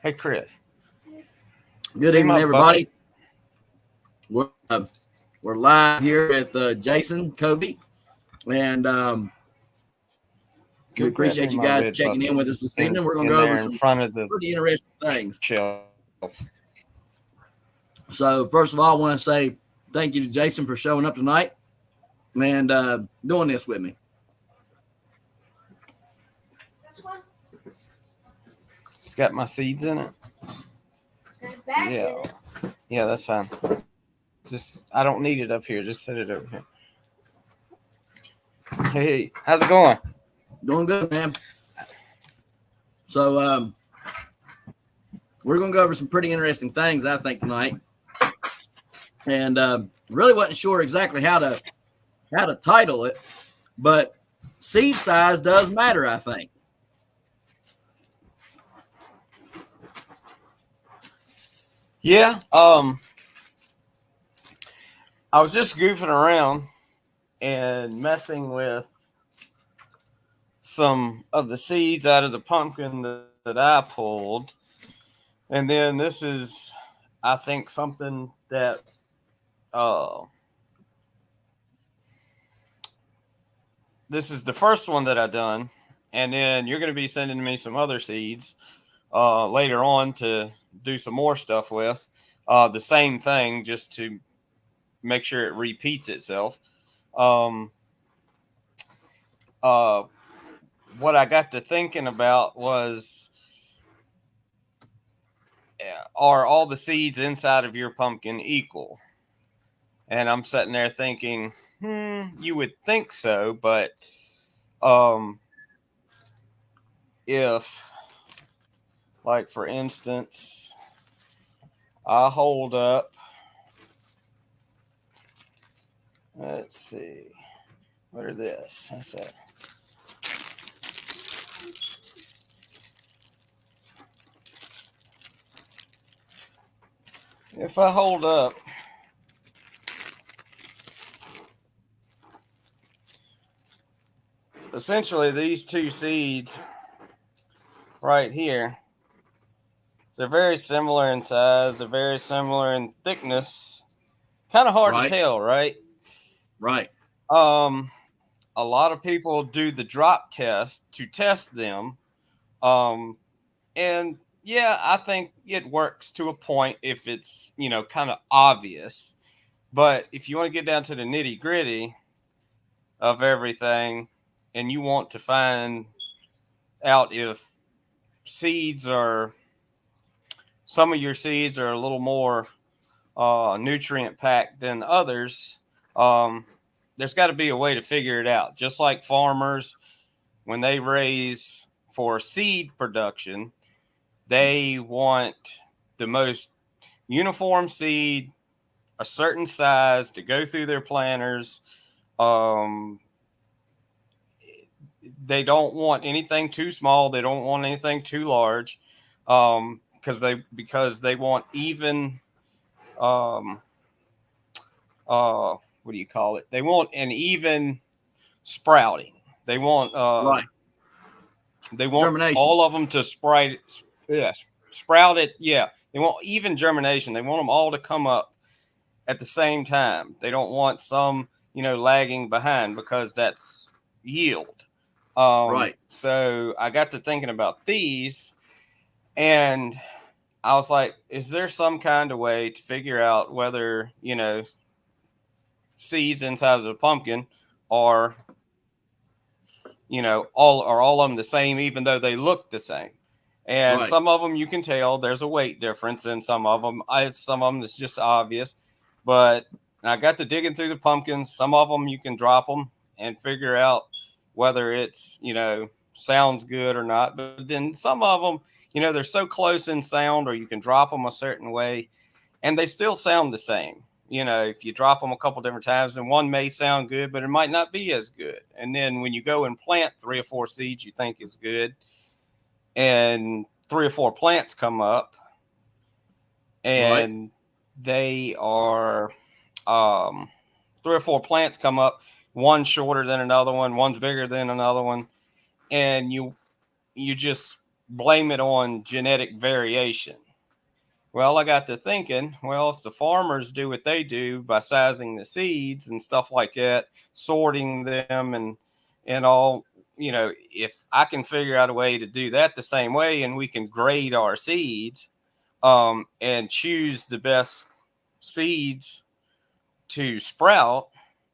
Hey, Chris. Good See evening, my bucket? everybody. We're, uh, we're live here with Jason Covey, and we Go grab me appreciate you my guys red checking in bucket with us this in evening. We're going to in go over there in some front of the pretty interesting things. shelf. So, first of all, I want to say thank you to Jason for showing up tonight and doing this with me. It's got my seeds in it. Yeah, yeah, that's fine. Just I don't need it up here. Just set it over here. Hey, how's it going? Doing good, man. So, we're going to go over some pretty interesting things, I think, tonight. And really wasn't sure exactly how to title it, but seed size does matter, I think. Yeah. I was just goofing around and messing with some of the seeds out of the pumpkin that I pulled, and then this is, I think, something that uh this is the first one that I done, and then you're going to be sending me some other seeds later on to do some more stuff with. The same thing, just to make sure it repeats itself. Um, uh, what I got to thinking about was, are all the seeds inside of your pumpkin equal? And I'm sitting there thinking, you would think so, but um, if, like, for instance, I hold up, let's see, what are this? That's it. If I hold up essentially these two seeds right here, they're very similar in size, they're very similar in thickness. Kind of hard to Right, tell, right? right, Um, a lot of people do the drop test to test them. Um, and yeah, I think it works to a point if it's, kind of obvious. But if you want to get down to the nitty gritty of everything and you want to find out if seeds are, some of your seeds are a little more nutrient packed than others, there's got to be a way to figure it out. Just like farmers, when they raise for seed production, they want the most uniform seed, a certain size to go through their planters. Um, they don't want anything too small. They don't want anything too large, because they want even. Um, what do you call it? They want an even sprouting. They want right. they want Germination. all of them to sprout. Yeah, sprout it. Yeah, they want even germination. They want them all to come up at the same time. They don't want some, lagging behind, because that's yield. Right. So I got to thinking about these, and I was like, is there some kind of way to figure out whether, seeds inside of the pumpkin are, all of them the same, even though they look the same? And Right. some of them you can tell there's a weight difference, and some of them it's just obvious. But I got to digging through the pumpkins. Some of them you can drop them and figure out whether it's, sounds good or not. But then some of them, they're so close in sound, or you can drop them a certain way and they still sound the same. If you drop them a couple different times, then one may sound good, but it might not be as good. And then when you go and plant 3 or 4 seeds you think is good, and 3 or 4 plants come up, Right. and they are, um, 3 or 4 plants come up, one shorter than another one, one's bigger than another one, and you just blame it on genetic variation. Well, I got to thinking, well, if the farmers do what they do by sizing the seeds and stuff like that, sorting them and all, if I can figure out a way to do that the same way and we can grade our seeds and choose the best seeds to sprout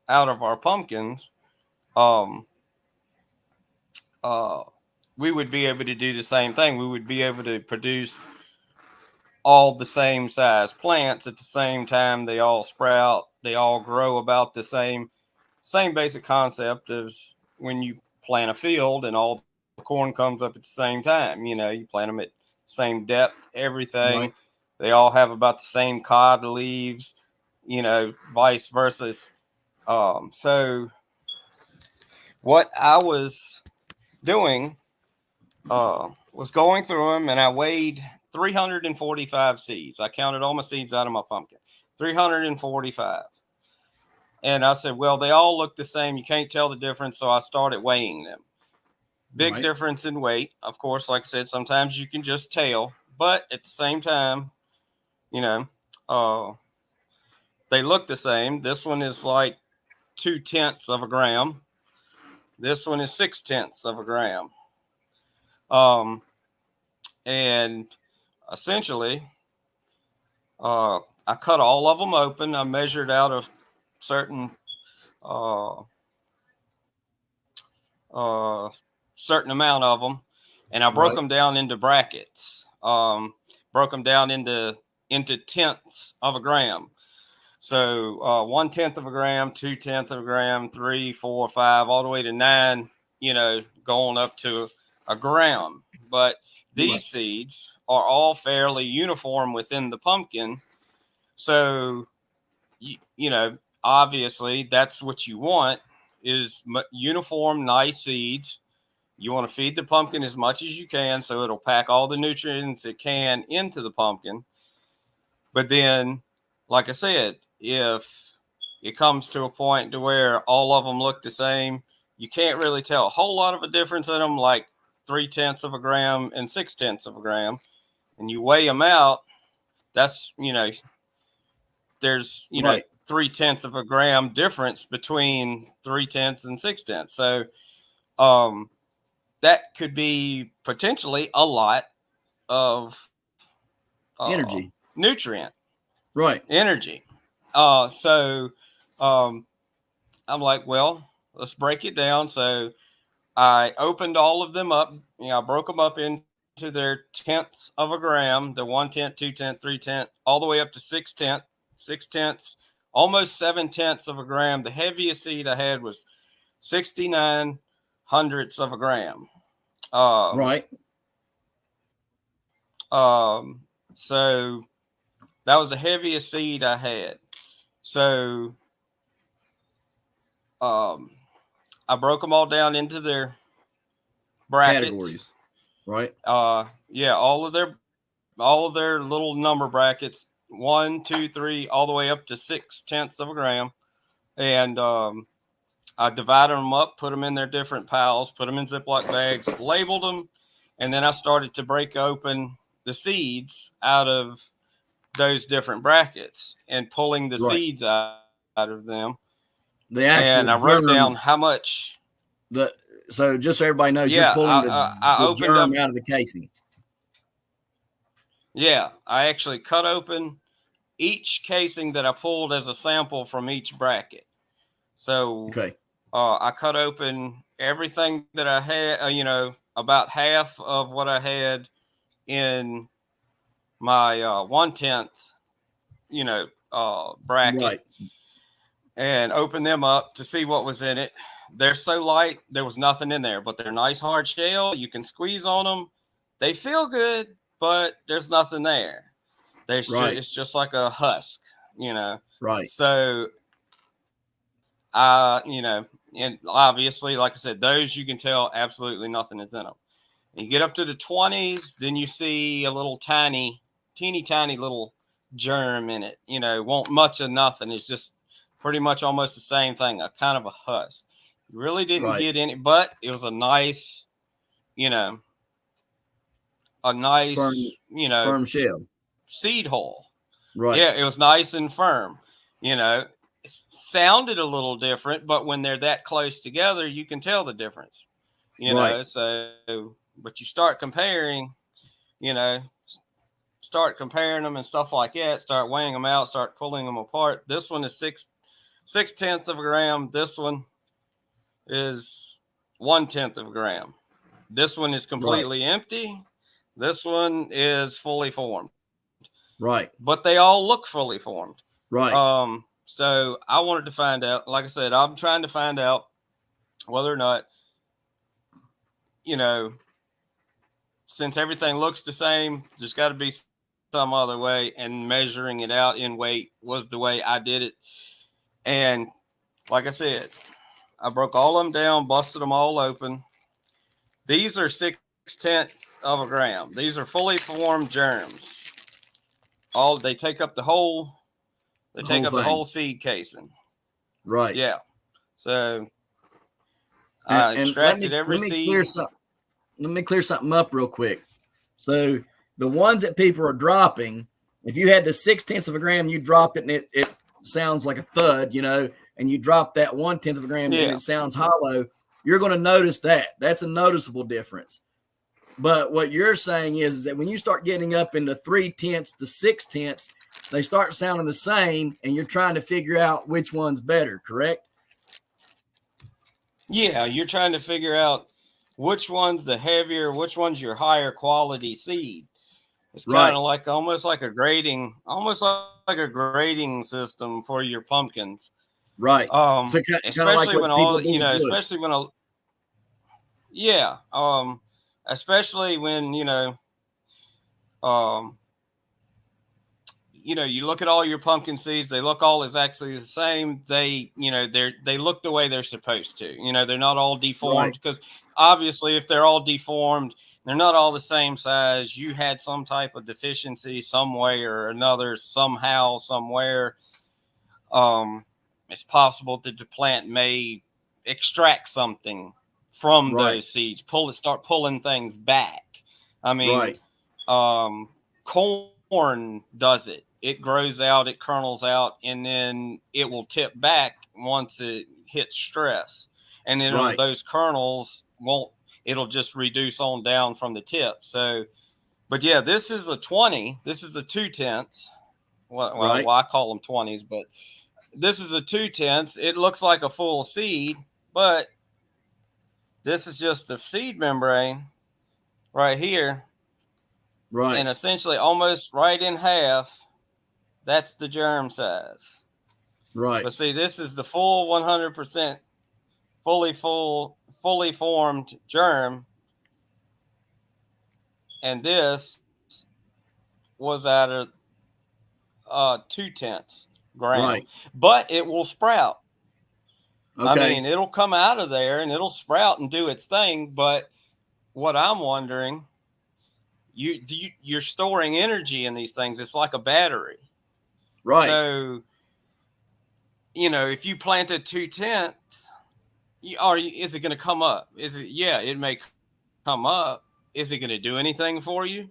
out of our pumpkins, um, uh, we would be able to do the same thing. We would be able to produce all the same size plants at the same time. They all sprout. They all grow about the same basic concept as when you plant a field and all the corn comes up at the same time. You plant them at same depth, everything. Right. They all have about the same cod leaves. Vice versa. So what I was doing was going through them, and I weighed 345 seeds. I counted all my seeds out of my pumpkin. 345. And I said, well, they all look the same. You can't tell the difference. So I started weighing them. Big Right. difference in weight. Of course, like I said, sometimes you can just tell. But at the same time, you know, uh, they look the same. This one is like 2/10 of a gram. This one is 6/10 of a gram. Um, and essentially, I cut all of them open. I measured out a certain uh, certain amount of them, and I broke Right. them down into brackets. Broke them down into tenths of a gram. So 1/10 of a gram, 2/10 of a gram, 3, 4, 5, all the way to 9. Going up to a gram. But Right. these seeds are all fairly uniform within the pumpkin. So obviously that's what you want is uniform, nice seeds. You want to feed the pumpkin as much as you can so it'll pack all the nutrients it can into the pumpkin. But then, like I said, if it comes to a point to where all of them look the same, you can't really tell a whole lot of a difference in them, like 3/10 of a gram and 6/10 of a gram, and you weigh them out. That's there's 3/10 of a gram difference between 3/10 and 6/10. So um, that could be potentially a lot of nutrient Right. energy. So I'm like, well, let's break it down. So I opened all of them up. I broke them up into their tenths of a gram, the 1/10, 2/10, 3/10, all the way up to 6/10, 6/10, almost 7/10 of a gram. The heaviest seed I had was 69 hundredths of a gram. Um, Right. so that was the heaviest seed I had. So um, I broke them all down into their brackets. Categories. Right. Yeah, all of their little number brackets, 1, 2, 3, all the way up to 6/10 of a gram, and I divided them up, put them in their different piles, put them in Ziploc bags, labeled them, and then I started to break open the seeds out of those different brackets and pulling the Right. seeds out of them. The And I actual wrote down how germ. much. The so just so everybody knows, Yeah, you're pulling I the opened germ up. out of the casing. Yeah, I actually cut open each casing that I pulled as a sample from each bracket. So Okay. I cut open everything that I had, about half of what I had in my 1/10, bracket, Right. and opened them up to see what was in it. They're so light, there was nothing in there, but they're nice hard shell. You can squeeze on them. They feel good, but there's nothing there. Right. It's just like a husk, you know. Right. So and obviously, like I said, those you can tell absolutely nothing is in them. You get up to the 20s, then you see a little teeny tiny little germ in it. Won't much of nothing. It's just pretty much almost the same thing, a kind of a husk. You really didn't Right. get any, but it was a nice, you know, a Firm, nice, firm shell. seed hole. Right. Yeah, it was nice and firm. It sounded a little different, but when they're that close together, you can tell the difference. Right. So but you start comparing, you know, start comparing them and stuff like that. Start weighing them out. Start pulling them apart. This one is 6/10 of a gram. This one is 1/10 of a gram. This one is Right. completely empty. This one is fully formed, Right. but they all look fully formed. Right. So I wanted to find out. Like I said, I'm trying to find out whether or not, you know, since everything looks the same, there's got to be some other way. And measuring it out in weight was the way I did it. And like I said, I broke all of them down, busted them all open. These are 6/10 of a gram. These are fully formed germs. All they take up the whole. They The take up whole the whole thing. seed casing. Right. Yeah. So I And let extracted me every let me clear seed. some let me clear something up real quick. So the ones that people are dropping, if you had the 6/10 of a gram, you dropped it and it sounds like a thud, and you drop that 1/10 of a gram and Yeah. it sounds hollow, you're going to notice that. That's a noticeable difference. But what you're saying is that when you start getting up into 3/10, the 6/10, they start sounding the same, and you're trying to figure out which one's better, correct? Yeah. You're trying to figure out which one's the heavier, which one's your higher quality seed. It's kind Right, of like almost like a grading system for your pumpkins. right. So kind of Especially like when what people do with wood. especially when yeah, especially when um, you look at all your pumpkin seeds, they look all exactly the same. They look the way they're supposed to. They're not all Right, deformed because obviously if they're all deformed, they're not all the same size. You had some type of deficiency some way or another, somehow, somewhere. Um, it's possible that the plant may extract something from right, those seeds, start pulling things back. I mean, right, corn does it. It grows out, it kernels out, and then it will tip back once it hits stress. And then right, those kernels won't, it'll just reduce on down from the tip. So, but yeah, this is a 20. This is a 2/10. right, Well, I call them 20s, but this is a 2/10. It looks like a full seed, but this is just a seed membrane right here, right, and essentially almost right in half. That's the germ size. right, But see, this is the full 100% fully formed germ, and this was at a 2/10 gram. right. But it will sprout. I Okay. mean, it'll come out of there and it'll sprout and do its thing. But what I'm wondering, you're storing energy in these things. It's like a battery. Right. So if you planted 2/10, is it going to come up? Is it? Yeah, it may come up. Is it going to do anything for you?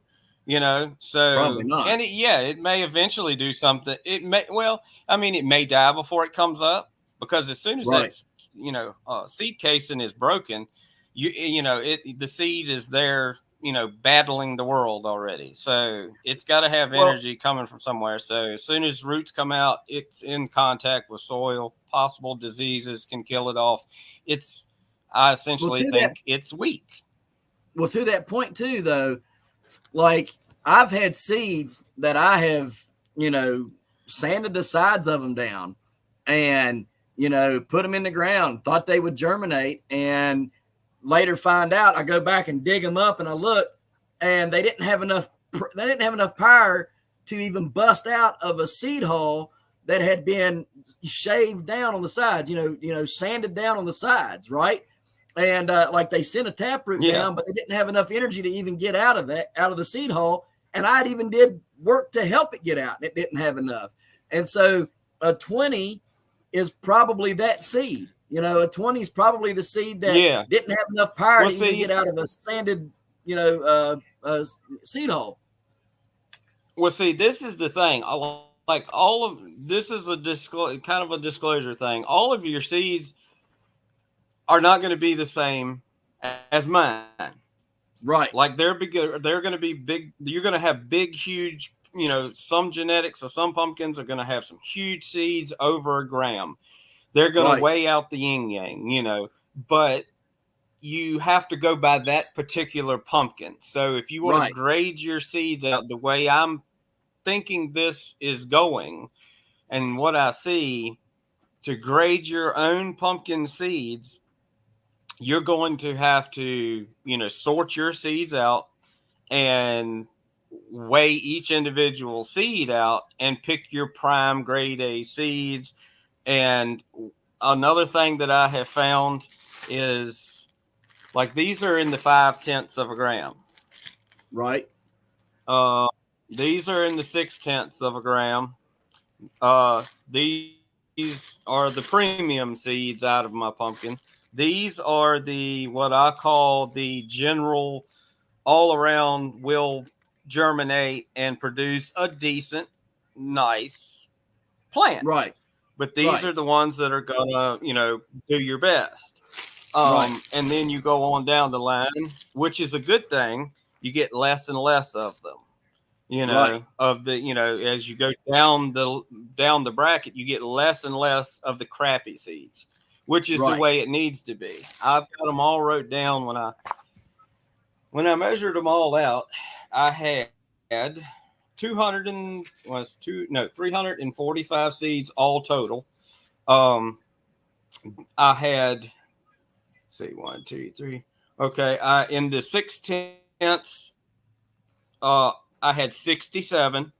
So Probably not. yeah, it may eventually do something. It may, well, I mean, it may die before it comes up because as soon as Right. that seed casing is broken, the seed is there, battling the world already. So it's got to have Well, energy coming from somewhere. So as soon as roots come out, it's in contact with soil. Possible diseases can kill it off. It's I well, essentially to that, think it's weak. to that point too, though, like I've had seeds that I have, sanded the sides of them down, and put them in the ground, thought they would germinate, and later find out. I go back and dig them up, and I look, and they didn't have enough. They didn't have enough power to even bust out of a seed hole that had been shaved down on the sides. Sanded down on the sides, right? And like they sent a taproot Yeah. down, but they didn't have enough energy to even get out of the seed hole. And I even did work to help it get out, and it didn't have enough. And so a 20 is probably that seed. A 20 is probably the seed that Yeah. didn't have enough power Well, to even get see, out of a sanded, seed hole. Well, see, this is the thing. Like all of this is a kind of a disclosure thing. All of your seeds are not going to be the same as mine. Right, Like they're going to be big. You're going to have big, huge. Some genetics of some pumpkins are going to have some huge seeds over a gram. They're going to right, weigh out the yin yang. But you have to go by that particular pumpkin. So if you want to right, grade your seeds out the way I'm thinking this is going and what I see, to grade your own pumpkin seeds, you're going to have to, sort your seeds out and weigh each individual seed out and pick your prime grade A seeds. And another thing that I have found is like these are in the 5/10 of a gram. right, Uh, these are in the 6/10 of a gram. These are the premium seeds out of my pumpkin. These are the what I call the general all around will germinate and produce a decent, nice plant. right, But these right, are the ones that are gonna, do your best. right, And then you go on down the line, which is a good thing. You get less and less of them. right, As you go down the bracket, you get less and less of the crappy seeds, which is the right, way it needs to be. I've got them all wrote down when I measured them all out. I had 345 seeds all total. Um, I had see 1, 2, 3. Okay, I in the 6/10, I had 67,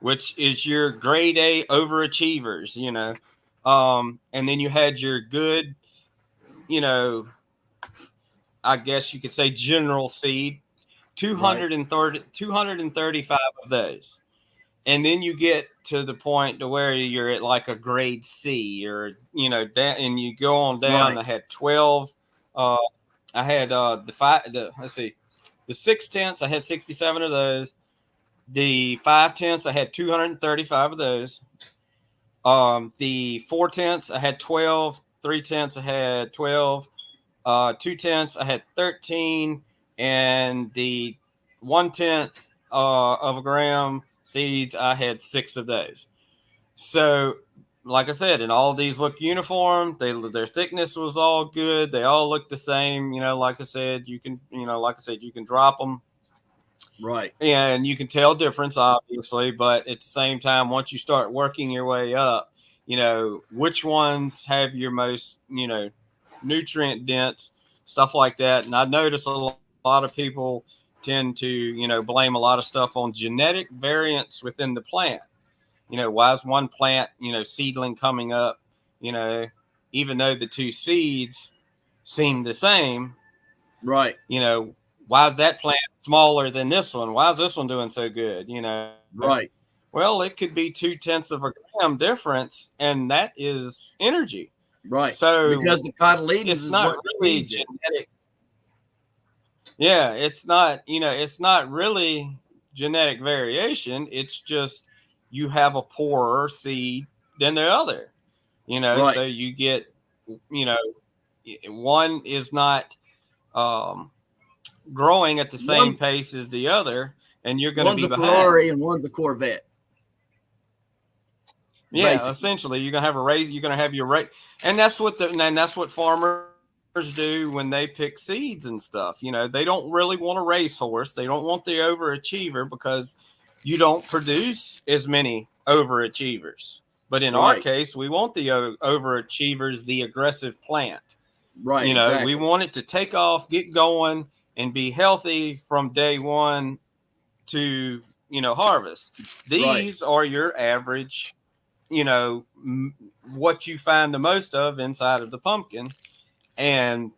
which is your grade A overachievers. And then you had your good, you know, I guess you could say general seed, right, 235 of those. And then you get to the point to where you're at like a grade C or, down, and you go on down. right, I had 12. Uh, I had let's see, the 6/10. I had 67 of those. The 5/10, I had 235 of those. The 4/10, I had 12. 3/10, I had 12. 2/10, I had 13. And the 1/10 of a gram seeds, I had 6 of those. So, like I said, and all of these look uniform. Their thickness was all good. They all look the same. Like I said, you can drop them right, and you can tell difference obviously, but at the same time, once you start working your way up, which ones have your most nutrient dense stuff like that. And I notice a lot of people tend to blame a lot of stuff on genetic variants within the plant. Why is one plant seedling coming up, you know even though the two seeds seem the same. right, Why is that plant smaller than this one? Why is this one doing so good? right, Well, it could be 2/10 of a gram difference, and that is energy. right. So Because the cotyledons it's is not what really feeds it. genetic. Yeah, it's not really genetic variation. It's just you have a poorer seed than the other. Right. So you get, you know, one is not um, growing at the same One's pace as the other, and you're going to one's be a behind. Ferrari and one's a Corvette, Yeah, basically. essentially, you're gonna have a race. You're gonna have your race, and that's what farmers do when they pick seeds and stuff. They don't really want a racehorse. They don't want the overachiever because you don't produce as many overachievers. But in our Right. case, we want the overachievers, the aggressive plant. Right. We Exactly. want it to take off, get going, and be healthy from day one to harvest. Right. These are your average, you know what you find the most of inside of the pumpkin, and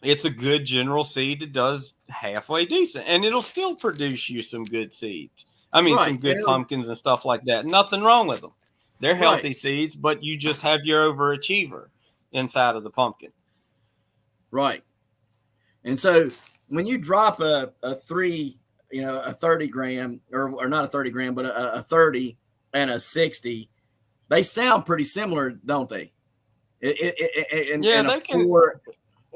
it's a good general seed that does halfway decent, and it'll still produce you some good seeds. I mean, Right. some good pumpkins and stuff like that. Nothing wrong with them. They're Right. healthy seeds, but you just have your overachiever inside of the pumpkin. Right. And so when you drop a 3 a 30 gram or not a 30 gram, but a 30 and a 60, they sound pretty similar, don't they? Yeah, And a they can. four,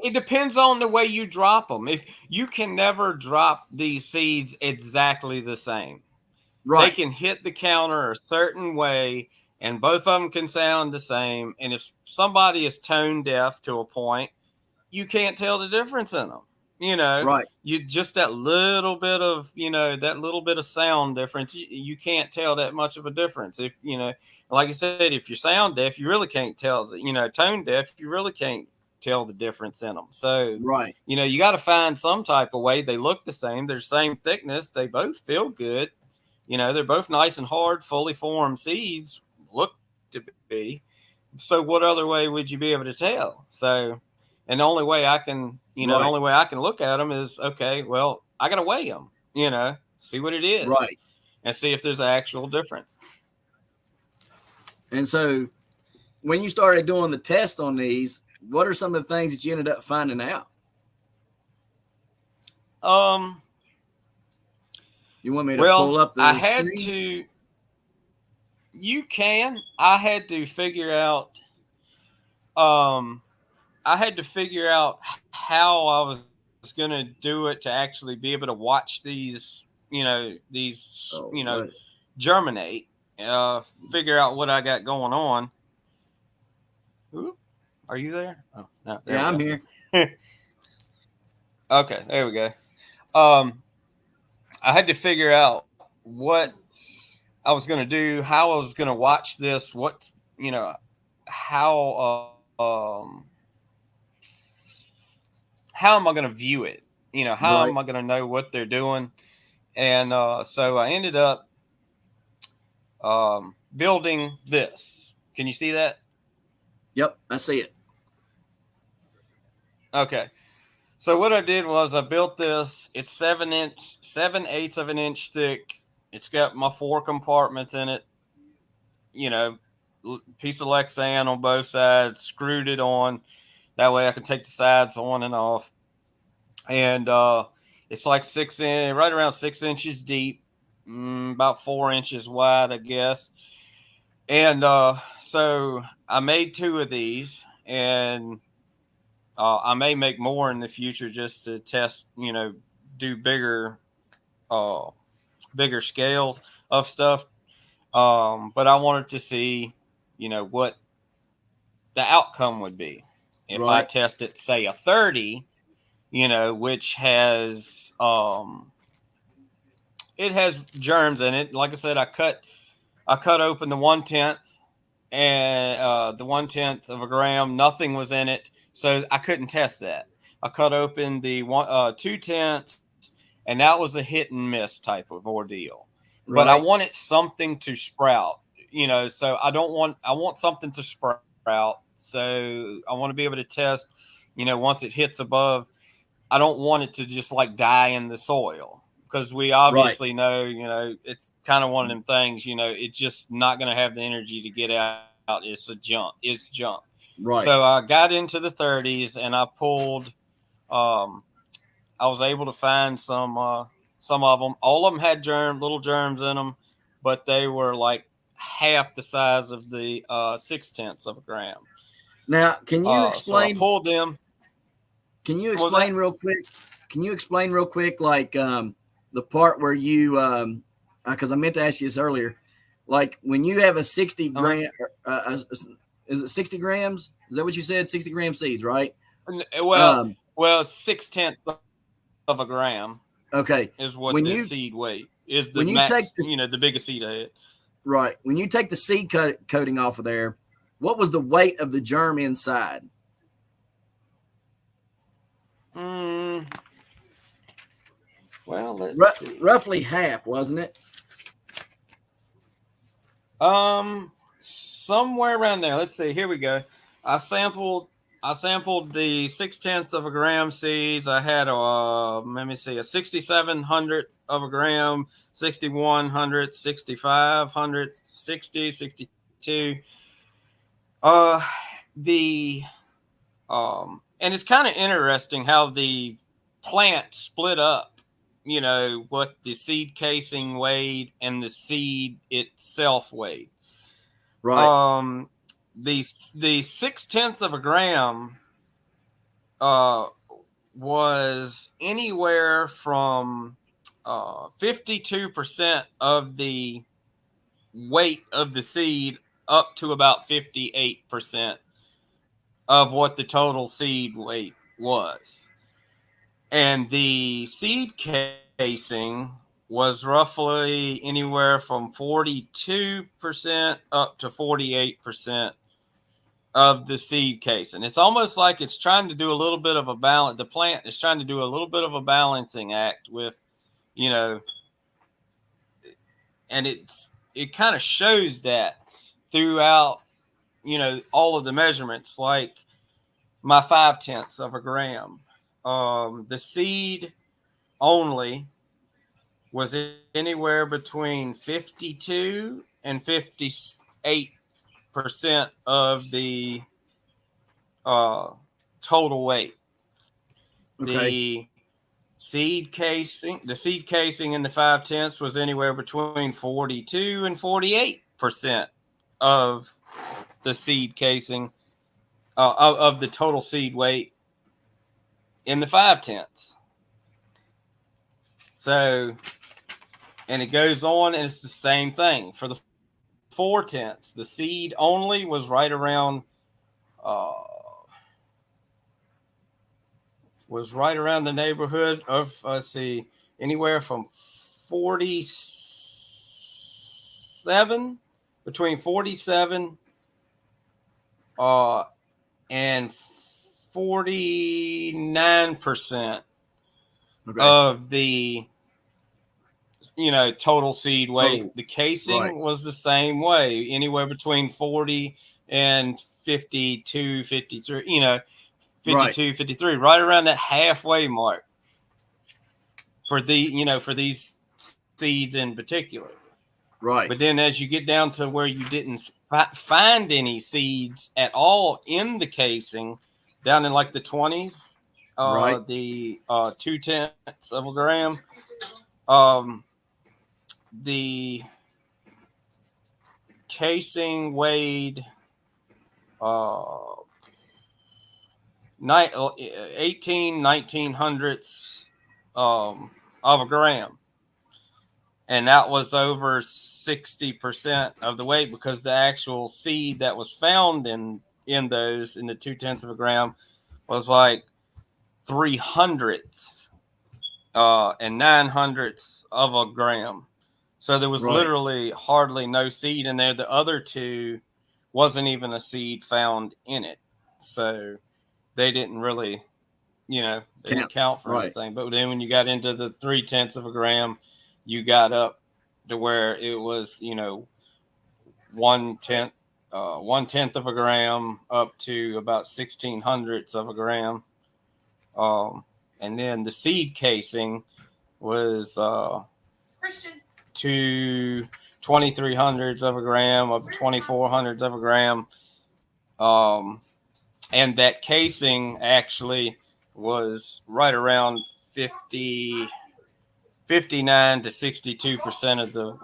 It depends on the way you drop them. If you can never drop these seeds exactly the same, they right, can hit the counter a certain way, and both of them can sound the same. And if somebody is tone deaf to a point, you can't tell the difference in them. You know, right, you just that little bit of that little bit of sound difference. You can't tell that much of a difference. If like I said, if you're sound deaf, you really can't tell. Tone deaf, you really can't tell the difference in them. So right, you got to find some type of way. They look the same. They're same thickness. They both feel good. They're both nice and hard, fully formed seeds. Look to be. So what other way would you be able to tell? So, and the only right, way I can look at them is okay. Well, I got to weigh them. See what it is, right. and see if there's an actual difference. And so when you started doing the test on these, what are some of the things that you ended up finding out? Um. You want me to pull Well, up I the had screen? to. You can. I had to figure out. Um. I had to figure out how I was going to do it to actually be able to watch these Oh, what? germinate. Figure out what I got going on. Oop, are you there? Oh, no, there we Yeah, I'm go. here. Okay, there we go. Um, I had to figure out what I was going to do, how I was going to watch this, how how am I going to view it? How Right. am I going to know what they're doing? And so I ended up building this. Can you see that? Yep, I see it. Okay. So what I did was I built this. It's 7 inch, 7/8 of an inch thick. It's got my four compartments in it. Piece of Lexan on both sides. Screwed it on. That way I can take the sides on and off. And it's like right around 6 inches deep, about 4 inches wide, I guess. And so I made two of these, and I may make more in the future just to test, do uh, bigger scales of stuff. But I wanted to see, what the outcome would be if I Right. tested, say, a 30, which it has germs in it. Like I said, I cut open the 1/10 and the 1/10 of a gram. Nothing was in it, so I couldn't test that. I cut open the 2/10, and that was a hit and miss type of ordeal. But I Right. wanted something to sprout, so I want something to sprout. So I want to be able to test, once it hits above. I don't want it to just like die in the soil because we Right. obviously know, it's kind of one of them things, it's just not going to have the energy to get out. It's junk. So Right. I got into the 30s and I pulled, um, I was able to find some of them. All of them had little germs in them, but they were like half the size of the 6/10 of a gram. Now, So I pulled them. can you What was that? explain real quick? Can you explain real quick, like the part where you, because I meant to ask you this earlier, like when you have a 60 Uh-huh. gram, is it 60 grams? Is that what you said? 60-gram seeds, right? Well, Um, 6/10 of a gram is okay. what the When you seed weight is. The when you max, take this, the biggest seed I had. right, when you take the seed coating off of there, what was the weight of the germ inside? Mm, well, let's see. Roughly half, wasn't it? Somewhere around there. Let's see. Here we go. I sampled. I sampled the 6/10 of a gram seeds. I had let me see, a 67 hundredth of a gram, 61 hundredth, 65 hundredth, 60, 62. Uh, the and it's kind of interesting how the plant split up. what the seed casing weighed and the seed itself weighed. Right. Um, the 6/10 of a gram uh, was anywhere from 52% of the weight of the seed up to about 58% of what the total seed weight was. And the seed casing was roughly anywhere from 42% up to 48% of the seed casing. It's almost like it's trying to do a little bit of a balance. The plant is trying to do a little bit of a balancing act with, you know, and it kind of shows that throughout, all of the measurements, like my 5/10 of a gram. The seed only was anywhere between 52 and 58% of the uh, total weight. Okay. The seed casing in the 5/10 was anywhere between 42 and 48% of the seed casing of the total seed weight in the 5/10. So, and it goes on, and it's the same thing for the 4/10. The seed only uh, was right around the neighborhood of, let's see, anywhere from 47, between 47 uh, and 49% Okay. of the total seed weight. Total. The Right. casing was the same way, anywhere between 40 and 52, 53, Right. 52, 53, right around that halfway mark for these seeds in particular. Right. But then as you get down to where you didn't find any seeds at all in the casing, down in like the 20s, Right. the 2/10 of a gram, um, the casing weighed uh, 18, 1900ths of a gram. And that was over 60% of the weight, because the actual seed that was found in the 2/10 of a gram was like 300ths and 900ths of a gram. So there was Right. literally hardly no seed in there. The other two wasn't even a seed found in it. So they didn't really, they didn't Count. count for Right. anything. But then when you got into the 3/10 of a gram, you got up to where it was, 1/10, 1/10 of a gram up to about 1600ths of a gram. And then the seed casing was to 2300ths of a gram up to 2400ths of a gram. Um, and that casing actually was right around 59 to 62% of the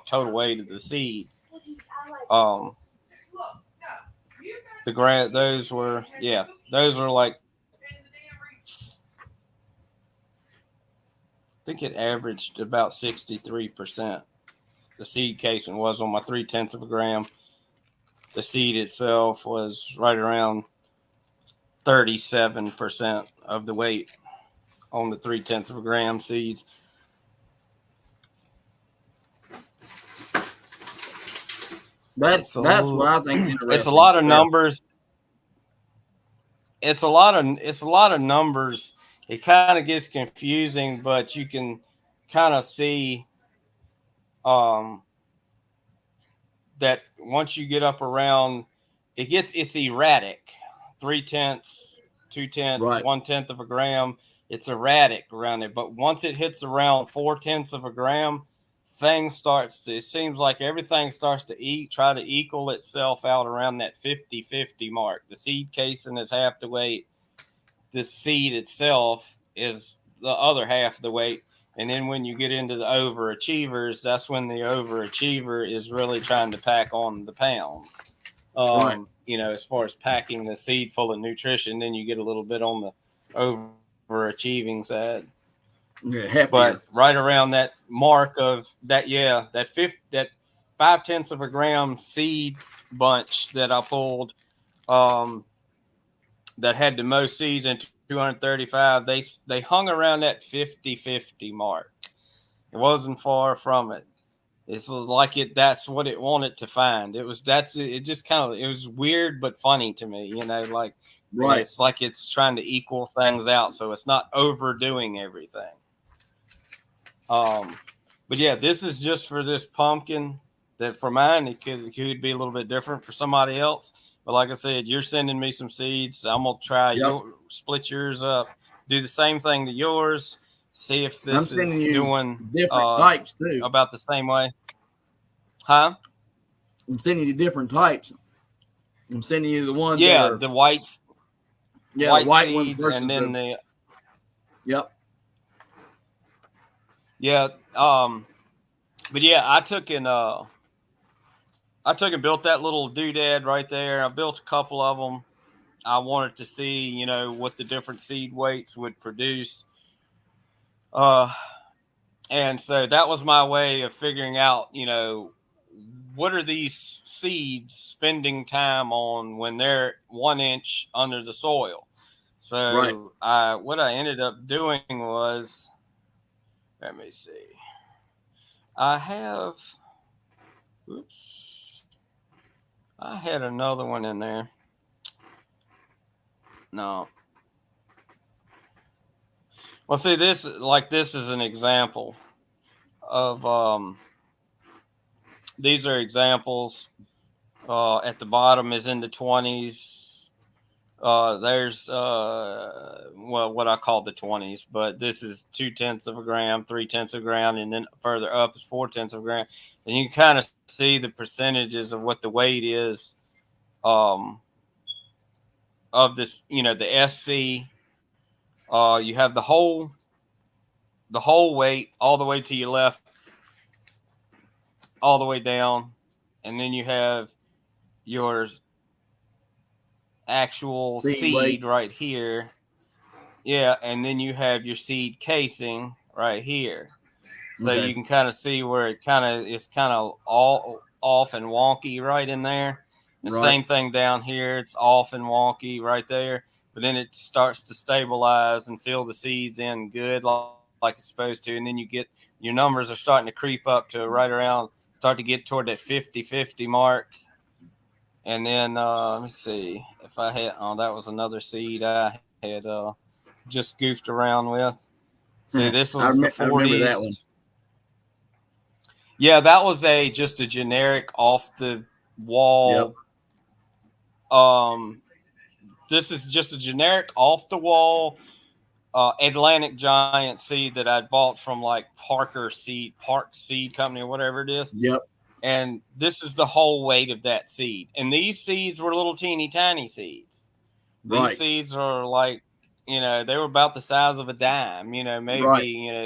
total weight of the seed. Um, those were like, I think it averaged about 63%. The seed casing was on my 3/10 of a gram. The seed itself was right around 37% of the weight on the 3/10 of a gram seeds. That's what I think is It's a interesting. lot of Yeah. numbers. It's a lot of numbers. It kind of gets confusing, but you can kind of see um, that once you get up around, it's erratic. 3/10, 2/10, Right. 1/10 of a gram. It's erratic around there. But once it hits around 4/10 of a gram, it seems like everything starts to try to equal itself out around that 50-50 mark. The seed casing is half the weight. The seed itself is the other half of the weight. And then when you get into the overachievers, that's when the overachiever is really trying to pack on the pound. Right. As far as packing the seed full of nutrition, then you get a little bit on the overachieving side. Yeah, But heftier. right around that mark of that, yeah, that 5/10 of a gram seed bunch that I pulled, um, that had the most seeds in 235, they hung around that 50-50 mark. It wasn't far from it. It was like that's what it wanted to find. It just kind of, it was weird but funny to me, like Right. it's like it's trying to equal things out so it's not overdoing everything. Um but yeah, this is just for this pumpkin. That for mine, it could be a little bit different for somebody else. But like I said, you're sending me some seeds. I'm gonna try Yep. your split yours up, do the same thing to yours, see if I'm this sending is you doing different types too. about the same way. Huh? I'm sending you different types. I'm sending you the ones that Yeah, are, the whites, yeah, the white white ones seeds, and versus then the, the yep. yeah. But yeah, I took and built that little doodad right there. I built a couple of them. I wanted to see, what the different seed weights would produce. Uh, and so that was my way of figuring out, what are these seeds spending time on when they're 1 inch under the soil. Right. So what I ended up doing was, let me see, I have, oops, I had another one in there. No, well, see, this is an example of these are examples. At the bottom is in the 20s. There's well, what I call the 20s, but this is 2/10 of a gram, 3/10 of a gram, and then further up is 4/10 of a gram, and you can kind of see the percentages of what the weight is, um, of this. The SC. You have the whole weight all the way to your left, all the way down, and then you have your actual Seed weight. seed right here. Yeah, and then you have your seed casing right here. So Okay. you can kind of see where it kind of is kind of all off and wonky right in there. The Right. same thing down here, it's off and wonky right there. But then it starts to stabilize and fill the seeds in good like it's supposed to. And then your numbers are starting to creep up to right around, start to get toward that 50-50 mark. And then let me see if I had. Oh, that was another seed I had just goofed around with. See, this was the I remember that 40s. one. Yeah, that was a just a generic off the Yep. wall. Um, this is just a generic off the wall Atlantic Giant seed that I'd bought from like Park Seed Company or whatever it is. Yep. And this is the whole weight of that seed. And these seeds were little teeny tiny seeds. These Right. seeds are like, they were about the size of a dime, Right.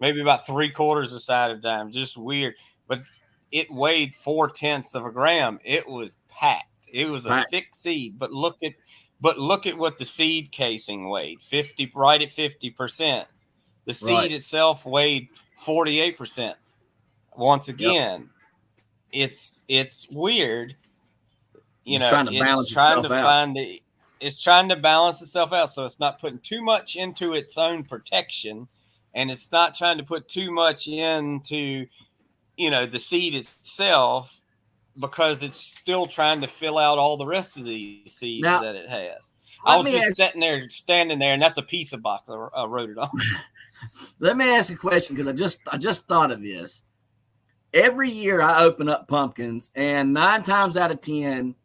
maybe about 3/4 the size of a dime. Just weird. But it weighed 4/10 of a gram. It was packed. It was a Packed. thick seed. But look at what the seed casing weighed. 50, right at 50%. The seed Right. itself weighed 48%. Once Yep. again, it's weird. It's trying to It's balance trying itself to out. find it's trying to balance itself out, so it's not putting too much into its own protection, and it's not trying to put too much into the seed itself, because it's still trying to fill out all the rest of these seeds that Now, it has. I was let just me ask standing there, and that's a pizza box I wrote it on. let me ask a question because I just thought of this. Every year I open up pumpkins, and 9 times out of 10,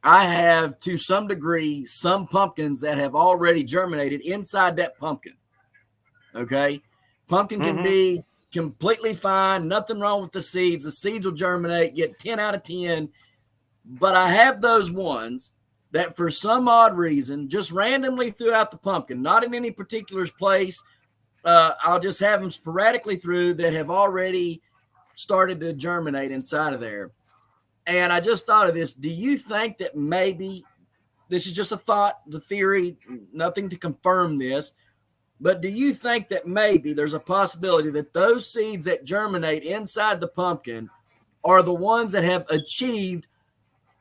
I have to some degree some pumpkins that have already germinated inside that pumpkin. Okay. Pumpkin can Mm-hmm. be completely fine, nothing wrong with the seeds. The seeds will germinate, get 10 out of 10. But I have those ones that for some odd reason, just randomly throughout the pumpkin, not in any particular place, I'll just have them sporadically through that have already started to germinate inside of there. And I just thought of this. Do you think that maybe this is just a thought, the theory, nothing to confirm this, but do you think that maybe there's a possibility that those seeds that germinate inside the pumpkin are the ones that have achieved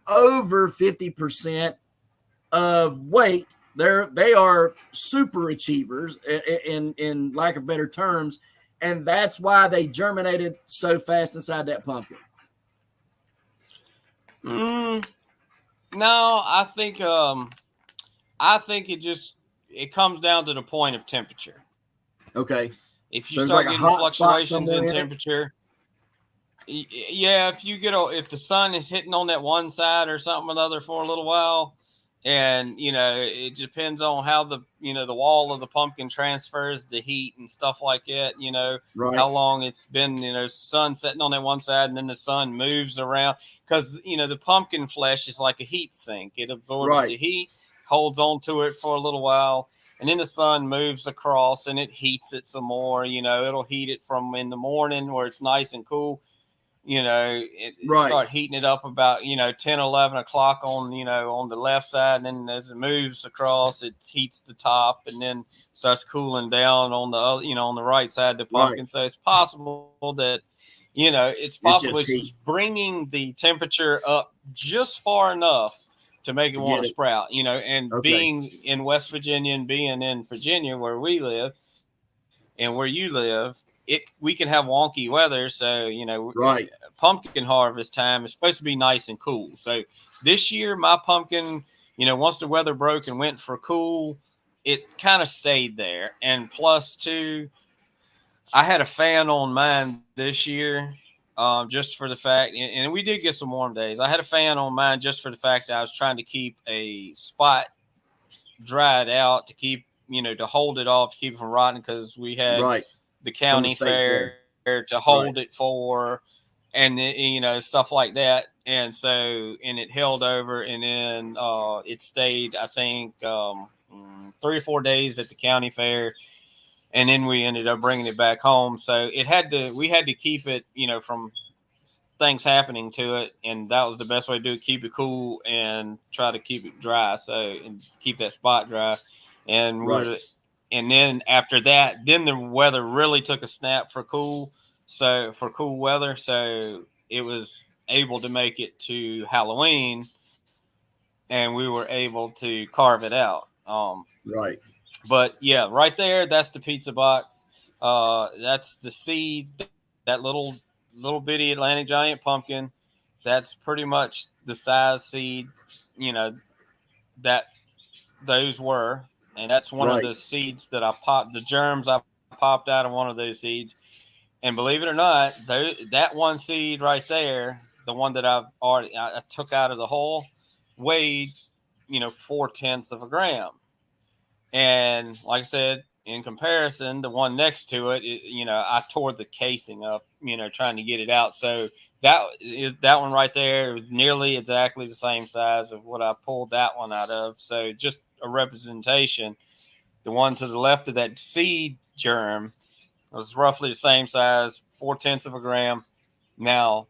over 50% of weight? They are super achievers in lack of better terms, and that's why they germinated so fast inside that pumpkin. Mm, no, I think it comes down to the point of temperature. Okay, If you so there's like start a getting hot spot fluctuations somewhere in in it. temperature, yeah, if the sun is hitting on that one side or something or another for a little while, and it depends on how the wall of the pumpkin transfers the heat and stuff like that. Right, How long it's been, sun setting on that one side and then the sun moves around, because the pumpkin flesh is like a heat sink. It absorbs right, the heat, holds on to it for a little while, and then the sun moves across and it heats it some more. It'll heat it from in the morning where it's nice and cool. It right, start heating it up about 10 11 o'clock on the left side, and then as it moves across it heats the top, and then starts cooling down on the other, on the right side of the right. pumpkin. So it's possible that it's It's possible just it's heat bringing the temperature up just far enough to make it to want get to it. sprout. And Okay, being in West Virginia and being in Virginia where we live and where you live, we can have wonky weather. So right, pumpkin harvest time is supposed to be nice and cool. So this year, my pumpkin, once the weather broke and went for cool, it kind of stayed there. And plus, two, I had a fan on mine this year, just for the fact, and we did get some warm days. I had a fan on mine just for the fact that I was trying to keep a spot dried out to keep, to hold it off, to keep it from rotting, because we had right. the From the county state fair. fair to hold it Right, for, and stuff like that. And it held over, and then it stayed, I think, 3 or 4 days at the county fair, and then we ended up bringing it back home. So we had to keep it, from things happening to it, and that was the best way to do it: keep it cool and try to keep it dry, so and keep that spot dry. And right, and then after that, then the weather really took a snap for cool, so for cool weather, so it was able to make it to Halloween, and we were able to carve it out. right, But yeah, right there, that's the pizza box. That's the seed, that little bitty Atlantic giant pumpkin. That's pretty much the size seed, you know, that those were, and that's one of right. the seeds that I popped. The germs I popped out of one of those seeds, and believe it or not, that one seed right there, the one that I took out of the hole, weighed 4/10 of a gram. And like I said, in comparison, the one next to I tore the casing up, trying to get it out. So that one right there, nearly exactly the same size of what I pulled that one out of. So just a representation. The one to the left of that seed germ was roughly the same size, 4/10 of a gram. Now,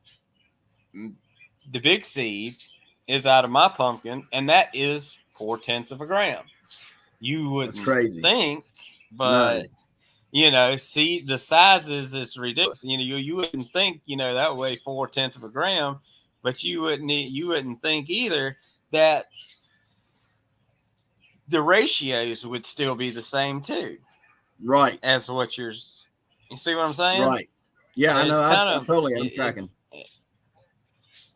the big seed is out of my pumpkin, and that is 4/10 of a gram. You That's wouldn't crazy. think, No, but see, the sizes is ridiculous. You wouldn't think, that weigh 4/10 of a gram, but you wouldn't think either that the ratios would still be the same too right, as you see what I'm saying? right. Yeah, So I know. it's I, kind I of totally am tracking.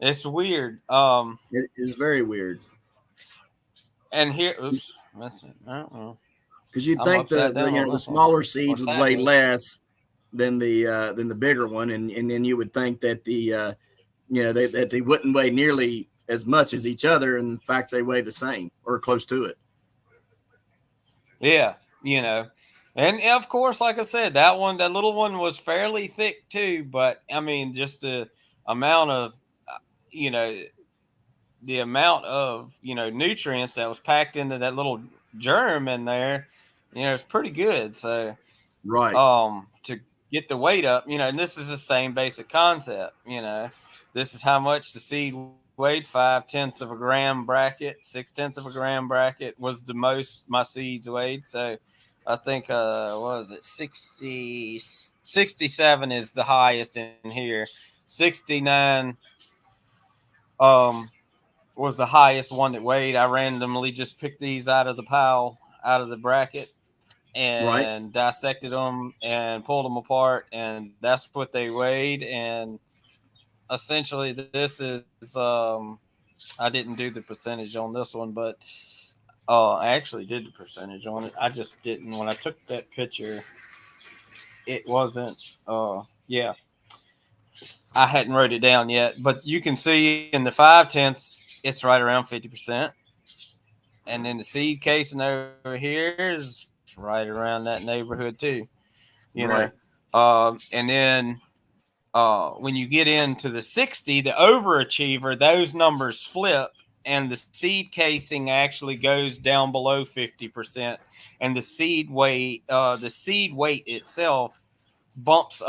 it's weird. It is very weird And here, oops, listen, because you'd I'm think upside the down on the this one, smaller or seeds would weigh sideways. less than the bigger one, and then you would think that that they wouldn't weigh nearly as much as each other. And in fact, they weigh the same or close to it. Yeah, you know. And of course, like I said, that little one was fairly thick too, but I mean, just the amount of, you know, the amount of, nutrients that was packed into that little germ in there, it's pretty good. So, Right. to get the weight up, and this is the same basic concept. This is how much the seed weighed: 5/10 of a gram bracket, 6/10 of a gram bracket was the most my seeds weighed. So I think, what was it, 67 is the highest in here. 69 um was the highest one that weighed. I randomly just picked these out of the pile, out of the bracket, Right. and dissected them and pulled them apart, and that's what they weighed. And essentially, this is, I didn't do the percentage on this one, but I actually did the percentage on it. I just didn't, when I took that picture, it wasn't, yeah, I hadn't wrote it down yet, but you can see in the 5/10 it's right around 50%. And then the seed casing over here is right around that neighborhood too. Right. And then when you get into the 60, the overachiever, those numbers flip, and the seed casing actually goes down below 50%, and the seed weight itself bumps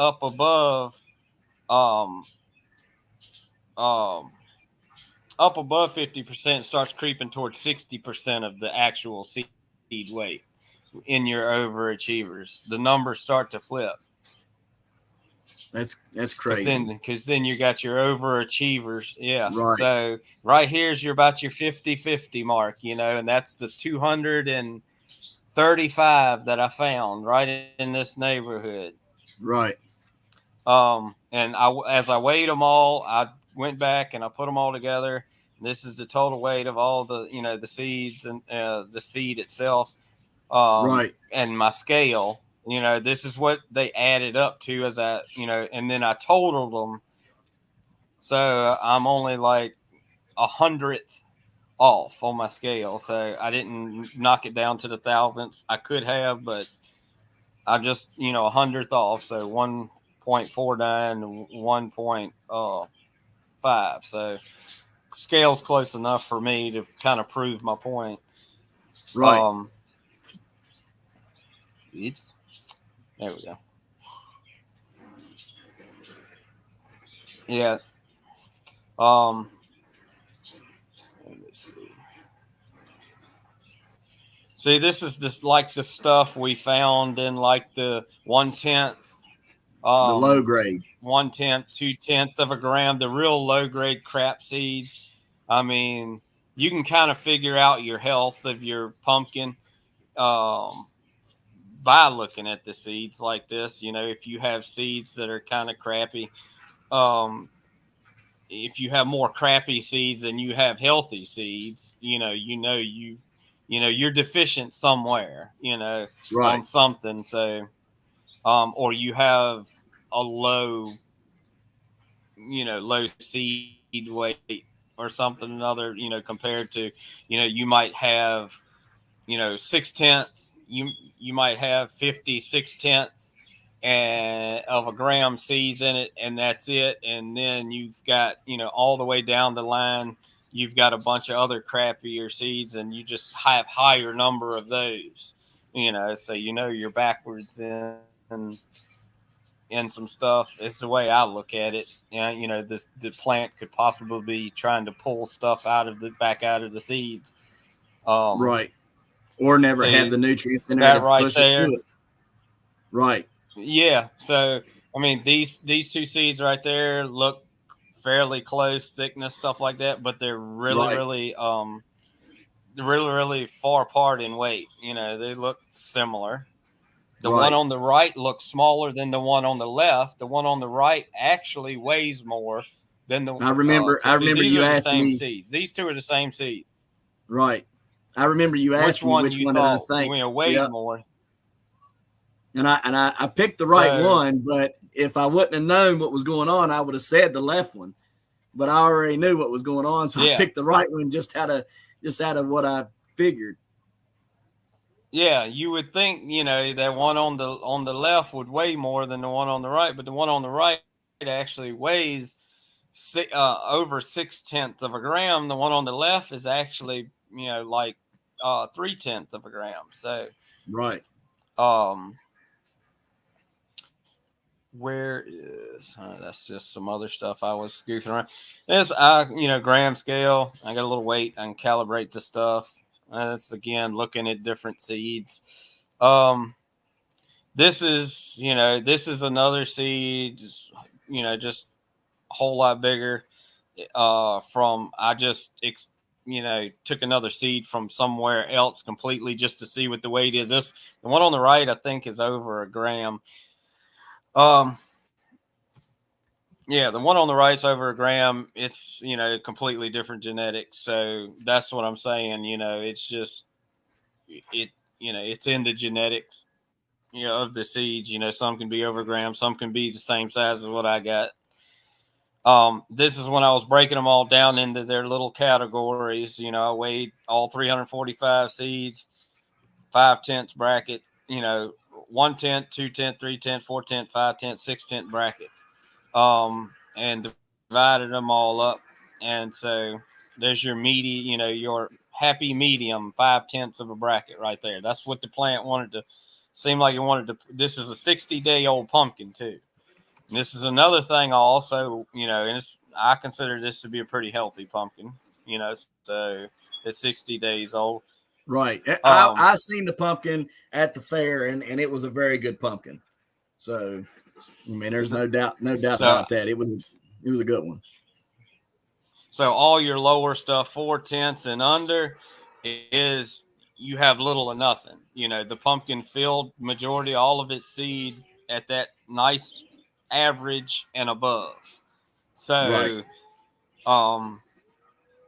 um, um, up above 50%, starts creeping towards 60% of the actual seed weight in your overachievers. The numbers start to flip. That's Cause then, crazy. cause then you got your overachievers. Yeah. Right. So right here's your about your 50-50 mark, and that's the 235 that I found right in this neighborhood. Right. And as I weighed them all, I went back and I put them all together. This is the total weight of all the seeds and the seed itself, Right. and my scale. This is what they added up to as and then I totaled them. So I'm only like 100th off on my scale. So I didn't knock it down to the thousandths. I could have, but I'm just 100th off. So 1.49, 1.5. So scale's close enough for me to kind of prove my point. Right. Um, oops, there we go. Yeah. Um, let me see. See, this is just like the stuff we found in like the 1/10, The low um, grade. 1/10, 2/10 of a gram, the real low grade crap seeds. I mean, you can kind of figure out your health of your pumpkin, um, by looking at the seeds like this. If you have seeds that are kind of crappy, um, if you have more crappy seeds than you have healthy seeds, you're deficient somewhere, on Right. something. So, or you have a low seed weight or something another, compared to, you might have, 6/10. You might have 56/10 and of a gram seeds in it, and that's it. And then you've got, all the way down the line, you've got a bunch of other crappier seeds, and you just have higher number of those. So you're backwards in some stuff. It's the way I look at it. The plant could possibly be trying to pull stuff out of the seeds. Um, Right. Or never had See the nutrients in there that to right push it there? through it. Right. Yeah. So I mean, these two seeds right there look fairly close, thickness, stuff like that, but they're really, Right. really, really, really far apart in weight. They look similar. The one Right. on the right looks smaller than the one on the left. The one on the right actually weighs more than the, I remember. I because see, remember these you are the asking same me. seeds. These two are the same seeds. Right. I remember you Which asked me one which you one did I thought think. weighed Yeah. more? And I picked the right So one, but if I wouldn't have known what was going on, I would have said the left one. But I already knew what was going on, so I yeah, picked the right one just out of what I figured. yeah, you would think, that one on the left would weigh more than the one on the right, but the one on the right actually weighs over 6/10 of a gram. The one on the left is actually, like 3/10 of a gram. So, Right. um, Where is that's just some other stuff I was goofing around. This gram scale. I got a little weight. I can calibrate the stuff. That's again looking at different seeds. Um, this is another seed. Just a whole lot bigger. From I just took another seed from somewhere else completely just to see what the weight is. The one on the right I think is over a gram. Um, Yeah, the one on the right's over a gram. It's completely different genetics. So that's what I'm saying. It's just it. It's in the genetics. Of the seeds. Some can be over a gram. Some can be the same size as what I got. This is when I was breaking them all down into their little categories. I weighed all 345 seeds, 5/10 bracket. 1/10, 2/10, 3/10, 4/10, 5/10, 6/10 brackets. And divided them all up. And so there's your meaty, your happy medium 5/10 of a bracket right there. That's what the plant wanted to seem like it wanted to. This is a 60-day-old pumpkin too. And this is another thing I also, and I consider this to be a pretty healthy pumpkin, so it's 60 days old. Right. Um, I seen the pumpkin at the fair, and it was a very good pumpkin. So, I mean, there's no doubt so about that. It was a good one. So all your lower stuff, 4/10 and under, is you have little or nothing. The pumpkin filled majority, all of its seed at that nice average and above. Right. So, um,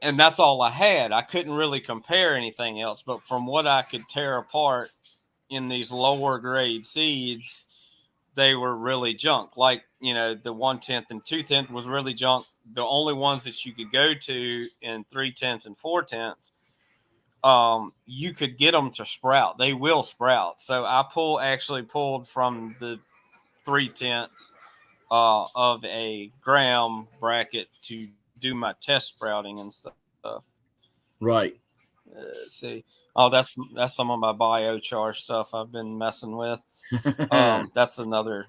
and that's all I had. I couldn't really compare anything else, but from what I could tear apart in these lower grade seeds, they were really junk. Like, the 1/10 and 2/10 was really junk. The only ones that you could go to in 3/10 and 4/10, you could get them to sprout. They will sprout. So I actually pulled from the 3/10 of a gram bracket to do my test sprouting and stuff. Right. See, oh, that's some of my biochar stuff I've been messing with. That's That's another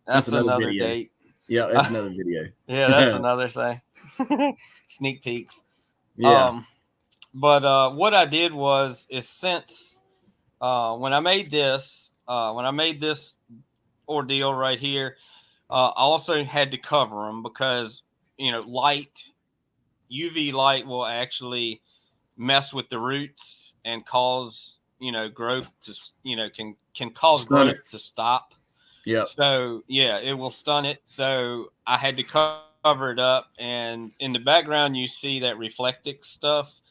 another video. date. Yeah, that's another video. Yeah, that's another thing. Sneak peeks. Yeah. Um, but what I did was is since when I made this ordeal right here, I also had to cover them because UV light will actually mess with the roots and cause growth to can cause Stun it. growth to stop. Yep. So yeah, it will stun it. So I had to cover it up, and in the background you see that Reflectix stuff.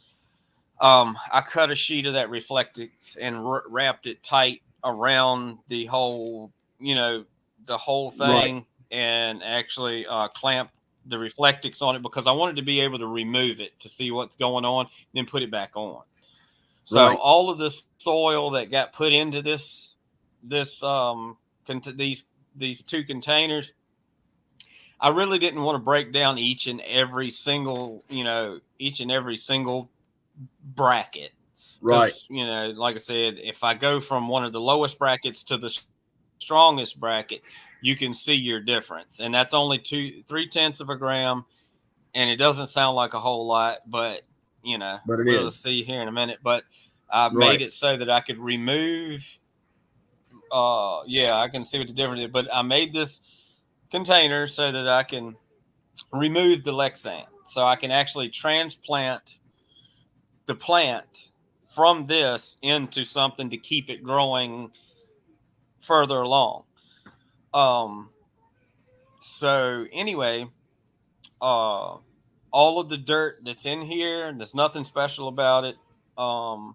I cut a sheet of that Reflectix and wrapped it tight around the whole Right. thing, and actually clamped the Reflectix on it because I wanted to be able to remove it to see what's going on, then put it back on. So Right. all of this soil that got put into this these two containers, I really didn't want to break down each and every single bracket Right. because like I said, if I go from one of the lowest brackets to the strongest bracket, you can see your difference, and that's only 3/10 of a gram, and it doesn't sound like a whole lot, but But it we'll is. see here in a minute. But I made Right. it so that I could remove. Yeah, I can see what the difference is, but I made this container so that I can remove the Lexan, so I can actually transplant the plant from this into something to keep it growing further along. Um, so anyway, uh, all of the dirt that's in here, there's nothing special about it. All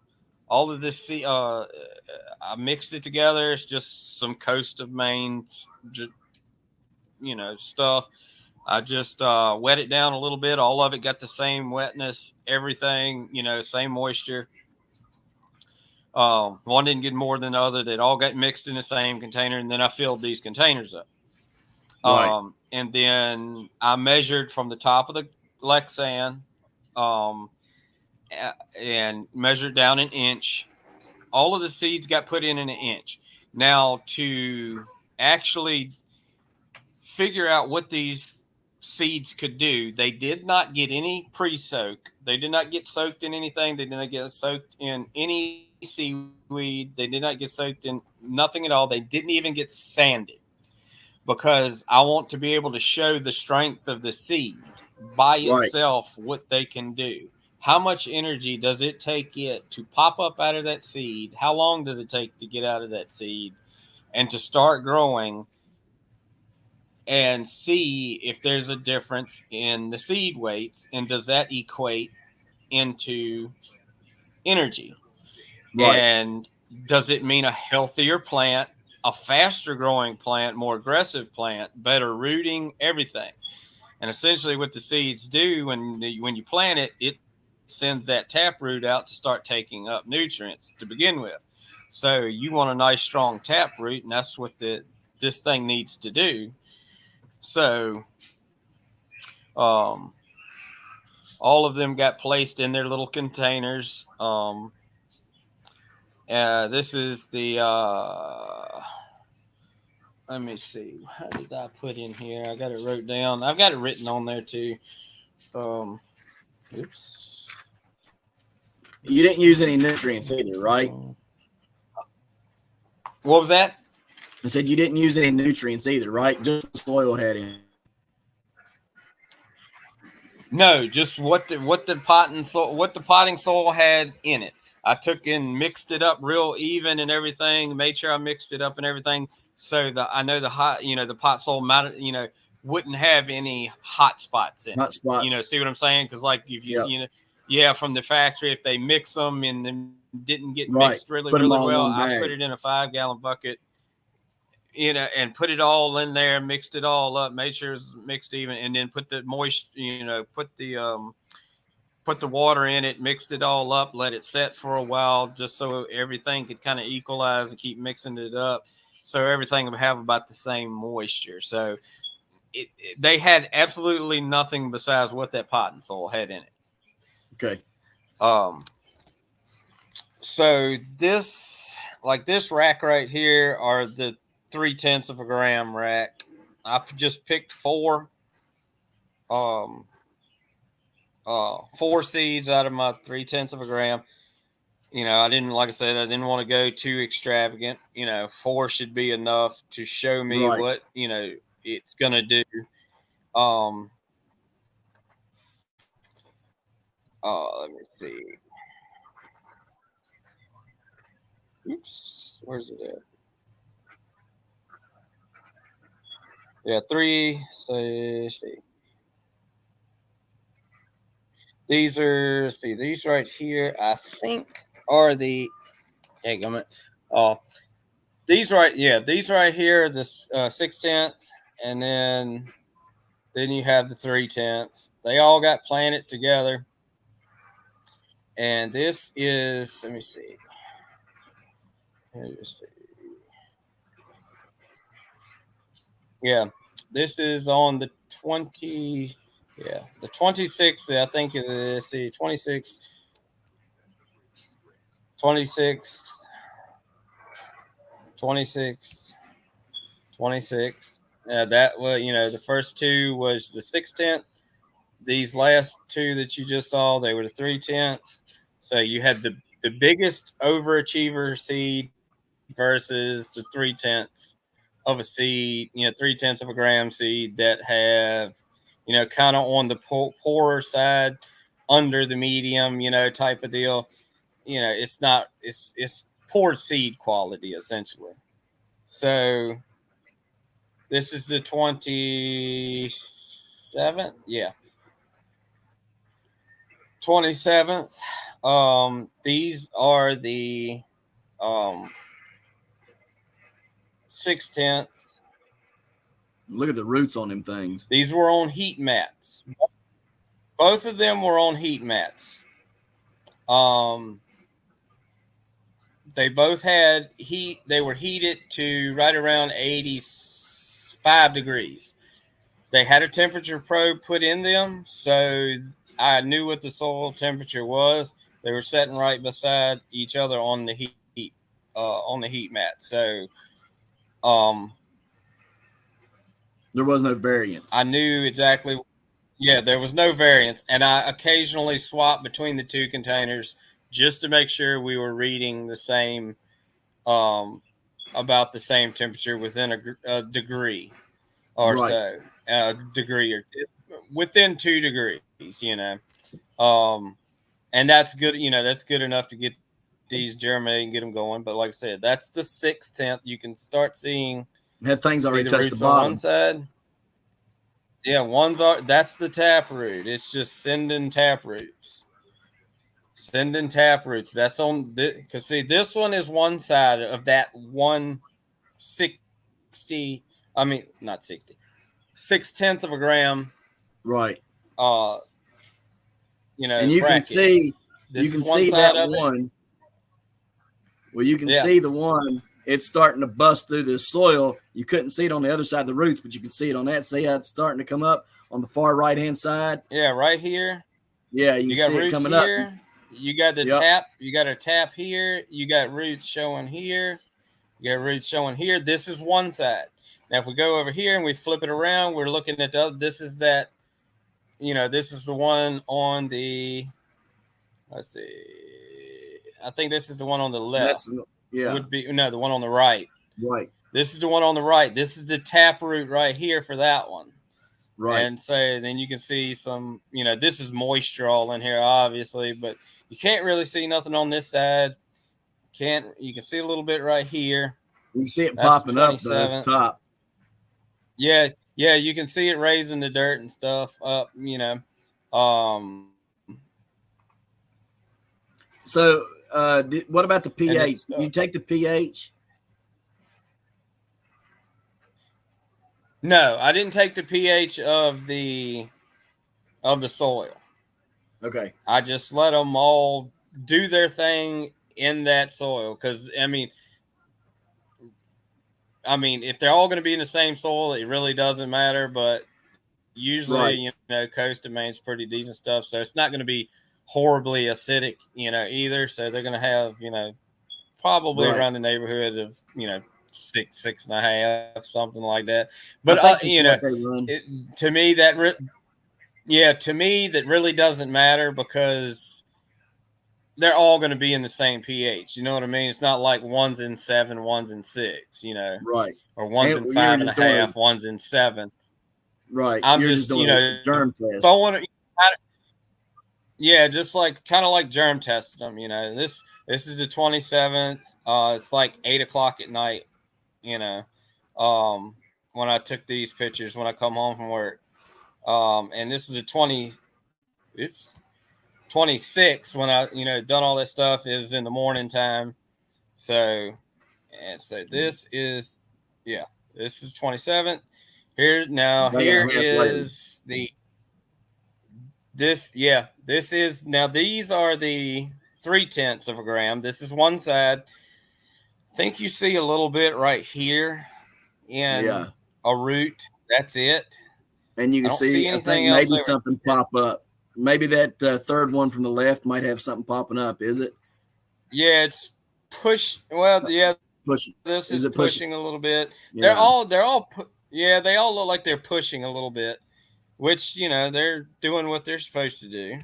of this, I mixed it together. It's just some coast of Maine, stuff. I just wet it down a little bit. All of it got the same wetness, everything, same moisture. One didn't get more than the other. They all got mixed in the same container, and then I filled these containers up. Right. And then I measured from the top of the Lexan, um, and measured down an inch. All of the seeds got put in an inch. Now to actually figure out what these seeds could do. They did not get any pre-soak. They did not get soaked in anything. They did not get soaked in any seaweed. They did not get soaked in nothing at all. They didn't even get sanded because I want to be able to show the strength of the seed by Right. itself, what they can do. How much energy does it take it to pop up out of that seed? How long does it take to get out of that seed and to start growing, and see if there's a difference in the seed weights, and does that equate into energy? Right. And does it mean a healthier plant, a faster growing plant, more aggressive plant, better rooting, everything? And essentially, what the seeds do when you plant it, it sends that taproot out to start taking up nutrients to begin with. So you want a nice strong taproot, and that's what this thing needs to do. So um, all of them got placed in their little containers. This is the let me see. How did I put in here? I got it wrote down. I've got it written on there too. Um, oops. You didn't use any nutrients either, right? What was that? I said you didn't use any nutrients either, right? Just the soil had in. No, just what the potting soil had in it. I took and mixed it up real even and everything. Made sure I mixed it up and everything, so that I know the hot, the pot soil might, wouldn't have any hot spots in it. Hot spots. See what I'm saying? Because like if Yep. yeah, from the factory, if they mix them and then didn't get Right. mixed really Put them really all in well, one I bag. put it in a 5-gallon bucket, and put it all in there, mixed it all up, made sure it's mixed even, and then put the put the water in it, mixed it all up, let it set for a while, just so everything could kind of equalize and keep mixing it up, so everything would have about the same moisture. So they had absolutely nothing besides what that potting soil had in it. Okay. Um, so this rack right here are the 3/10 of a gram rack. I just picked um, four seeds out of my 3/10 of a gram. I didn't, like I said, I didn't want to go too extravagant. Four should be enough to show me Right. what, it's going to do. Um, let me see. Oops. Where's it at? Yeah, three. So, let's see. These right here, I think are the, dang it. Uh, these right here, this 6/10, and then you have the 3/10. They all got planted together. And this is, let me see. Yeah, this is on the 20, yeah, the 26th, I think is, let's see, 26, 26, 26, 26. That was, the first two was the 6/10. These last two that you just saw, they were the 3/10. So you had the biggest overachiever seed versus the 3/10 of a seed, 3/10 of a gram seed that have, kind of on the poorer side, under the medium, type of deal. It's not, it's poor seed quality essentially. So this is the 27th. Yeah. 27th. These are the um 6/10. Look at the roots on them things. These were on heat mats. Both of them were on heat mats. Um, they both had heat. They were heated to right around 85 degrees. They had a temperature probe put in them, so I knew what the soil temperature was. They were sitting right beside each other on the heat mat. So, um, There was no variance. I knew exactly. Yeah, there was no variance, and I occasionally swapped between the two containers just to make sure we were reading the same, um, about the same temperature within a degree or Right. so, a degree or within 2 degrees. Um, and that's good. That's good enough to get these germinate and get them going. But like I said, that's the 6/10. You can start Had things see already the touched the roots on one bottom. side. Yeah, that's the tap root. It's just sending tap roots. Sending tap roots. That's on because see this one is one side of that 160. I mean not 60. 6/10 of a gram. Right. Uh, And bracket. you This can is one see side that of it. one. Well, you can Yeah. see the one. It's starting to bust through the soil. You couldn't see it on the other side of the roots, but you can see it on that. See how it's starting to come up on the far right hand side. Yeah, right here. Yeah, you You can got see it roots coming up. here. You got the Yep. tap. You got a tap here. You got roots showing here. You got roots showing here. This is one side. Now, if we go over here and we flip it around, we're looking at the other. This is that. This is the one on the. Let's see. I think this is the one on the left. That's yeah. Would be no, the one on the right. Right. This is the one on the right. This is the tap root right here for that one. Right. And so then you can see some, this is moisture all in here, obviously, but you can't really see nothing on this side. You can see a little bit right here. You can see it That's the popping up the 27th. top. Yeah, yeah, you can see it raising the dirt and stuff up, Um, So, what about the and pH? You take the pH? no, I didn't take the pH of the soil. Okay. I just let them all do their thing in that soil because if they're all going to be in the same soil, it really doesn't matter. But usually, Right. Coast Domain's pretty decent stuff, so it's not going to be horribly acidic, either. So they're going to have, probably Right. around the neighborhood of, 6.5, something like that. I But think that's what they run. to me to me that really doesn't matter because they're all going to be in the same pH. You know what I mean? It's not like one's in 7, one's in 6, Right. or one's in And you're five and a just doing half, one's in 7. right. I'm You're just just, doing a germ test. throwing it. Yeah, just like kind of like germ testing them. This is the 27th. It's like 8 o'clock at night. You know, when I took these pictures when I come home from work. And this is the 26 when I done all that stuff is in the morning time. So this is this is 27th. Here is the this is now these are the 3/10 of a gram. This is one side. I think you see a little bit right here in a root. That's it. And you can see, I think maybe something pop up. Maybe that third one from the left might have something popping up. Is it? Yeah, it's push. Well, yeah, pushing. This is pushing a little bit. Yeah. They all look like they're pushing a little bit, which they're doing what they're supposed to do.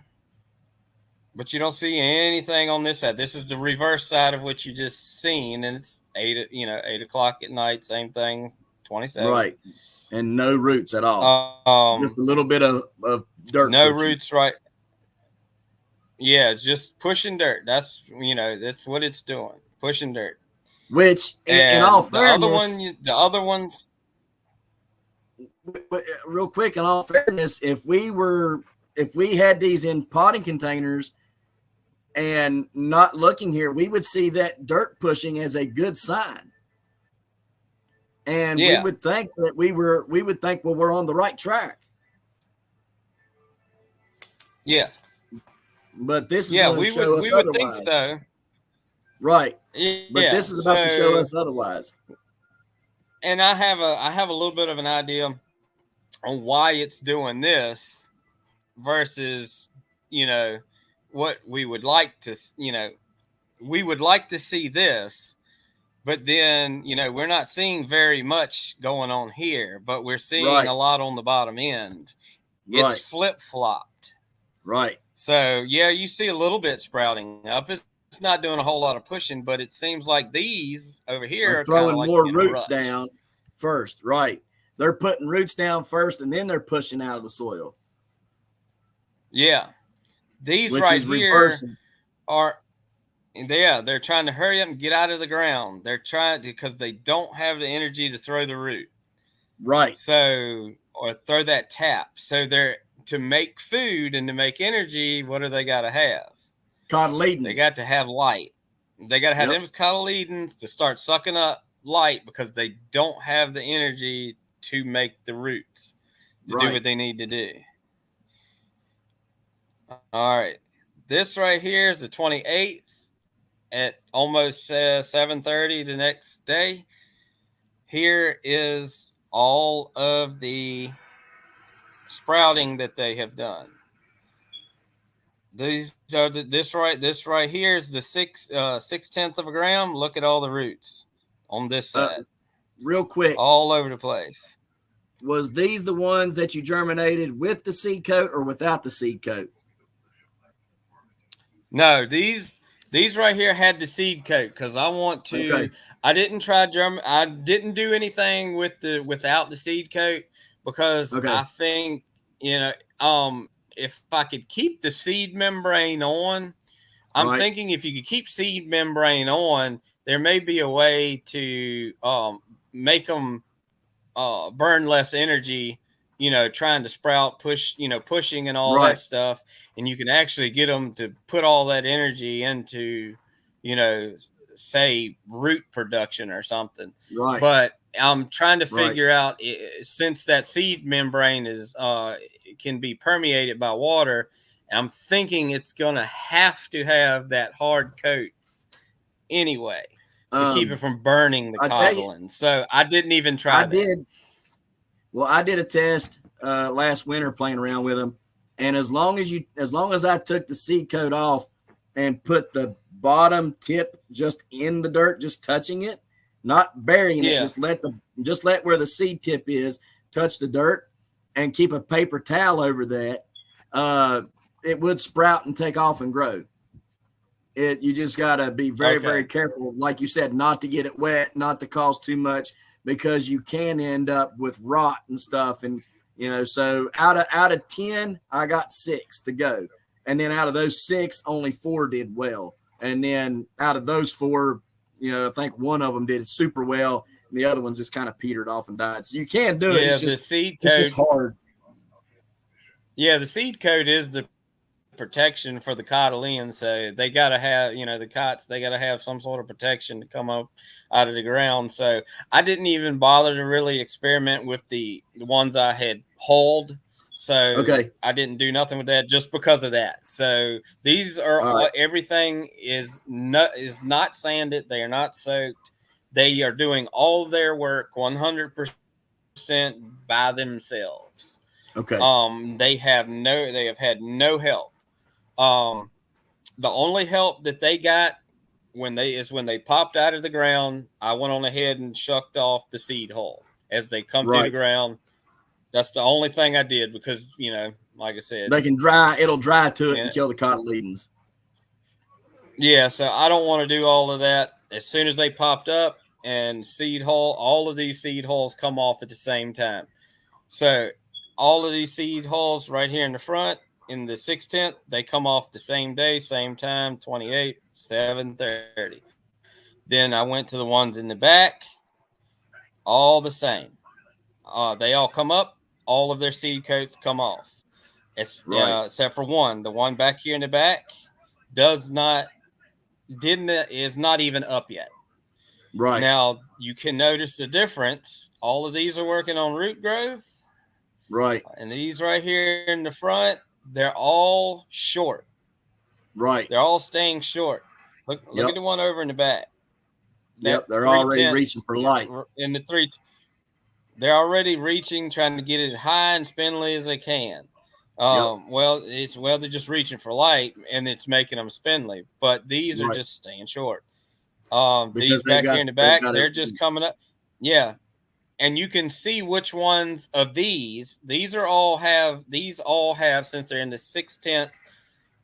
But you don't see anything on this side. This is the reverse side of what you just seen, and it's 8 o'clock at night. Same thing, 27. Right, and no roots at all. Just a little bit of dirt. No pushing. Roots, right? Yeah, just pushing dirt. That's that's what it's doing, pushing dirt. Which, in all fairness, the other ones. Real quick, in all fairness, if we had these in potting containers and not looking here, we would see that dirt pushing as a good sign. And we would think that well, we're on the right track. Yeah. But this is going to show us otherwise. We would think so. Right. Yeah. But this is about to show us otherwise. And I have a little bit of an idea on why it's doing this versus, what we would like to, we would like to see this, But then, we're not seeing very much going on here, but we're seeing Right. a lot on the bottom end. It's Right. flip-flopped. Right. So, yeah, you see a little bit sprouting up. It's not doing a whole lot of pushing, but it seems like these over Are here are kind of throwing like more in a roots rush. down first. Right. They're putting roots down first, and then they're pushing out of the soil, Yeah. These which right is here reversing. are, yeah, they're trying to hurry up and get out of the ground. They're trying because they don't have the energy to throw the root. Right. So, or throw that tap. So they're to make food and to make energy, what do they got to have? They Cotyledons. got to have light. They got to have Yep. them cotyledons to start sucking up light because they don't have the energy to make the roots to do Right. what they need to do. All right. This right here is the 28th at almost 7:30 the next day. Here is all of the sprouting that they have done. These are this right here is the 6/10 of a gram. Look at all the roots on this Uh, side, real quick, all over the place. was these the ones that you germinated with the seed coat or without the seed coat? No, these right here had the seed coat because I want to. Okay. I didn't try I didn't do anything with the without the seed coat because Okay. I think if I could keep the seed membrane on, I'm Right. thinking if you could keep seed membrane on, there may be a way to make them burn less energy, trying to sprout, pushing and all that Right. stuff. And you can actually get them to put all that energy into, you know, say root production or something. Right. But I'm trying to Right. figure out since that seed membrane can be permeated by water. I'm thinking it's gonna have to have that hard coat anyway to keep it Um, from burning the I tell you, cotyledon. So I didn't even I try that. did. Well, I did a test last winter playing around with them, and as long as I took the seed coat off and put the bottom tip just in the dirt, just touching it, not burying it, Yeah. just let where the seed tip is touch the dirt, and keep a paper towel over that. Uh, it would sprout and take off and grow. You just got to be very, very Okay. careful, like you said, not to get it wet, not to cause too much, because you can end up with rot and stuff. And so out of 10, I got 6 to go, and then out of those 6, only 4 did well, and then out of those 4, I think one of them did super well, and the other ones just kind of petered off and died. So you can do it. Yeah, It's just hard. the seed coat is the protection for the cotyledon. So they got to have, the cots, they got to have some sort of protection to come up out of the ground. So I didn't even bother to really experiment with the ones I had hauled. So Okay. I didn't do nothing with that just because of that. So these are All right. everything is not sanded. They are not soaked. They are doing all their work 100% by themselves. Okay. They have had no help. Um, the only help that they got when they popped out of the ground, I went on ahead and shucked off the seed hull as they come through the Right. ground. That's the only thing I did because, like I said, They can dry. It'll dry to it and yeah, kill the cotyledons. yeah. So I don't want to do all of that. As soon as they popped up and seed hull, all of these seed hulls come off at the same time. So all of these seed hulls right here in the front, in the 6/10, they come off the same day, same time, 28, 7:30. Then I went to the ones in the back, all the same. They all come up, all of their seed coats come off. Right. Except for one. The one back here in the back does not didn't is not even up yet. Right. Now you can notice the difference. All of these are working on root growth. Right. And these right here in the front, they're all short. Right. They're all staying short. Look at Yep. the one over in the back. Yep. That They're three already reaching tenths for light. in the three. They're already reaching, trying to get as high and spindly as they can. Yep. They're just reaching for light, and it's making them spindly. But these are Right. just staying short. because These back here in the they've back, got they're everything. just coming up. Yeah, and you can see which ones of these all have since they're in the 6/10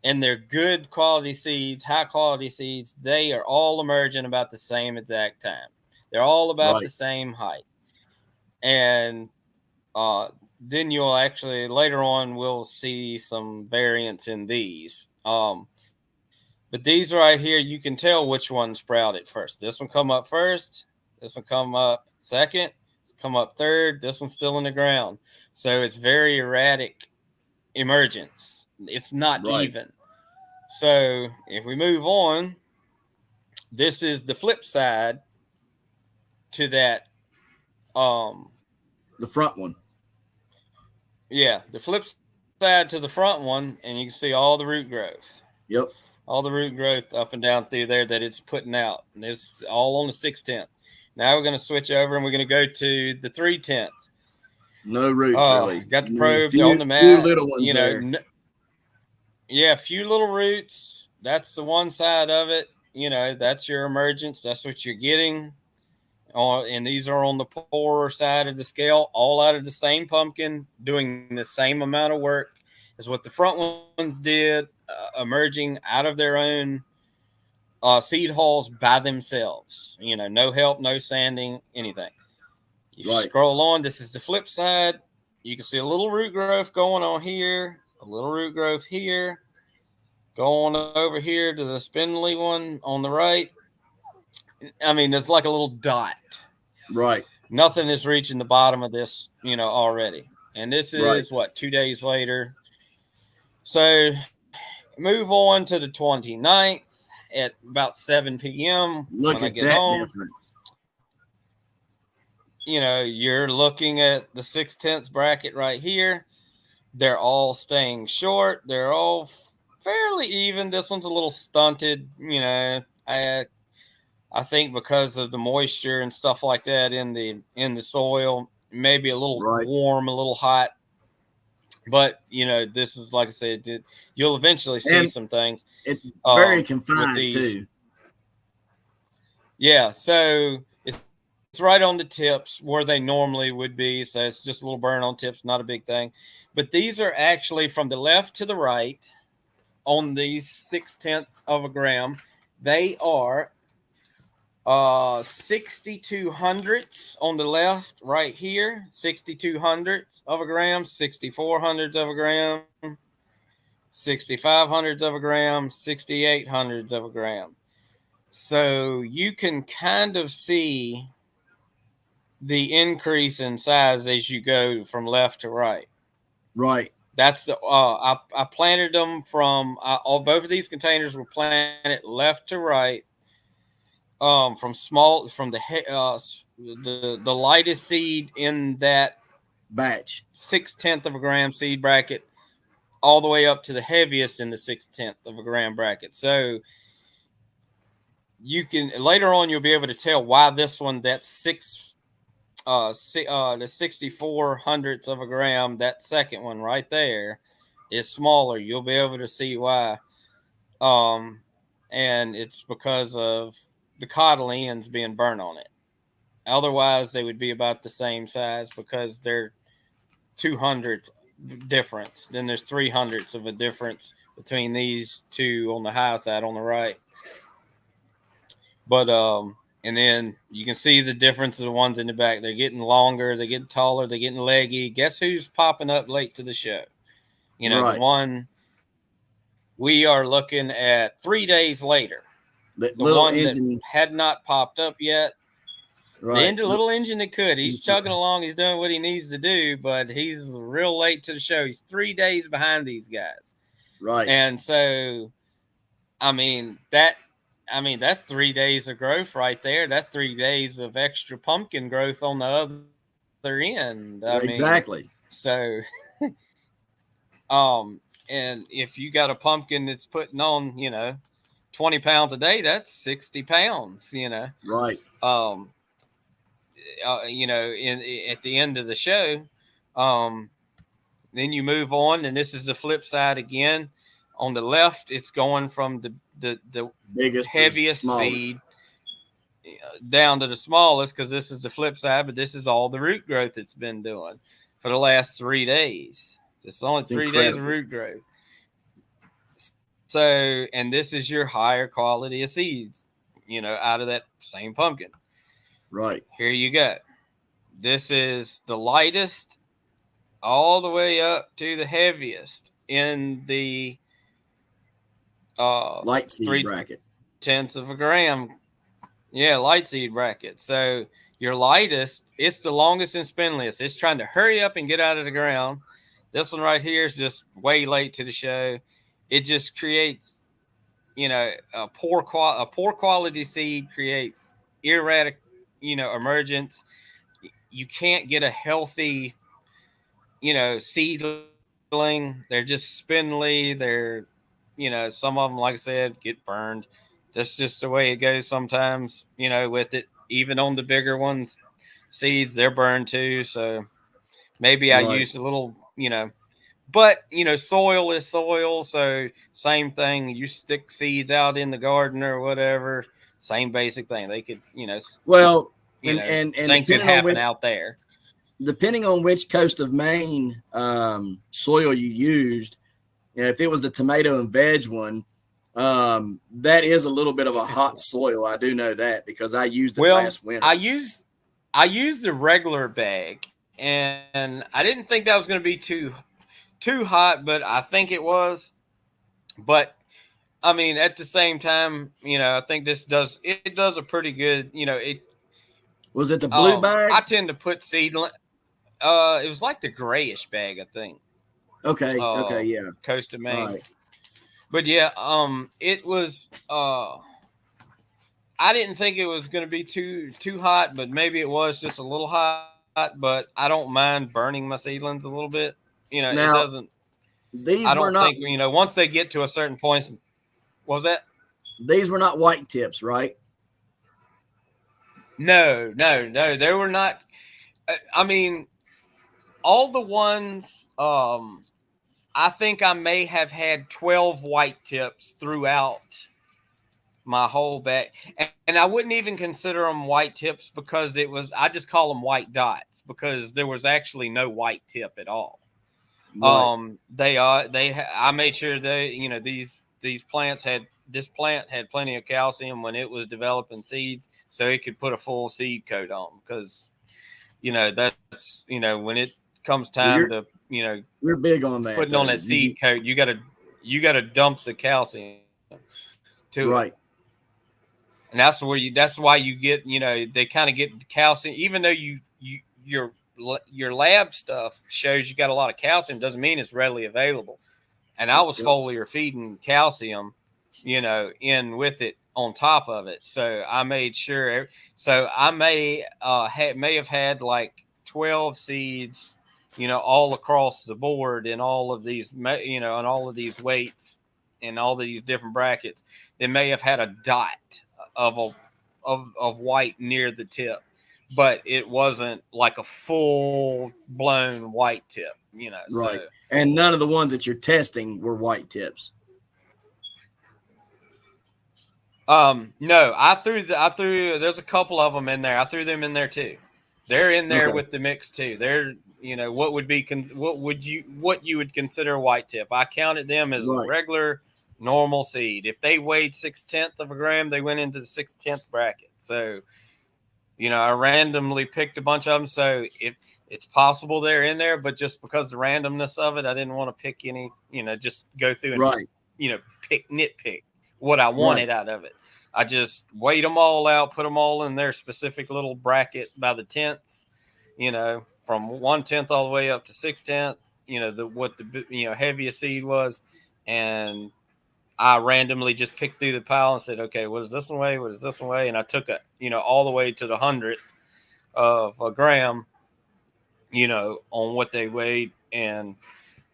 and they're good quality seeds, high quality seeds. They are all emerging about the same exact time. They're all about the Right. same height, and uh, then you'll actually later on we'll see some variance in these. But these right here, you can tell which one sprouted first. This one come up first. This one come up second. It's come up third. This one's still in the ground. So it's very erratic emergence. It's not Right. even. So if we move on, this is the flip side to that. Um, The front one. yeah, the flip side to the front one, and you can see all the root growth. Yep. All the root growth up and down through there that it's putting out. And it's all on the 6/10. Now we're going to switch over and we're going to go to the 3/10. No roots really. Got I the mean, probe on the few mat. little ones there. Yeah, a few little roots. That's the one side of it. That's your emergence. That's what you're getting. And these are on the poorer side of the scale, all out of the same pumpkin, doing the same amount of work as what the front ones did, emerging out of their own seed halls by themselves. No help, no sanding, anything. You Right. scroll on, this is the flip side. You can see a little root growth going on here, a little root growth here, going over here to the spindly one on the right. I mean, there's like a little dot. Right. Nothing is reaching the bottom of this, already. And this Right. is what, 2 days later. So move on to the 29th at about 7 p.m. when Look I at get that home. difference. You're looking at the 6/10 bracket right here. They're all staying short. They're all fairly even. This one's a little stunted. I think because of the moisture and stuff like that in the soil, maybe a little Right. warm, a little hot. But this is like I said, you'll eventually see And some things it's very with confined these. too. Yeah, so it's right on the tips where they normally would be. So it's just a little burn on tips, not a big thing. But these are actually from the left to the right on these 6/10 of a gram. They are 62 hundredths on the left right here, 62 hundredths of a gram, 64 hundredths of a gram, 65 hundredths of a gram, 68 hundredths of a gram. So you can kind of see the increase in size as you go from left to right. Right. That's I planted them all both of these containers were planted left to right, from the lightest seed in that Batch. 6/10 of a gram seed bracket all the way up to the heaviest in the 6/10 of a gram bracket. So you can later on you'll be able to tell why this one the 64 hundredths of a gram, that second one right there, is smaller. You'll be able to see why. Um, and it's because of the cotyledons being burnt on it. Otherwise, they would be about the same size because they're 200ths difference. Then there's 300ths of a difference between these two on the high side on the right. But and then you can see the difference of the ones in the back. They're getting longer, they're getting taller, they're getting leggy. Guess who's popping up late to the show? The Right. one we are looking at 3 days later. The The little one that engine. had not popped up yet. Right. The little engine that could. He's chugging along. He's doing what he needs to do, but he's real late to the show. He's 3 days behind these guys. Right. And so, I mean, that's 3 days of growth right there. That's 3 days of extra pumpkin growth on the other end. Exactly. So, and if you got a pumpkin that's putting on, 20 pounds a day, that's 60 pounds. Right. Um, at the end of the show. Um, then you move on, and this is the flip side again. On the left, it's going from the Biggest to heaviest smaller. seed down to the smallest, because this is the flip side, but this is all the root growth it's been doing for the last 3 days. It's only It's 3 days of incredible. root growth. So, and this is your higher quality of seeds, out of that same pumpkin. Right. Here you go. This is the lightest all the way up to the heaviest in the Light seed three bracket. tenths of a gram. Yeah, light seed bracket. So your lightest, it's the longest and spindliest. It's trying to hurry up and get out of the ground. This one right here is just way late to the show. It just creates, a poor quality seed creates erratic, emergence. You can't get a healthy, seedling. They're just spindly. Some of them, like I said, get burned. That's just the way it goes sometimes, with it. Even on the bigger ones, seeds, they're burned too. So maybe I Right. used a little, but, soil is soil. So same thing. You stick seeds out in the garden or whatever, same basic thing. They could, Well, you know, and things could happen out there. depending on which coast of Maine soil you used, if it was the tomato and veg one, that is a little bit of a hot soil. I do know that because I used it Well, last winter. I used the regular bag, and I didn't think that was going to be too hot, but I think it was. But I mean, at the same time, I think it does a pretty good. Was it the blue I bag? tend to put seedling. It was like the grayish bag, I think. Okay. Okay. Yeah. Coast of All Maine. right. But yeah, it was. I didn't think it was going to be too hot, but maybe it was just a little hot. But I don't mind burning my seedlings a little bit. It doesn't. Now I don't these were think not once they get to a certain point. What was that? these were not white tips, right? No, no, no. They were not. I mean, all the ones. I think I may have had 12 white tips throughout my whole bag, and I wouldn't even consider them white tips because it was. I just call them white dots because there was actually no white tip at all. Right. I made sure they, these plants had this plant had plenty of calcium when it was developing seeds, so it could put a full seed coat on because that's when it comes Well, time to you're big on that putting on though. that seed coat, you gotta dump the calcium to it. Right. And that's why you get, they kind of get calcium, even though your lab stuff shows you got a lot of calcium, doesn't mean it's readily available. And I was Yep. foliar feeding calcium, in with it on top of it. So I made sure. So I may have had like 12 seeds, all across the board in all of these, and all of these weights and all these different brackets. They may have had a dot of a of white near the tip, but it wasn't like a full blown white tip. So Right. And none of the ones that you're testing were white tips. no, I threw. There's a couple of them in there. I threw them in there too. They're in there Okay. with the mix too. They're what you would consider a white tip. I counted them as a Right. regular normal seed. If they weighed 6/10 of a gram, they went into the 6/10 bracket. So I randomly picked a bunch of them. So if it's possible they're in there, but just because the randomness of it, I didn't want to pick any. Just go through and Right. nitpick what I Right. wanted out of it. I just weighed them all out, put them all in their specific little bracket by the tenths, from 1/10 all the way up to 6/10. What the heaviest seed was, and I randomly just picked through the pile and said, okay, what is this one weigh? What is this one weigh? And I took it, all the way to the hundredth of a gram, on what they weighed, and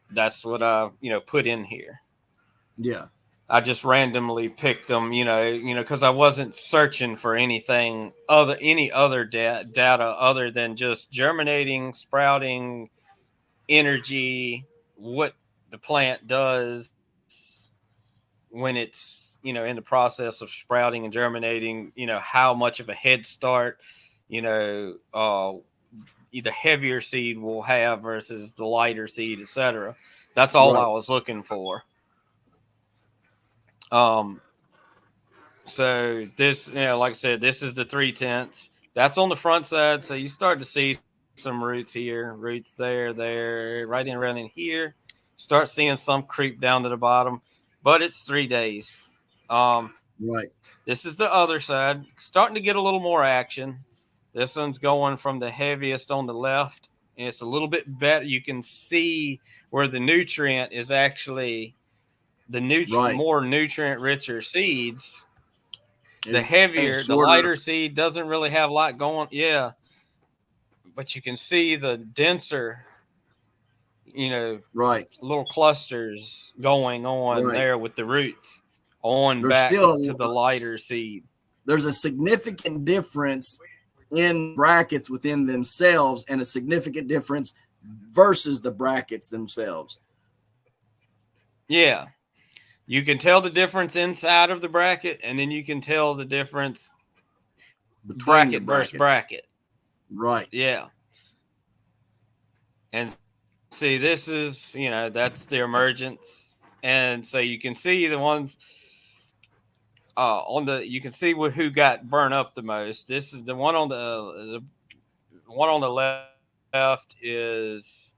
that's what I, put in here. Yeah. I just randomly picked them, because I wasn't searching for any other data other than just germinating, sprouting, energy, what the plant does when it's in the process of sprouting and germinating, how much of a head start, you know, the heavier seed will have versus the lighter seed, etc. That's all I Right. was looking for. Um, so this, like I said, this is the 3/10. That's on the front side. So you start to see some roots here, roots there, right in around in here. Start seeing some creep down to the bottom, but it's 3 days. Right. This is the other side, starting to get a little more action. This one's going from the heaviest on the left. And it's a little bit better. You can see where the nutrient is actually Right. more nutrient richer seeds. It's The shorter. lighter seed doesn't really have a lot going. Yeah, but you can see the denser, you know, Right. little clusters going on Right. there with the roots on There's back still to the lighter seed. there's a significant difference in brackets within themselves and a significant difference versus the brackets themselves. Yeah, you can tell the difference inside of the bracket, and then you can tell the difference Between the bracket versus brackets. bracket. Right. Yeah. And see, this is, that's the emergence. And so you can see the ones you can see who got burned up the most. This is the one on the left is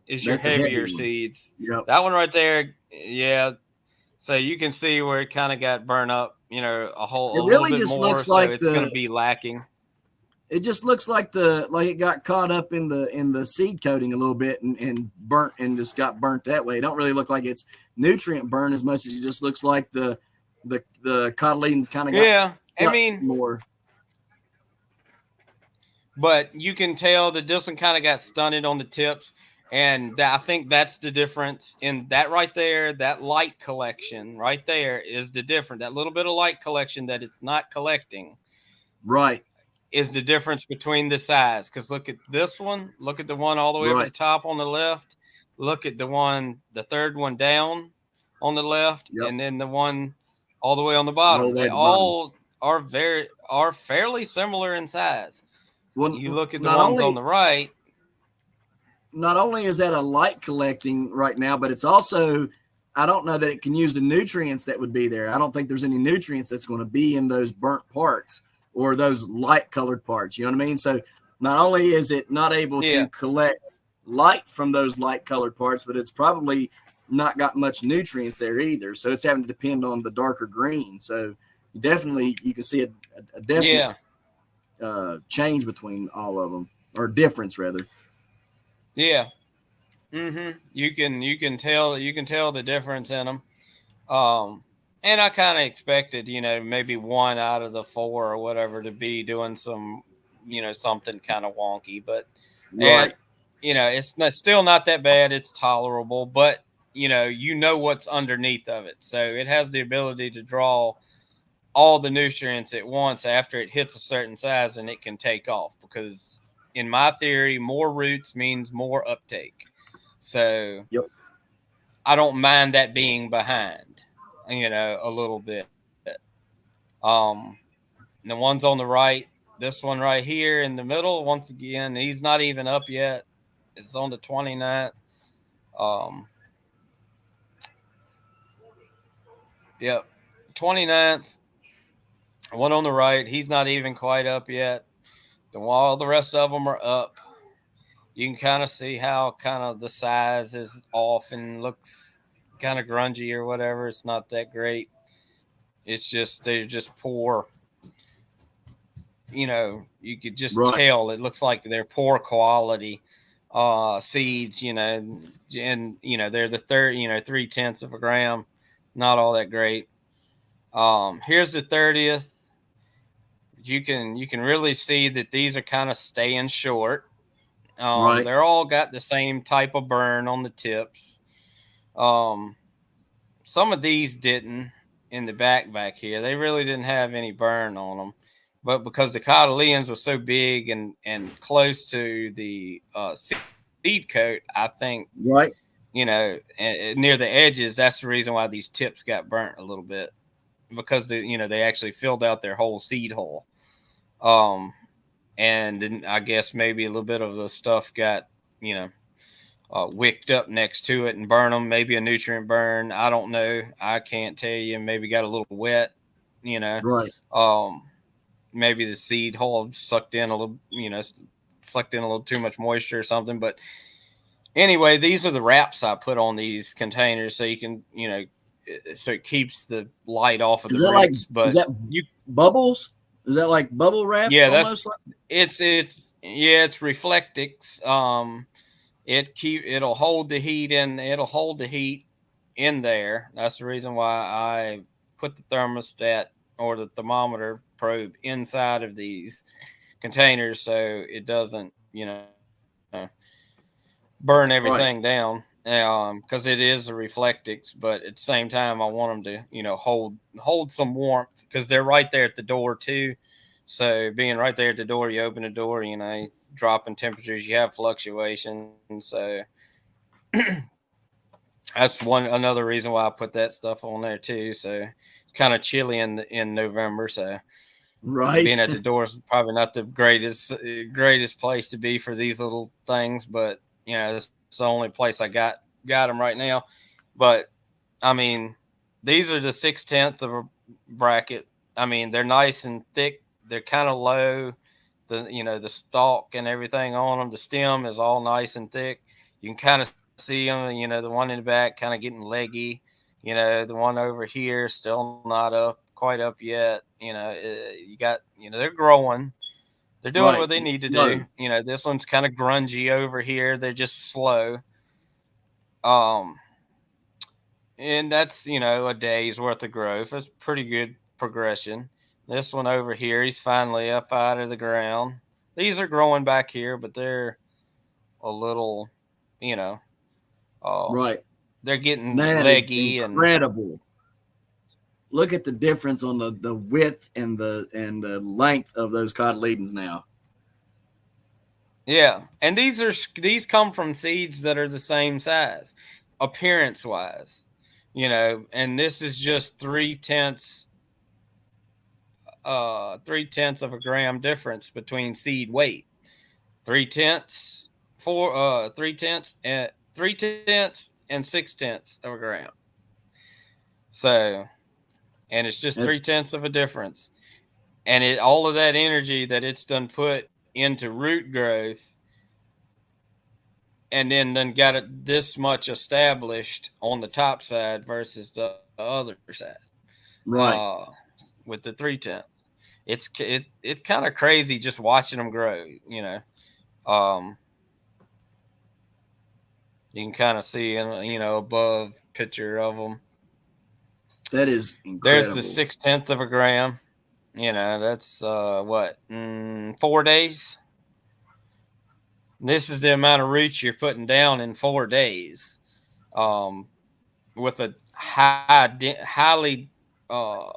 your That's heavier the heavy one. seeds. That Yep. one right there, yeah. So you can see where it kind of got burned up, a It little really bit just more. looks So like it's going to be lacking. it just looks like it got caught up in the seed coating a little bit and burnt and just got burnt that way. It don't really look like it's nutrient burn as much as it just looks like the cotyledons kind of got Yeah, I stuck mean, more. but you can tell that this one kind of got stunted on the tips, and I think that's the difference in that right there. That light collection right there is the difference. That little bit of light collection that it's not collecting Right. is the difference between the size. Because look at this one. Look at the one all the way up at the Right. top on the left. Look at the third one down on the left, Yep. and then the one all the way on the All bottom. the way They at the bottom. all are fairly similar in size. Well, You look at the not ones on only the right. is that a light collecting right now, but it's also I don't know that it can use the nutrients that would be there. I don't think there's any nutrients that's going to be in those burnt parts or those light colored parts. You know what I mean? So not only is it not able to Yeah, collect light from those light colored parts, but it's probably not got much nutrients there either. So it's having to depend on the darker green. So definitely you can see a definite yeah, change between all of them, or difference rather. yeah. You can tell the difference in them. Um, and I kind of expected, maybe one out of the four or whatever to be doing some, something kind of wonky. But and Right. it's still not that bad. It's tolerable, but what's underneath of it, so it has the ability to draw all the nutrients at once after it hits a certain size, and it can take off because in my theory more roots means more uptake. So Yep. I don't mind that being behind, a little bit. um the ones on the right, this one right here in the middle, once again he's not even up yet. It's on the 29th. um yep, 29th. One on the right, he's not even quite up yet. All the rest of them are up. You can kind of see how kind of the size is off and looks kind of grungy or whatever. It's not that great. It's just they're just poor. You could just Right. tell it looks like they're poor quality seeds. And they're the third. 3/10 of a gram, not all that great. Here's the 30th. You can really see that these are kind of staying short. Right. They're all got the same type of burn on the tips. Um, some of these didn't in the back here. They really didn't have any burn on them, but because the cotyledons were so big and close to the seed coat, I think Right. near the edges. That's the reason why these tips got burnt a little bit. because they actually filled out their whole seed hole. Um, and then I guess maybe a little bit of the stuff got you know wicked up next to it and burn them. Maybe a nutrient burn. I don't know. I can't tell you. Maybe got a little wet. You know. Right. Um, maybe the seed hole sucked in a little. Sucked in a little too much moisture or something. But anyway, these are the wraps I put on these containers so you can so it keeps the light off of Is the that like roots. is But that you bubbles? Is that like bubble wrap yeah, that's almost? Like? it's Reflectix. It'll hold the heat in. It'll hold the heat in there. That's the reason why I put the thermostat or the thermometer probe inside of these containers so it doesn't burn everything Right. down. Because it is a Reflectix, but at the same time, I want them to hold some warmth because they're right there at the door too. So being right there at the door, you open the door, dropping temperatures, you have fluctuations. So that's another reason why I put that stuff on there too. So it's kind of chilly in November. So being Right. at the door is probably not the greatest place to be for these little things, but it's the only place I got them right now. But I mean, these are the 6/10 of a bracket. I mean, they're nice and thick. They're kind of low. The stalk and everything on them. The stem is all nice and thick. You can kind of see them. The one in the back kind of getting leggy. The one over here still not up quite up yet. You got they're growing. They're doing what Right. they need It's to do. slow. This one's kind of grungy over here. They're just slow. Um, and that's a day's worth of growth. That's pretty good progression. This one over here, he's finally up out of the ground. These are growing back here, but they're a little, you know, um, Right. they're getting That is leggy and incredible. Look at the difference on the width and the length of those cotyledons now. yeah. And these come from seeds that are the same size, appearance wise. And this is just 3/10 of a gram difference between seed weight. 3/10 for 3/10 and 6/10 of a gram. So, and it's just three That's tenths of a difference. And all of that energy that it's done put into root growth, and then got it this much established on the top side versus the other side. Uh, right. with the 3/10, it's kind of crazy just watching them grow. Um, you can kind of see above picture of them. That is There's the incredible. 6/10 of a gram. That's what 4 days. This is the amount of roots you're putting down in 4 days, um, with uh, a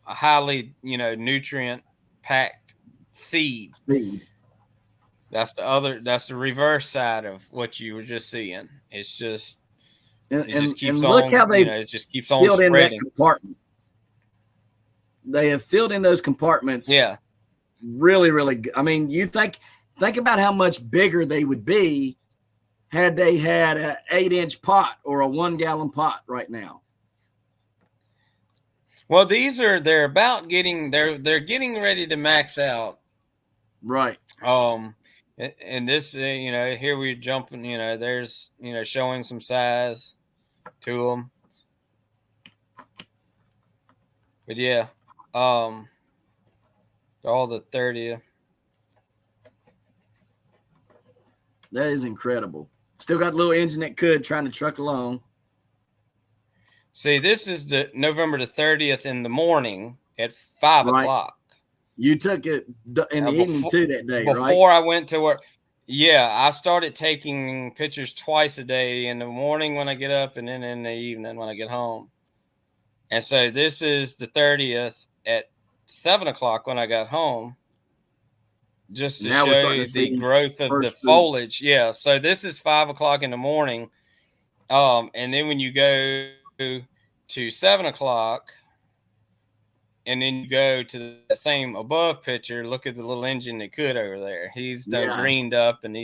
highly nutrient packed seed. Speed. That's the reverse side of what you were just seeing. And, It and just keeps and look on how they've it just keeps on filled in that spreading. compartment. They have filled in those compartments Yeah. really, really good. I mean, think about how much bigger they would be had they had an 8-inch pot or a 1 gallon pot right now. Well, they're getting ready to max out. Right. Um, and this, here we're jumping. There's showing some size to them. But yeah, um, all the 30th. That is incredible. Still got a little engine that could trying to truck along. See, this is the November the 30th in the morning at five Right. o'clock. You took it in the evening Before too that day, right? before I went to work. Yeah, I started taking pictures twice a day, in the morning when I get up, and then in the evening when I get home. And so this is the 30th at 7 o'clock when I got home, just to Now we're show starting you to the see growth of the first fruit. foliage. Yeah, so this is 5 o'clock in the morning. And then when you go to 7 o'clock, and then you go to that same above picture. Look at the little engine that could over there. He's done Yeah. greened up, and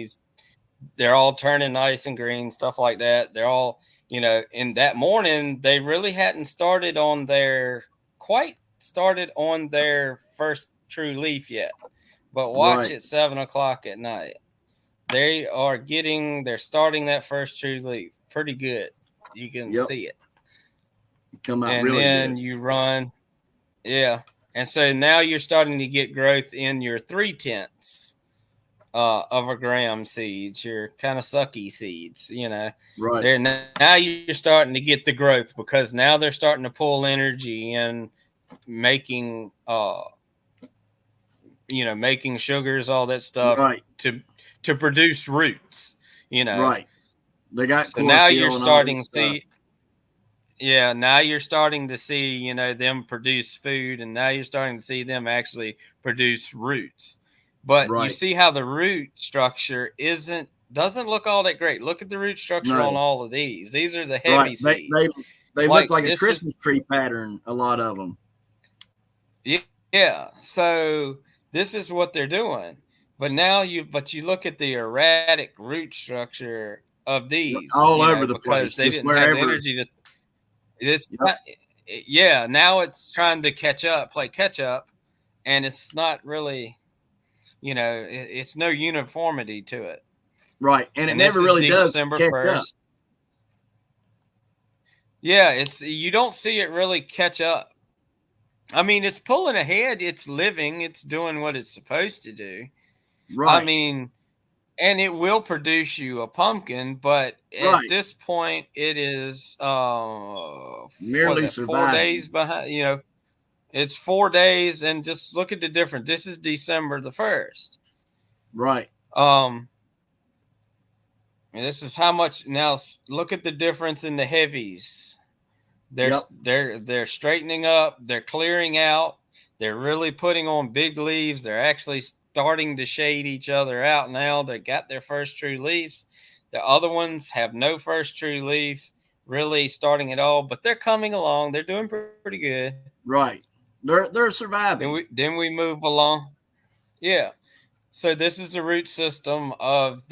they're all turning nice and green, stuff like that. They're all, in that morning they really hadn't started on their first true leaf yet. But watch Right. at 7 o'clock at night. They're starting that first true leaf pretty good. You can Yep. see it. Come out And really good. then you run, yeah. And so now you're starting to get growth in your 3/10 of a gram seeds, your kind of sucky seeds, Right. They're now you're starting to get the growth because now they're starting to pull energy and making making sugars, all that stuff Right. to produce roots, you know. Right. They got So now you're chlorophyll and all starting this to stuff. see, yeah, now you're starting to see, them produce food, and now you're starting to see them actually produce roots. But you Right. see how the root structure doesn't look all that great. Look at the root structure on No. all of these. These are the Right. heavy They seeds. they look Like like a this is Christmas tree pattern. A lot of them. Yeah. So this is what they're doing. But you look at the erratic root structure of these, All over the because place, they just didn't have the wherever. energy to. It's Yep. not, yeah. Now it's trying to play catch up, and it's not really, it's no uniformity to it. Right. And it And this never is really does December catch up. 1st. Yeah, you don't see it really catch up. I mean, it's pulling ahead. It's living. It's doing what it's supposed to do. I Right. mean, and it will produce you a pumpkin, but at Right. this point it is Merely 4 days surviving. behind. It's 4 days, and just look at the difference. This is December the 1st. Right. um and this is how much. Now look at the difference in the heavies. they're Yep. they're straightening up, they're clearing out, they're really putting on big leaves, they're actually starting to shade each other out. Now they got their first true leaves. The other ones have no first true leaf really starting at all, but they're coming along, they're doing pretty good. Right. They're then surviving. we then we move along. Yeah. So this is the root system of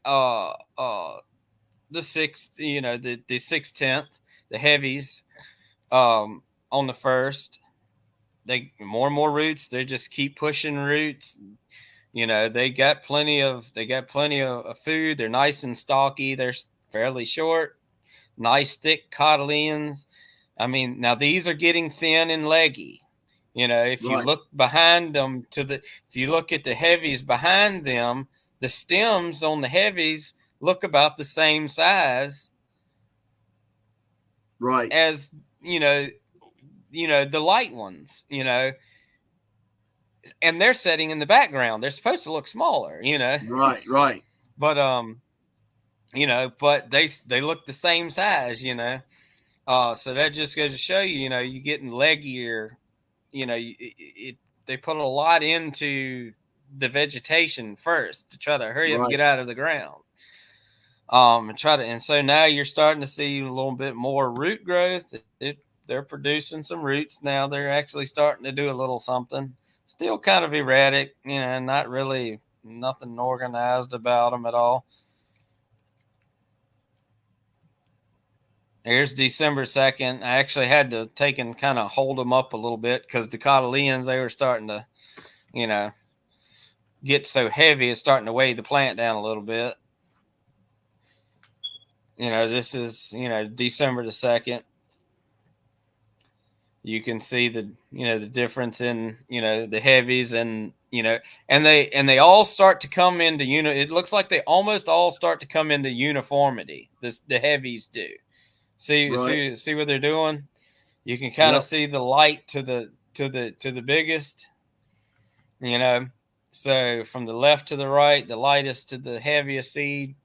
uh uh the sixth, the 6/10, the heavies. On the first, they more and more roots. They just keep pushing roots. They got plenty of food. They're nice and stocky. They're fairly short, nice thick cotyledons. I mean, now these are getting thin and leggy. If you Right. look behind them if you look at the heavies behind them, the stems on the heavies look about the same size Right. as, you know, the light ones, and they're setting in the background. They're supposed to look smaller. Right. Right. But but they look the same size. So that just goes to show you're getting leggier. They put a lot into the vegetation first to try to hurry up and Right. get out of the ground. And so now you're starting to see a little bit more root growth. They're producing some roots now. They're actually starting to do a little something. Still kind of erratic, not really nothing organized about them at all. Here's December 2nd. I actually had to take and kind of hold them up a little bit because the cotyledons, they were starting to, you know, get so heavy, it's starting to weigh the plant down a little bit. This is, December the 2nd. You can see the difference in, the heavies, and they all start to come into it looks like they almost all start to come into uniformity. The heavies do. See Right. see see what they're doing? You can kind of Yep. see the light to the biggest, you know. So from the left to the right, the lightest to the heaviest seed,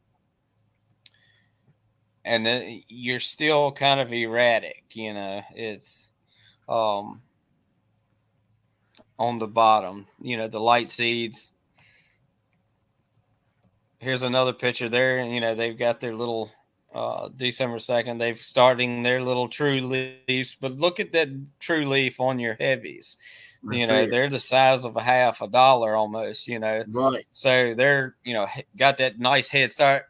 and then you're still kind of erratic, It's um on the bottom, the light seeds. Here's another picture there. They've got their little December 2nd. They've starting their little true leaves, but look at that true leaf on your heavies. I see They're it. the size of a half a dollar almost. Right, So they're, got that nice head start.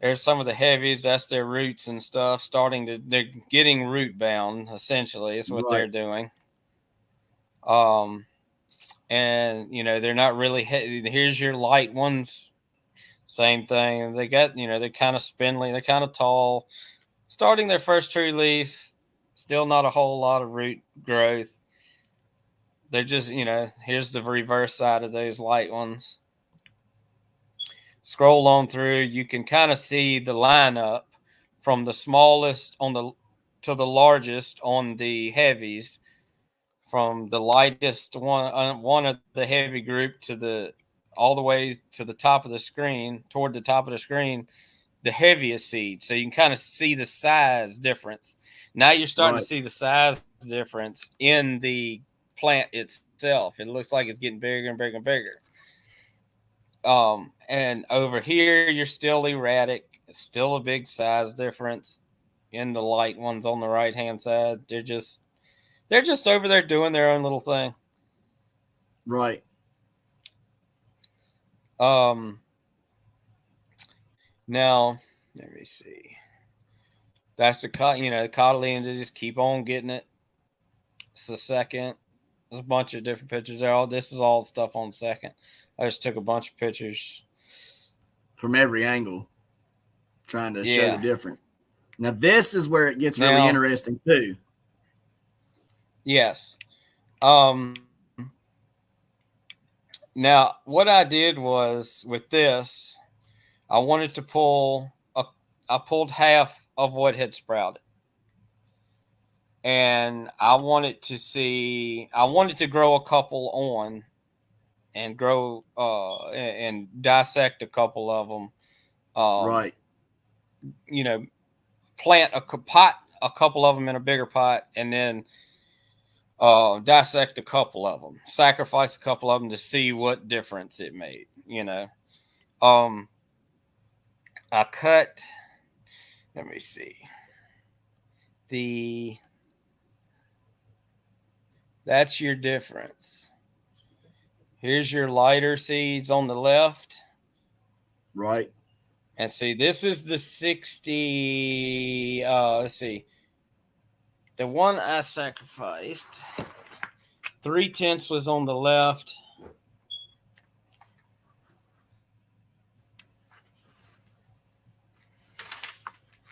There's some of the heavies, that's their roots and stuff, they're getting root bound, essentially, is what they're right, doing. Um, and, they're not really, here's your light ones, same thing. They got, they're kind of spindly, they're kind of tall, starting their first true leaf, still not a whole lot of root growth. They're just, here's the reverse side of those light ones. Scroll on through, you can kind of see the lineup from the smallest on the to the largest on the heavies, from the lightest one of the heavy group to the all the way to the top of the screen, toward the top of the screen, the heaviest seed. So you can kind of see the size difference. Now you're starting to right, see the size difference in the plant itself. It looks like it's getting bigger and bigger and bigger. And over here, you're still erratic. Still a big size difference in the light ones on the right hand side. They're just over there doing their own little thing. right. Um, Now let me see. That's the cotyledons. They just keep on getting it. It's the second. There's a bunch of different pictures there. All this is all stuff on second. I just took a bunch of pictures. From every angle, trying to show the Yeah. difference. Now, this is where it gets really Now, interesting too. yes. Um, Now, what I did was with this, I wanted to pull a, I pulled half of what had sprouted, and I wanted to grow a couple on and grow and dissect a couple of them. Um, Right, you know, plant a couple of them in a bigger pot, and then dissect a couple of them, sacrifice a couple of them to see what difference it made. Um, I cut. Let me see. The That's your difference. Here's your lighter seeds on the left. right, And see, this is the 60. Let's see. The one I sacrificed, 3/10 was on the left.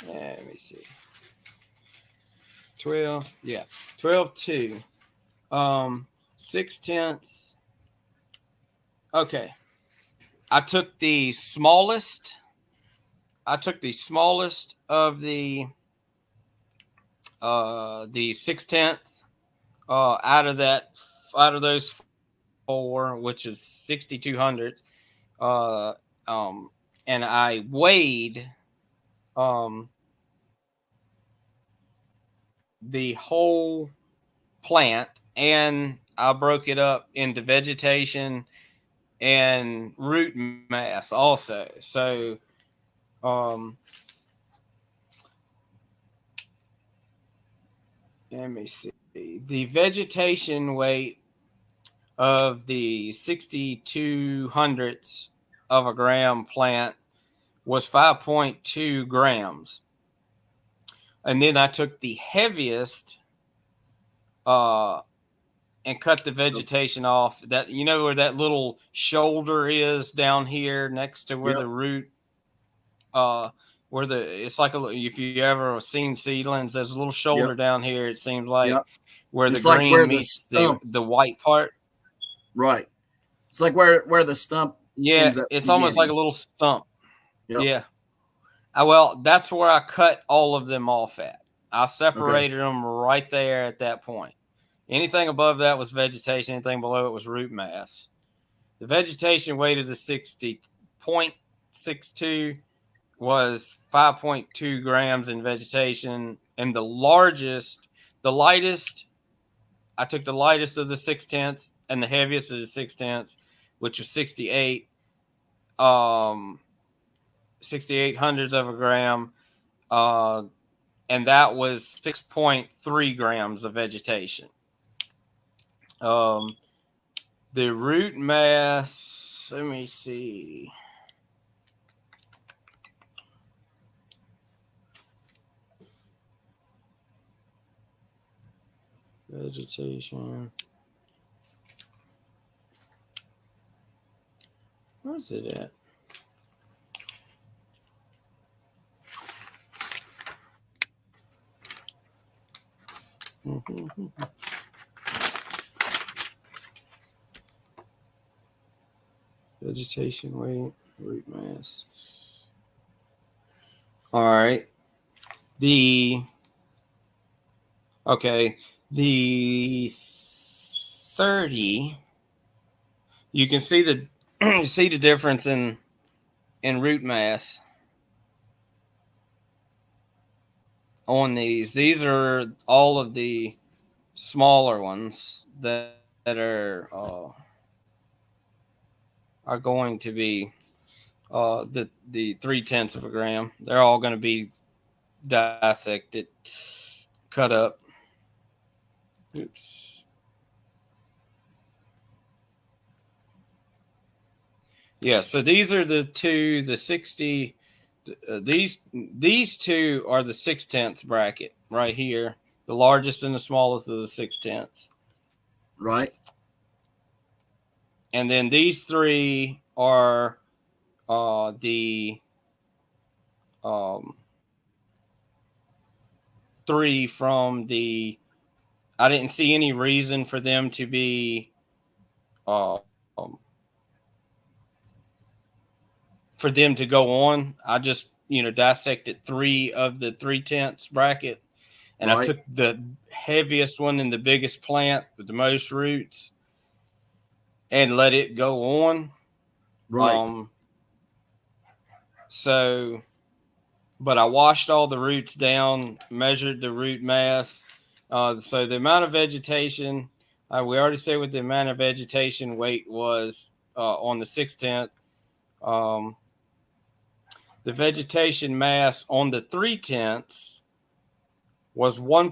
Let me see. 12. Yeah. 12 2. 6/10. Okay. I took the smallest. I took the smallest of the 6/10 out of those four, which is 6200s. Uh, and I weighed um the whole plant, and I broke it up into vegetation and root mass also. So um let me see. The vegetation weight of the 6200ths of a gram plant was 5.2 grams. And then I took the heaviest uh and cut the vegetation off. That, where that little shoulder is down here next to where yep, the root uh where the it's like if you ever seen seedlings, there's a little shoulder yep, down here, it seems like, yep. where the It's like where green the meets the stump, the white part. right. It's like where the stump Yeah, ends up it's almost like a beginning. little stump. Yep. Yeah. Well, that's where I cut all of them off at. I Okay. separated them right there at that point. Anything above that was vegetation, anything below it was root mass. The vegetation weight of the 60.62 was 5.2 grams in vegetation, and the lightest, I took the lightest of the 6/10 and the heaviest of the 6/10, which was 68. Um, 68 hundredths of a gram, uh, and that was 6.3 grams of vegetation. Um, the root mass, let me see. Vegetation. Where's it at? Vegetation weight, root mass. All right. The okay, the 30. You can see the see the difference in root mass on these. These are all of the smaller ones that are going to be the 3/10 of a gram. They're all going to be dissected, cut up. Oops. Yeah, so these are the two, the 60. These two are the 6/10 bracket right here. The largest and the smallest of the 6/10. Right. And then these three are the um, three from the. I didn't see any reason for them to be um, for them to go on. I just dissected three of the 3/10 bracket, and I Right. took the heaviest one and the biggest plant with the most roots and let it go on. Right. Um, so, but I washed all the roots down, measured the root mass. So the amount of vegetation, we already said what the amount of vegetation weight was on the 6/10. Um, the vegetation mass on the 3/10 was 1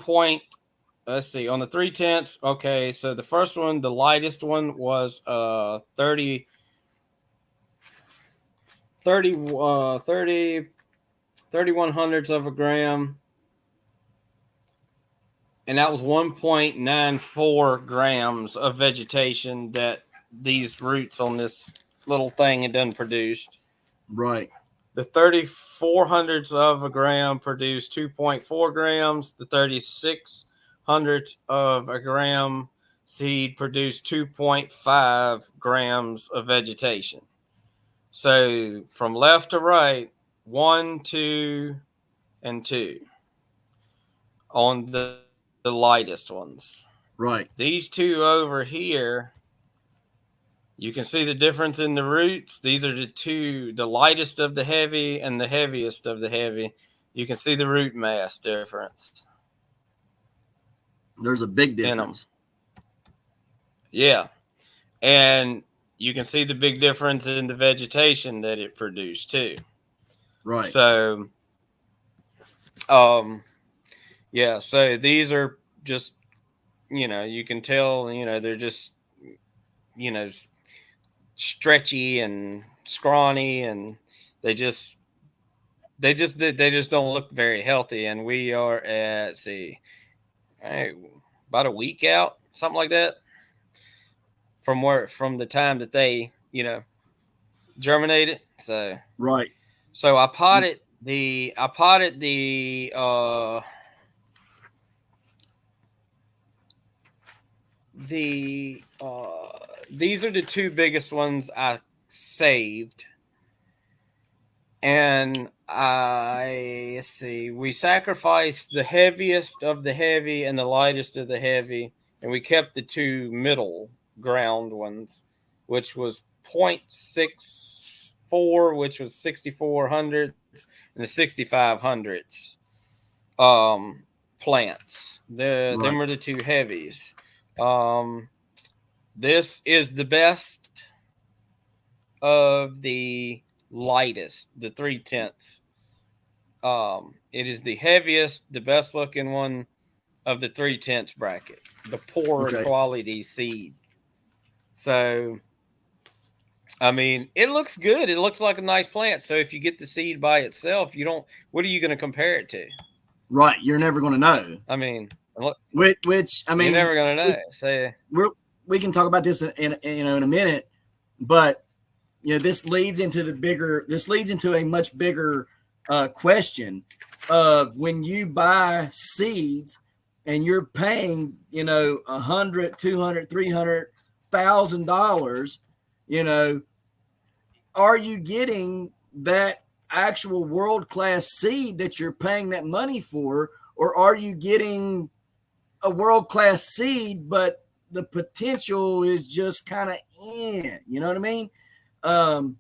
let's see, on the 3/10. Okay, so the first one, the lightest one, was 31 hundredths of a gram, and that was 1.94 grams of vegetation that these roots on this little thing had done produced. Right. The 34 hundredths of a gram produced 2.4 grams. The 36 hundredths of a gram seed produced 2.5 grams of vegetation. So from left to right, 1, 2, and 2 on the lightest ones. Right. These two over here, you can see the difference in the roots. These are the lightest of the heavy and the heaviest of the heavy. You can see the root mass difference There's a big in them. difference. Yeah. And you can see the big difference in the vegetation that it produced too. Right. So, um, yeah, so these are just, you can tell, they're just, you know, stretchy and scrawny, and they just they just don't look very healthy. And we are at, see, about a week out, something like that, from the time that they germinated. Right. So I potted the these are the two biggest ones I saved. And let's see, we sacrificed the heaviest of the heavy and the lightest of the heavy, and we kept the two middle ground ones, which was 0.64, which was 64 hundredths, and the 65 hundredths plants. Them Right. are the two heavies. Um, this is the best of the lightest, the 3/10. It is the heaviest, the best looking one of the 3/10 bracket, the poorer Okay. quality seed. So, I mean, it looks good. It looks like a nice plant. So if you get the seed by itself, you don't. What are you going to compare it to? Right. You're never going to know. I mean, look, Which I you're mean, never going to know. So we're, we can talk about this in a minute, but this leads into this leads into a much bigger question of when you buy seeds and you're paying 100, 200, $300,000, you know are you getting that actual world class seed that you're paying that money for, or are you getting a world class seed but the potential is just kind of you know what I mean? um,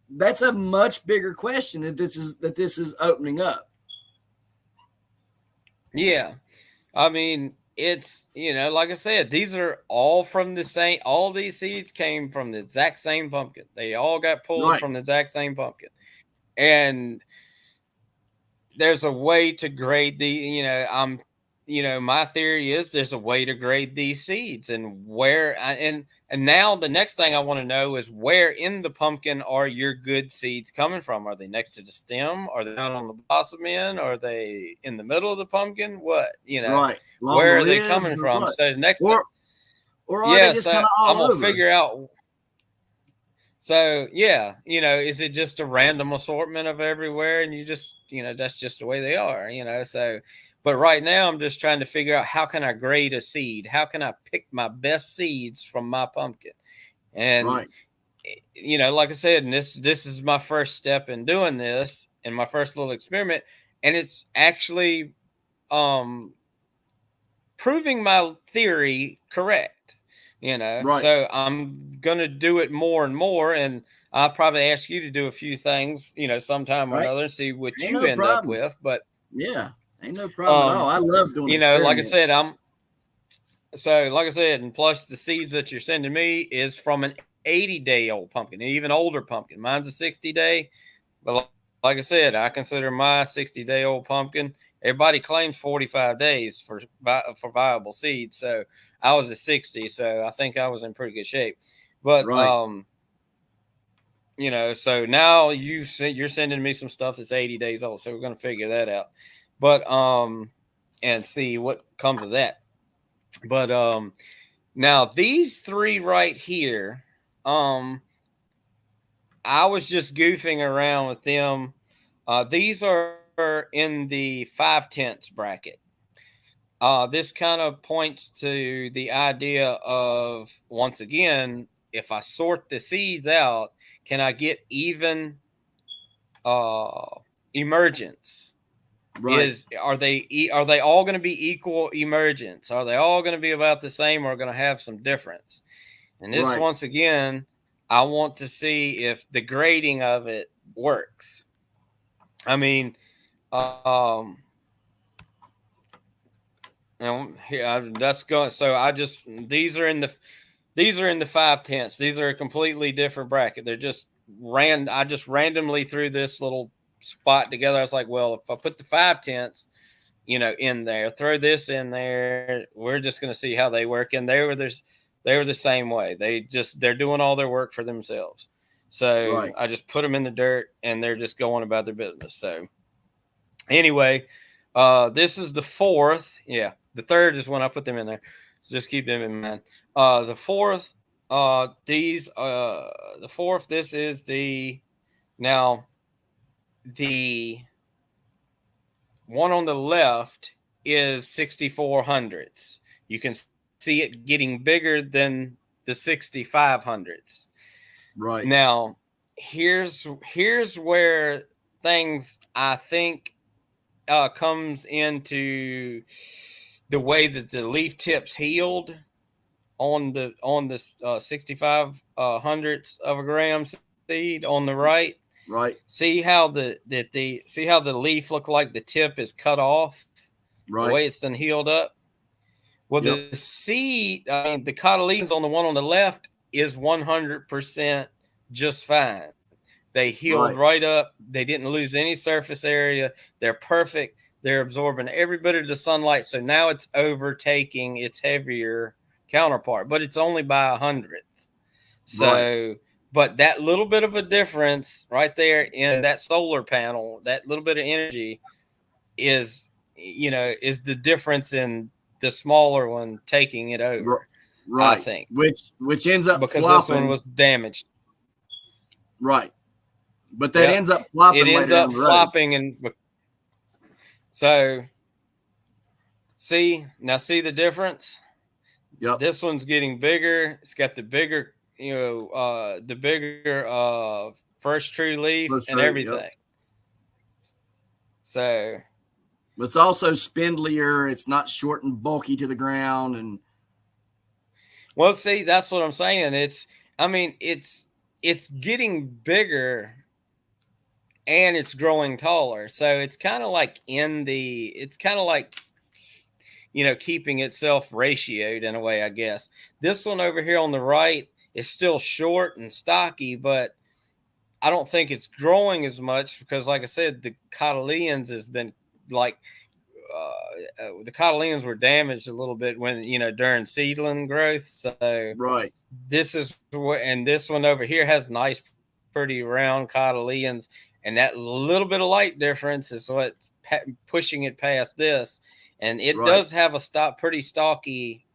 that's a much bigger question that this is opening up. yeah, I mean, it's like I said, these are all from the same. All these seeds came from the exact same pumpkin. They all got pulled Right. from the exact same pumpkin, and there's a way to grade the my theory is there's a way to grade these seeds, and and now the next thing I want to know is where in the pumpkin are your good seeds coming from? Are they next to the stem? Are they down on the blossom end? Are they in the middle of the pumpkin? What, Right. Along the where are they ribs coming or from? what? So the next thing, Or are they yeah, just so kind of I'm all gonna over? figure out. So yeah, is it just a random assortment of everywhere, and you just, that's just the way they are, So, but right now I'm just trying to figure out how can I grade a seed? How can I pick my best seeds from my pumpkin? And Right. like I said, and this is my first step in doing this, and my first little experiment, and it's actually um proving my theory correct. Right. So I'm gonna do it more and more, and I'll probably ask you to do a few things, sometime or Right. another, see what Ain't you no end up problem. with. But Yeah. Ain't no problem at all. um, I love doing like I experiments. said, and plus the seeds that you're sending me is from an 80-day old pumpkin, an even older pumpkin. Mine's a 60-day, but like I said, I consider my 60-day old pumpkin. Everybody claims 45 days for viable seeds, so I was at 60, so I think I was in pretty good shape. But Right. so now you're sending me some stuff that's 80 days old, so we're gonna figure that out. But and see what comes of that. But now these three right here, um, I was just goofing around with them. These are in the 5/10 bracket. This kind of points to the idea of, once again, if I sort the seeds out, can I get even uh, emergence? Right. Are they all going to be equal emergence? Are they all going to be about the same, or going to have some difference? And this, Right. once again, I want to see if the grading of it works. I mean, um, here that's going. So I just these are in the 5/10. These are a completely different bracket. They're just I just randomly threw this little spot together. I was like, well, if I put the 5/10, in there, throw this in there, we're just going to see how they work. And they were the same way. They're doing all their work for themselves. So Right. I just put them in the dirt, and they're just going about their business. So anyway, this is the fourth. Yeah, the third is when I put them in there. So just keep them in mind. The fourth, the fourth. This is now the one on the left is 6400s. You can see it getting bigger than the 6500s. Right. Now, here's where things, I think, comes into the way that the leaf tips healed on the 65 hundredths of a gram seed on the right. Right. See how the leaf look like the tip is cut off, the way Right. it's done healed up. Well, the Yep. seed, I mean, the cotyledons on the one on the left is 100% just fine. They healed Right. right up. They didn't lose any surface area. They're perfect. They're absorbing every bit of the sunlight. So now it's overtaking its heavier counterpart, but it's only by 100th. Right. So, but that little bit of a difference right there in that solar panel, that little bit of energy is, is the difference in the smaller one taking it R- over, I right. think, Which ends up because this one flopping. was damaged. Right. But that Yep. ends up It flopping ends later down up the road. flopping. And so, see the difference? Yep. This one's getting bigger. It's got the bigger, the bigger first true leaf That's and true. Yep. everything. So, But it's also spindlier. It's not short and bulky to the ground. And well, see, that's what I'm saying. I mean, it's getting bigger and it's growing taller. So it's kind of like it's kind of like, keeping itself ratioed in a way, I guess. This one over here on the right is still short and stocky, but I don't think it's growing as much because, like I said, the cotyledons has been like, the cotyledons were damaged a little bit when, during seedling growth. So right. this is what, and this one over here has nice, pretty round cotyledons, and that little bit of light difference is what's pushing it past this, and it Right. does have a pretty stalky,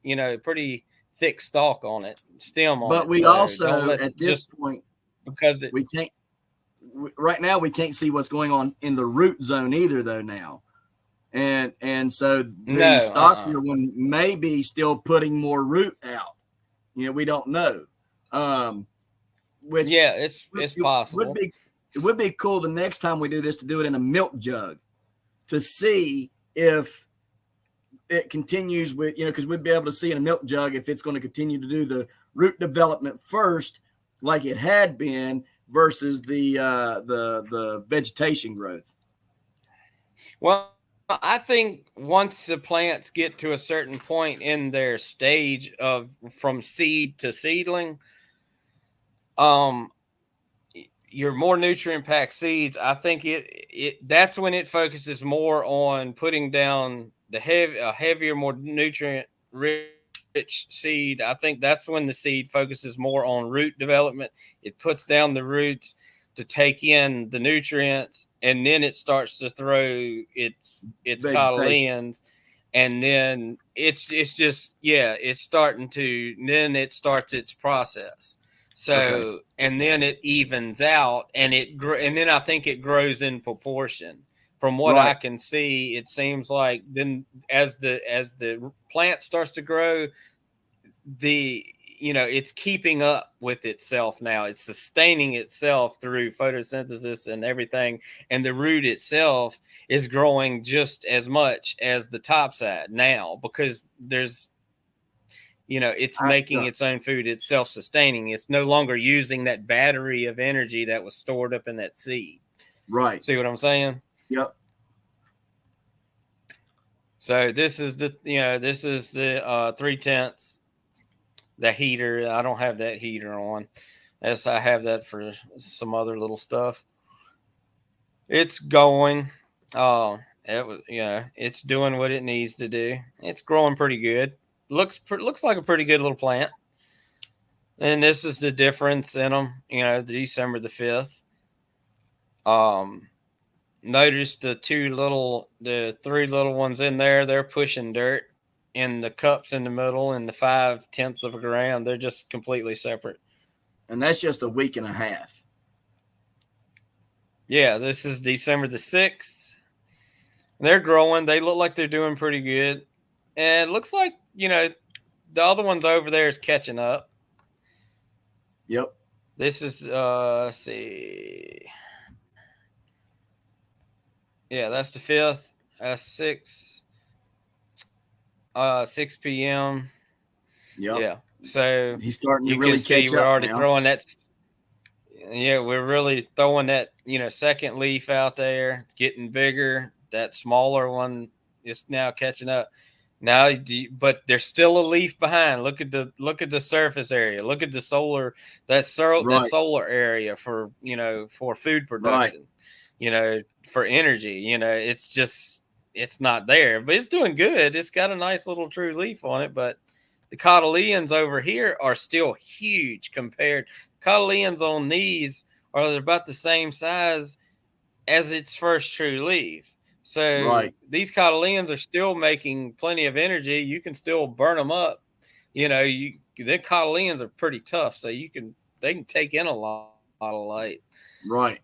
pretty thick stalk on it, stem on But it. we So don't also, let at this just point, because it we can't, right now, we can't see what's going on in the root zone either, though, now. And so the no, stockier one may be still putting more root out. We don't know. Um, which yeah, it's it would possible. be it would be cool the next time we do this to do it in a milk jug to see if it continues with, because we'd be able to see in a milk jug if it's going to continue to do the root development first like it had been versus the vegetation growth. Well, I think once the plants get to a certain point in their stage of from seed to seedling, um, your more nutrient packed seeds, I think it that's when it focuses more on putting down a heavier, more nutrient rich seed. I think that's when the seed focuses more on root development. It puts down the roots to take in the nutrients, and then it starts to throw its Vegetation. cotyledons, and then it's just, yeah, it's starting to, then it starts its process. Okay. So, and then it evens out, and then I think it grows in proportion. From what I Right. can see, it seems like then as the plant starts to grow, the it's keeping up with itself now. It's sustaining itself through photosynthesis and everything, and the root itself is growing just as much as the top side now because it's making Yeah. its own food. It's self-sustaining. It's no longer using that battery of energy that was stored up in that seed. Right. See what I'm saying? Yep. So this is the 3/10, the heater. I don't have that heater on. As I have that for some other little stuff. It's going. It's doing what it needs to do. It's growing pretty good. Looks like a pretty good little plant. And this is the difference in them. December the 5th. Um, Notice the three little ones in there. They're pushing dirt. In the cups in the middle and the 5/10 of a gram, they're just completely separate. And that's just a week and a half. Yeah, this is December the 6th. They're growing. They look like they're doing pretty good. And it looks like, the other ones over there is catching up. Yep. This is let's see. Yeah, that's the 5th. That's 6 p.m. Yep. Yeah. So He's starting to you can really see catch we're up already now. throwing that. Yeah, we're really throwing that, second leaf out there. It's getting bigger. That smaller one is now catching up. Now, but there's still a leaf behind. Look at the surface area. Look at the solar that Right. solar area for for food Right. production, for energy. It's just it's not there, but it's doing good. It's got a nice little true leaf on it, but the cotyledons over here are still huge compared. Cotyledons on these are about the same size as its first true leaf. So Right. these cotyledons are still making plenty of energy. You can still burn them up. The cotyledons are pretty tough, so they can take in a lot of light. Right.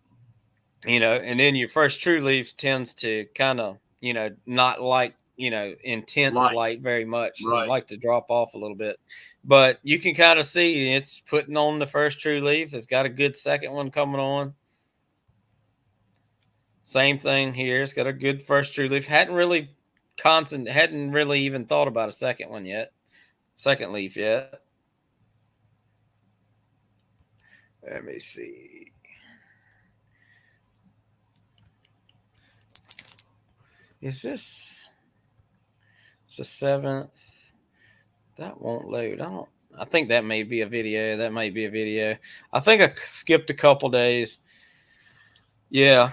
And then your first true leaf tends to kind of not like intense Light. light very much and Right. like to drop off a little bit, but you can kind of see it's putting on the first true leaf. It's got a good second one coming on. Same thing here. It's got a good first true leaf. Hadn't really even thought about a second one yet. Second leaf yet. Let me see. Is this it's the seventh? That won't load. I don't I think that may be a video. That might be a video. I think I skipped a couple days. Yeah.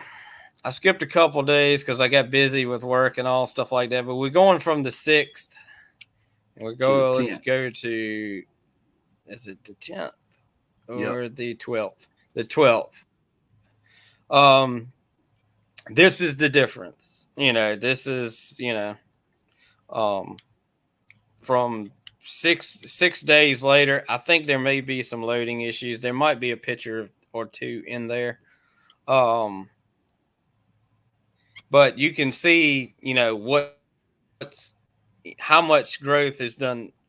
I skipped a couple days because I got busy with work and all stuff like that. But we're going from the sixth. To the Let's 10th. go to, is it the 10th Yep. or the 12th? The 12th. Um, this is the difference. This is, um, from 6 days later. I think there may be some loading issues. There might be a picture or two in there. Um, but you can see, how much growth has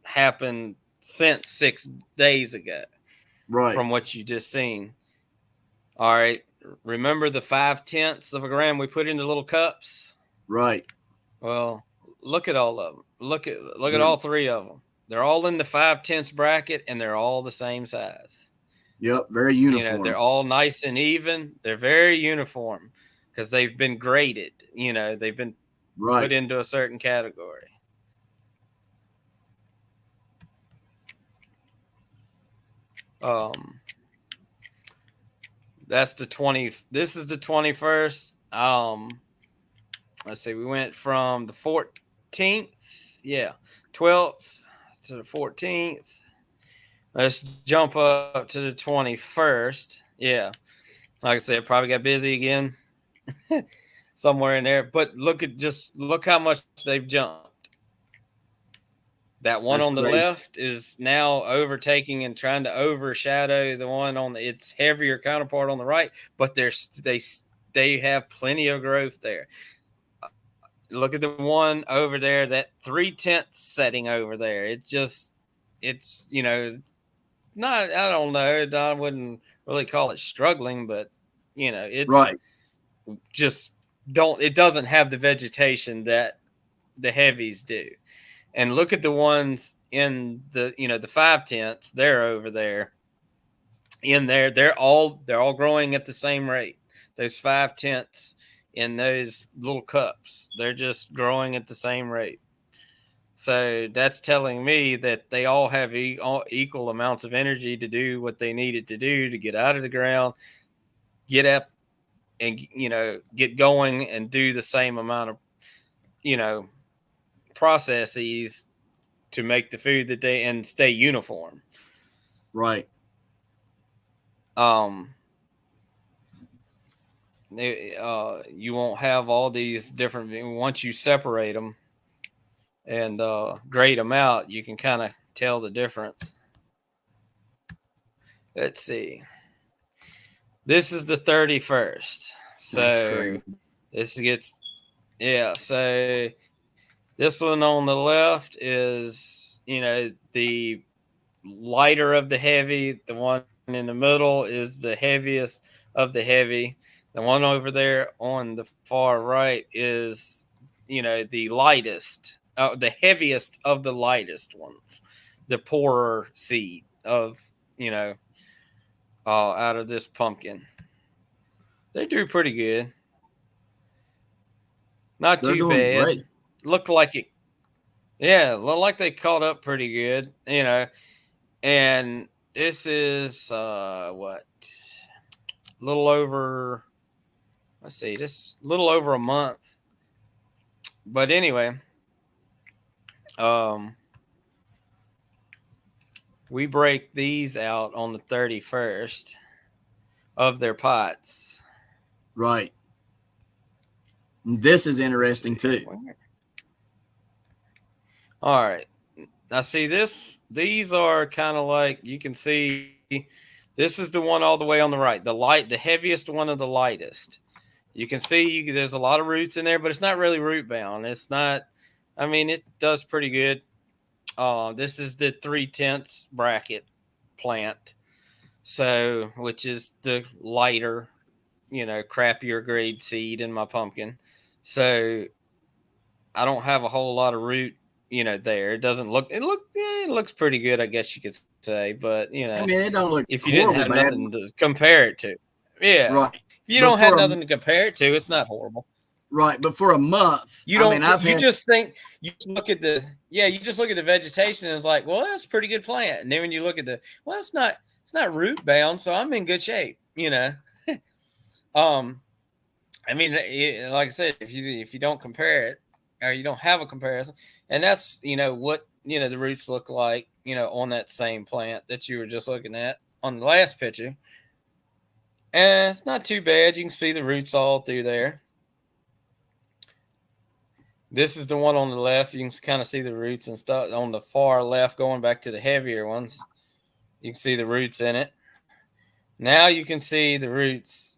happened since 6 days ago from Right. what you just seen. All right. Remember the 5/10 of a gram we put into little cups? Right. Well, look at all of them. Look at They're, all three of them. They're all in the 5/10 bracket, and they're all the same size. yep. Very They're uniform. all nice and even. They're very uniform because they've been graded. They've been put into a Right. certain category. Um, that's the 20. This is the 21st. Let's see. We went from the 14th, yeah, 12th to the 14th. Let's jump up to the 21st. Yeah, like I said, probably got busy again somewhere in there. But look how much they've jumped. That one on That's the crazy. left is now overtaking and trying to overshadow the one on its heavier counterpart on the right. But they have plenty of growth there. Look at the one over there, that 3/10 setting over there. It's not. I don't know. I wouldn't really call it struggling, but it's Right. just don't. It doesn't have the vegetation that the heavies do. And look at the ones in the 5/10. They're over there in there. They're all growing at the same rate. Those 5/10 in those little cups, they're just growing at the same rate. So that's telling me that they all have equal amounts of energy to do what they needed to do to get out of the ground, get up, and get going and do the same amount of you know processes to make the food that they and stay uniform. Right. Um, you won't have all these different. Once you separate them and grade them out, you can kind of tell the difference. Let's see. This is the 31st. That's So crazy. this gets yeah. So this one on the left is the lighter of the heavy. The one in the middle is the heaviest of the heavy. The one over there on the far right is the lightest, the heaviest of the lightest ones, the poorer seed of you know out of this pumpkin. They do pretty good. Not They're too doing bad. great. Looked like it. Yeah, look like they caught up pretty good, and this is what, a little over, let's see, this little over a month. But anyway, um, we break these out on the 31st of their pots. Right. This is Let's interesting see. too. All right. Now see this, these are kind of like, you can see this is the one all the way on the right, the heaviest one of the lightest. You can see there's a lot of roots in there, but it's not really root bound. It's not, I mean, it does pretty good. This is the 3/10 bracket plant. So, which is the lighter, crappier grade seed in my pumpkin. So I don't have a whole lot of root, there. It doesn't look, it looks pretty good, I guess you could say. But, I mean, it don't look if you didn't have horrible bad. nothing to compare it to, yeah. Right. If you But don't have for a nothing to compare it to, it's not horrible. right, but for a month, You I mean, don't, I've you had just think, you just look at the, yeah, you just look at the vegetation and it's like, well, that's a pretty good plant. And then when you look at the, well, it's not root bound, so I'm in good shape. Um, I mean, like I said, if you don't compare it, or you don't have a comparison, and that's what the roots look like, on that same plant that you were just looking at on the last picture, and it's not too bad. You can see the roots all through there. This is the one on the left. You can kind of see the roots and stuff on the far left, going back to the heavier ones. You can see the roots in it. Now you can see the roots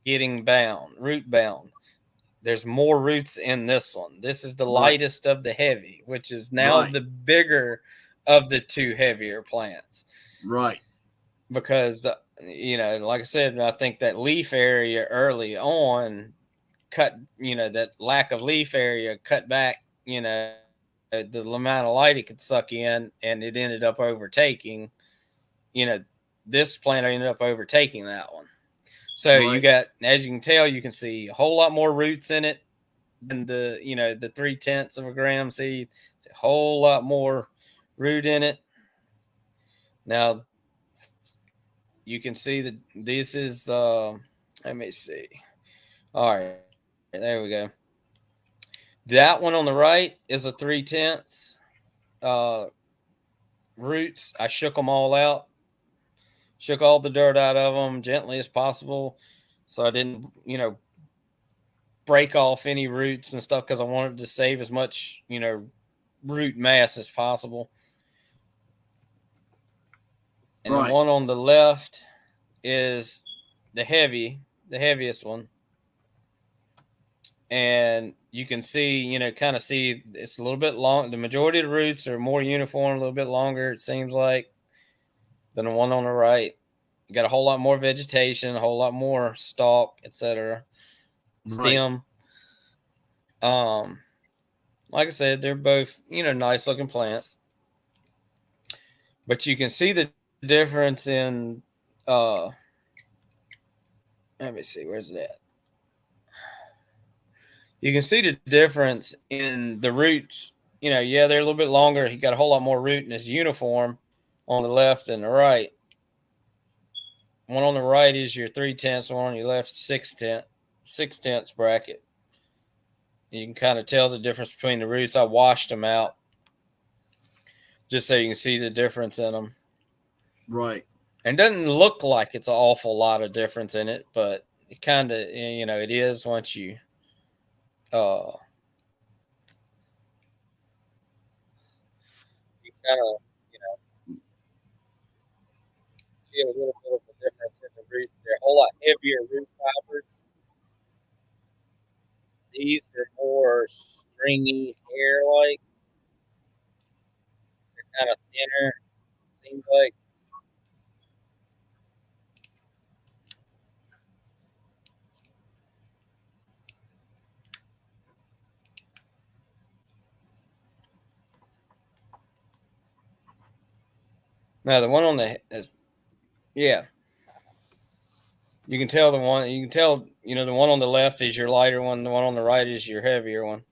getting root bound. There's more roots in this one. This is the right, lightest of the heavy, which is now right, the bigger of the two heavier plants. right, Because, like I said, I think that leaf area early on cut, that lack of leaf area cut back, the amount of light it could suck in, and it ended up overtaking, this plant ended up overtaking that one. So you right, got, as you can tell, you can see a whole lot more roots in it than the 3/10 of a gram seed. It's a whole lot more root in it. Now you can see that this is let me see. All right, there we go. That one on the right is a 3/10 uh roots. I shook them all out, shook all the dirt out of them gently as possible, so I didn't break off any roots and stuff, because I wanted to save as much root mass as possible. And the right, one on the left is the heaviest one. And you can see, kind of see it's a little bit long. The majority of the roots are more uniform, a little bit longer, it seems like, than the one on the right. You got a whole lot more vegetation, a whole lot more stalk, etc. right, Stem. Um, like I said, they're both, nice looking plants. But you can see the difference in uh let me see, where's it at? You can see the difference in the roots. Yeah, they're a little bit longer. He got a whole lot more root in his uniform on the left and the right. One on the right is your 3/10, one on your left 6/10 bracket. You can kind of tell the difference between the roots. I washed them out just so you can see the difference in them. right. And it doesn't look like it's an awful lot of difference in it, but it kind of, it is once you uh you kind of see a little bit of a difference in the roots. They're a whole lot heavier root fibers. These are more stringy hair like. They're kind of thinner, seems like. Now the one on the is, yeah, you can tell, the one on the left is your lighter one, the one on the right is your heavier one.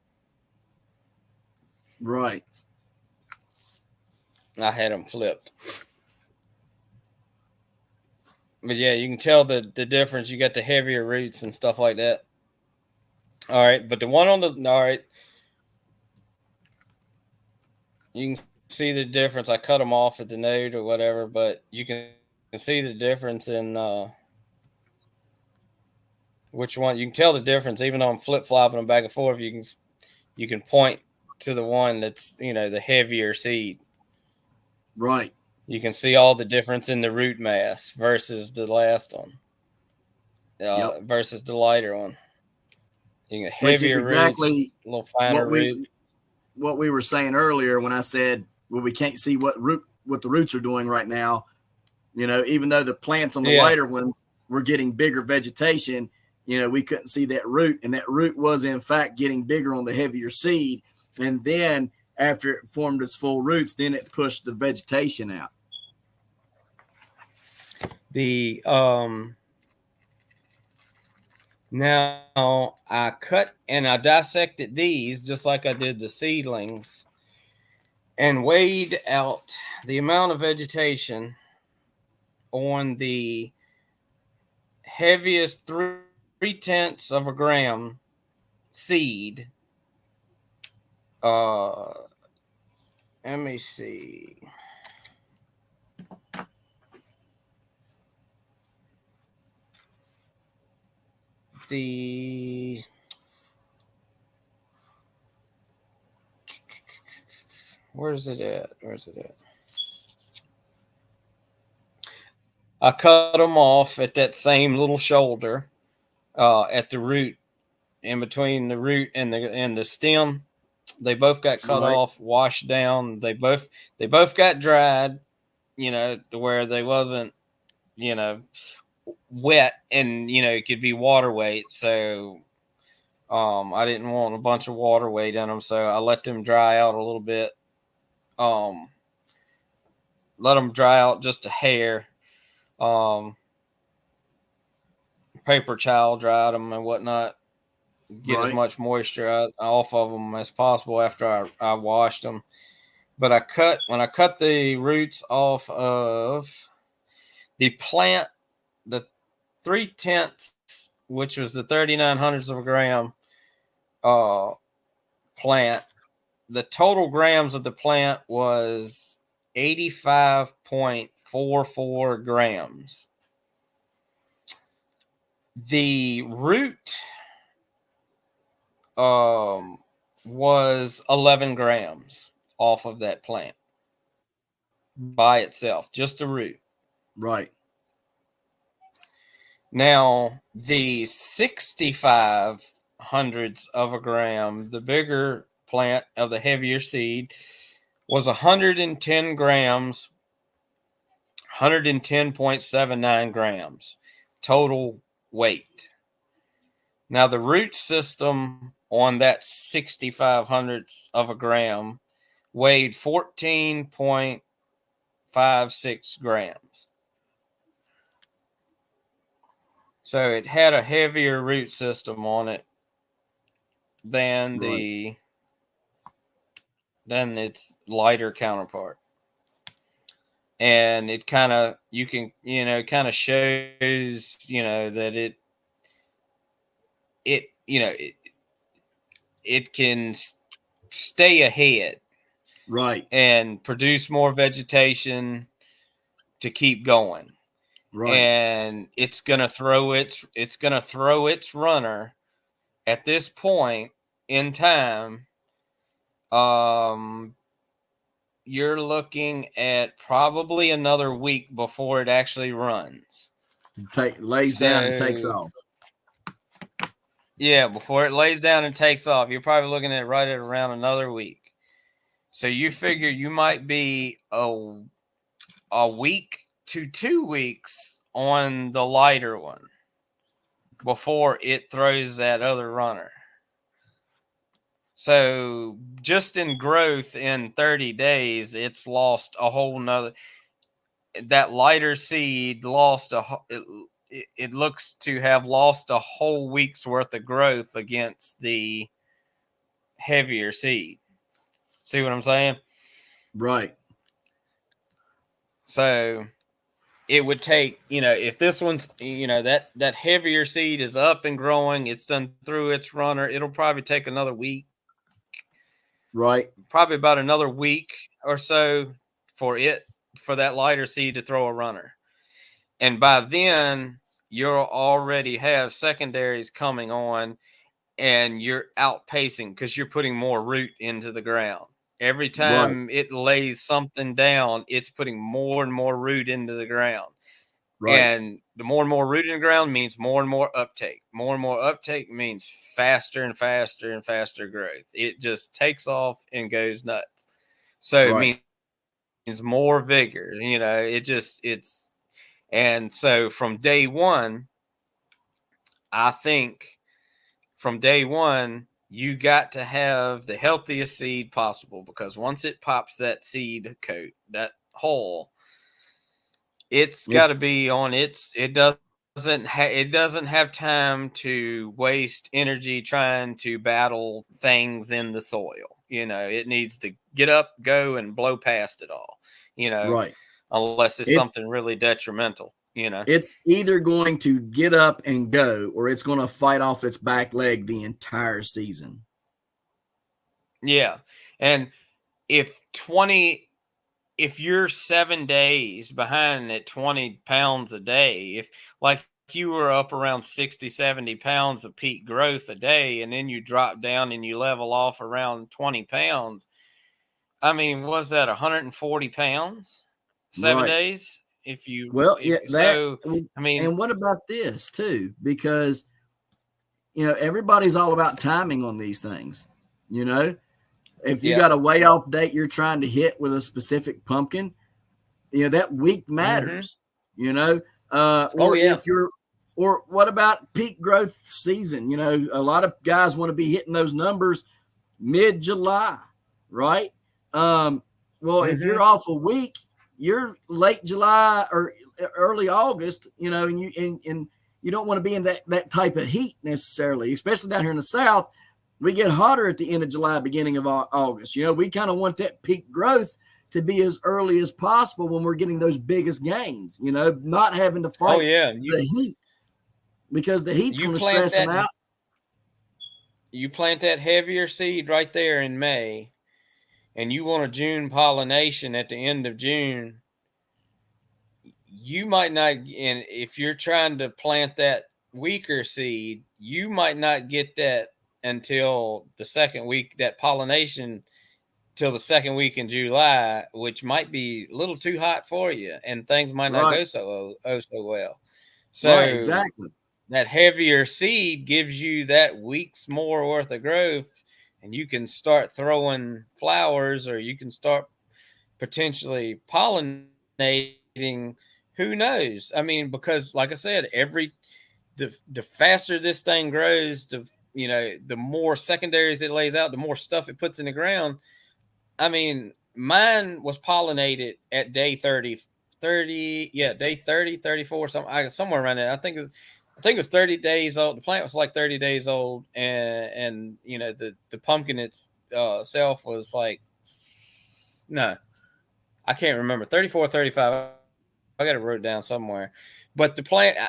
Right. I had them flipped. But yeah, you can tell the difference. You got the heavier roots and stuff like that. All right, but the one on the all right, you can see the difference. I cut them off at the node or whatever, but you can see the difference in which one. You can tell the difference even though I'm flip flopping them back and forth. You can point to the one that's the heavier seed. Right. You can see all the difference in the root mass versus the last one, Yep. versus the lighter one. You get Which is heavier roots, exactly a little what finer we roots. what we were saying earlier when I said, well, we can't see what the roots are doing right now. Even though the plants on the Yeah, lighter ones were getting bigger vegetation, we couldn't see that root, and that root was in fact getting bigger on the heavier seed. And then after it formed its full roots, then it pushed the vegetation out. the now I cut and I dissected these just like I did the seedlings and weighed out the amount of vegetation on the heaviest 3/10 of a gram seed. Uh, Let me see. The Where's it at? Where's it at? I cut them off at that same little shoulder, at the root, in between the root and the stem. They both got cut Right. off, washed down. They both got dried, to where they wasn't, you know, wet and it could be water weight. So I didn't want a bunch of water weight in them, so I let them dry out a little bit. Um, let them dry out just a hair. Um, Paper towel dried them and whatnot. Get as Right. much moisture off of them as possible after I washed them. But when I cut the roots off of the plant, the 3/10, which was the 3900ths of a gram uh, plant, the total grams of the plant was 85.44 grams. The root um, was 11 grams off of that plant by itself, just the root. Right. Now, the 6500ths of a gram, the bigger plant of the heavier seed, was 110 grams, 110.79 grams total weight. Now, the root system on that 6500ths of a gram weighed 14.56 grams. So it had a heavier root system on it than Right. its lighter counterpart. And it kind of you can kind of shows that it it can stay ahead Right. and produce more vegetation to keep going. Right. And it's gonna throw its runner at this point in time. um you're looking at probably another week before it actually runs. Lays down and takes So off. yeah, before it lays down and takes off, you're probably looking at right at around another week. So you figure you might be a week to 2 weeks on the lighter one before it throws that other runner. So just in growth in 30 days, it's lost a whole nother. That lighter seed lost it looks to have lost a whole week's worth of growth against the heavier seed. See what I'm saying? Right. So it would take, if this one's, that heavier seed is up and growing, it's done through its runner, it'll probably take another week, Right. probably about another week or so for that lighter seed to throw a runner. And by then, you'll already have secondaries coming on, and you're outpacing because you're putting more root into the ground. Every Right. time it lays something down, it's putting more and more root into the ground. Right. And the more and more root in the ground means more and more uptake. More and more uptake means faster and faster and faster growth. It just takes off and goes nuts. So it Right. means more vigor. And so from day one, I think from day one, you got to have the healthiest seed possible, because once it pops that seed coat, that hole, it's got to It's be on it doesn't have time to waste energy trying to battle things in the soil. It needs to get up, go, and blow past it all. You know, right. unless it's It's something really detrimental. it's either going to get up and go, or it's going to fight off its back leg the entire season. Yeah, and if 20 if you're 7 days behind at 20 pounds a day, if like you were up around 60, 70 pounds of peak growth a day, and then you drop down and you level off around 20 pounds, I mean, was that 140 pounds? seven Right. days? Well, yeah, If that. so, I mean, And what about this too? Because everybody's all about timing on these things. You know, if you yeah. got a way off date you're trying to hit with a specific pumpkin, that week Mm-hmm. matters. You know, Oh, or yeah. if you're, or what about peak growth season? A lot of guys want to be hitting those numbers mid-July, right? Um, well, if Mm-hmm. you're off a week, you're late July or early August, and you don't want to be in that type of heat necessarily, especially down here in the South. We get hotter at the end of July, beginning of August. We kind of want that peak growth to be as early as possible when we're getting those biggest gains, not having to Oh, fight yeah. the heat, because the heat's You going to plant stress them that out. you plant that heavier seed right there in May, and you want a June pollination at the end of June, you might not, and if you're trying to plant that weaker seed, you might not get that until the second week, that pollination, till the second week in July, which might be a little too hot for you, and things might not Right, go so well. right, So exactly. that heavier seed gives you that week's more worth of growth, and you can start throwing flowers, or you can start potentially pollinating. Who knows? I mean, because like I said, the faster this thing grows, the more secondaries it lays out, the more stuff it puts in the ground. I mean, mine was pollinated at day 30, 30, yeah, day 30, 34, somewhere around there. I think it was 30 days old. The plant was like 30 days old, and the pumpkin self was like, no, I can't remember, 34, 35. I got it wrote down somewhere. But the plant,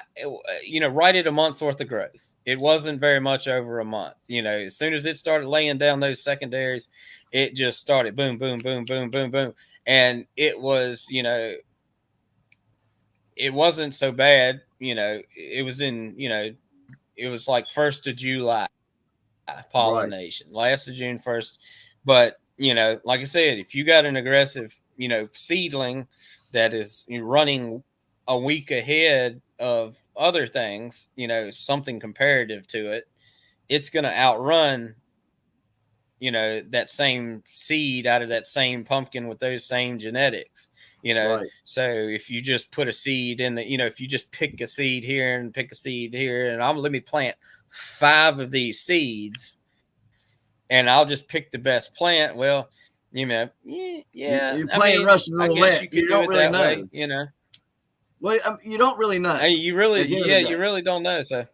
right at a month's worth of growth. It wasn't very much over a month. As soon as it started laying down those secondaries, it just started boom, boom, boom, boom, boom, boom. And it wasn't so bad. It was like 1st of July pollination, Right, last of June, 1st. But, like I said, if you got an aggressive, seedling that is running a week ahead of other things, something comparative to it, it's going to outrun, that same seed out of that same pumpkin with those same genetics. right, So if you just put a seed in if you just pick a seed here and pick a seed here, and let me plant 5 of these seeds, and I'll just pick the best plant. Well, yeah. you're I playing mean, Russian I guess you roulette. could You do don't it really that know. way. Well, you don't really know You really, at the end yeah, of the you day. really don't know. So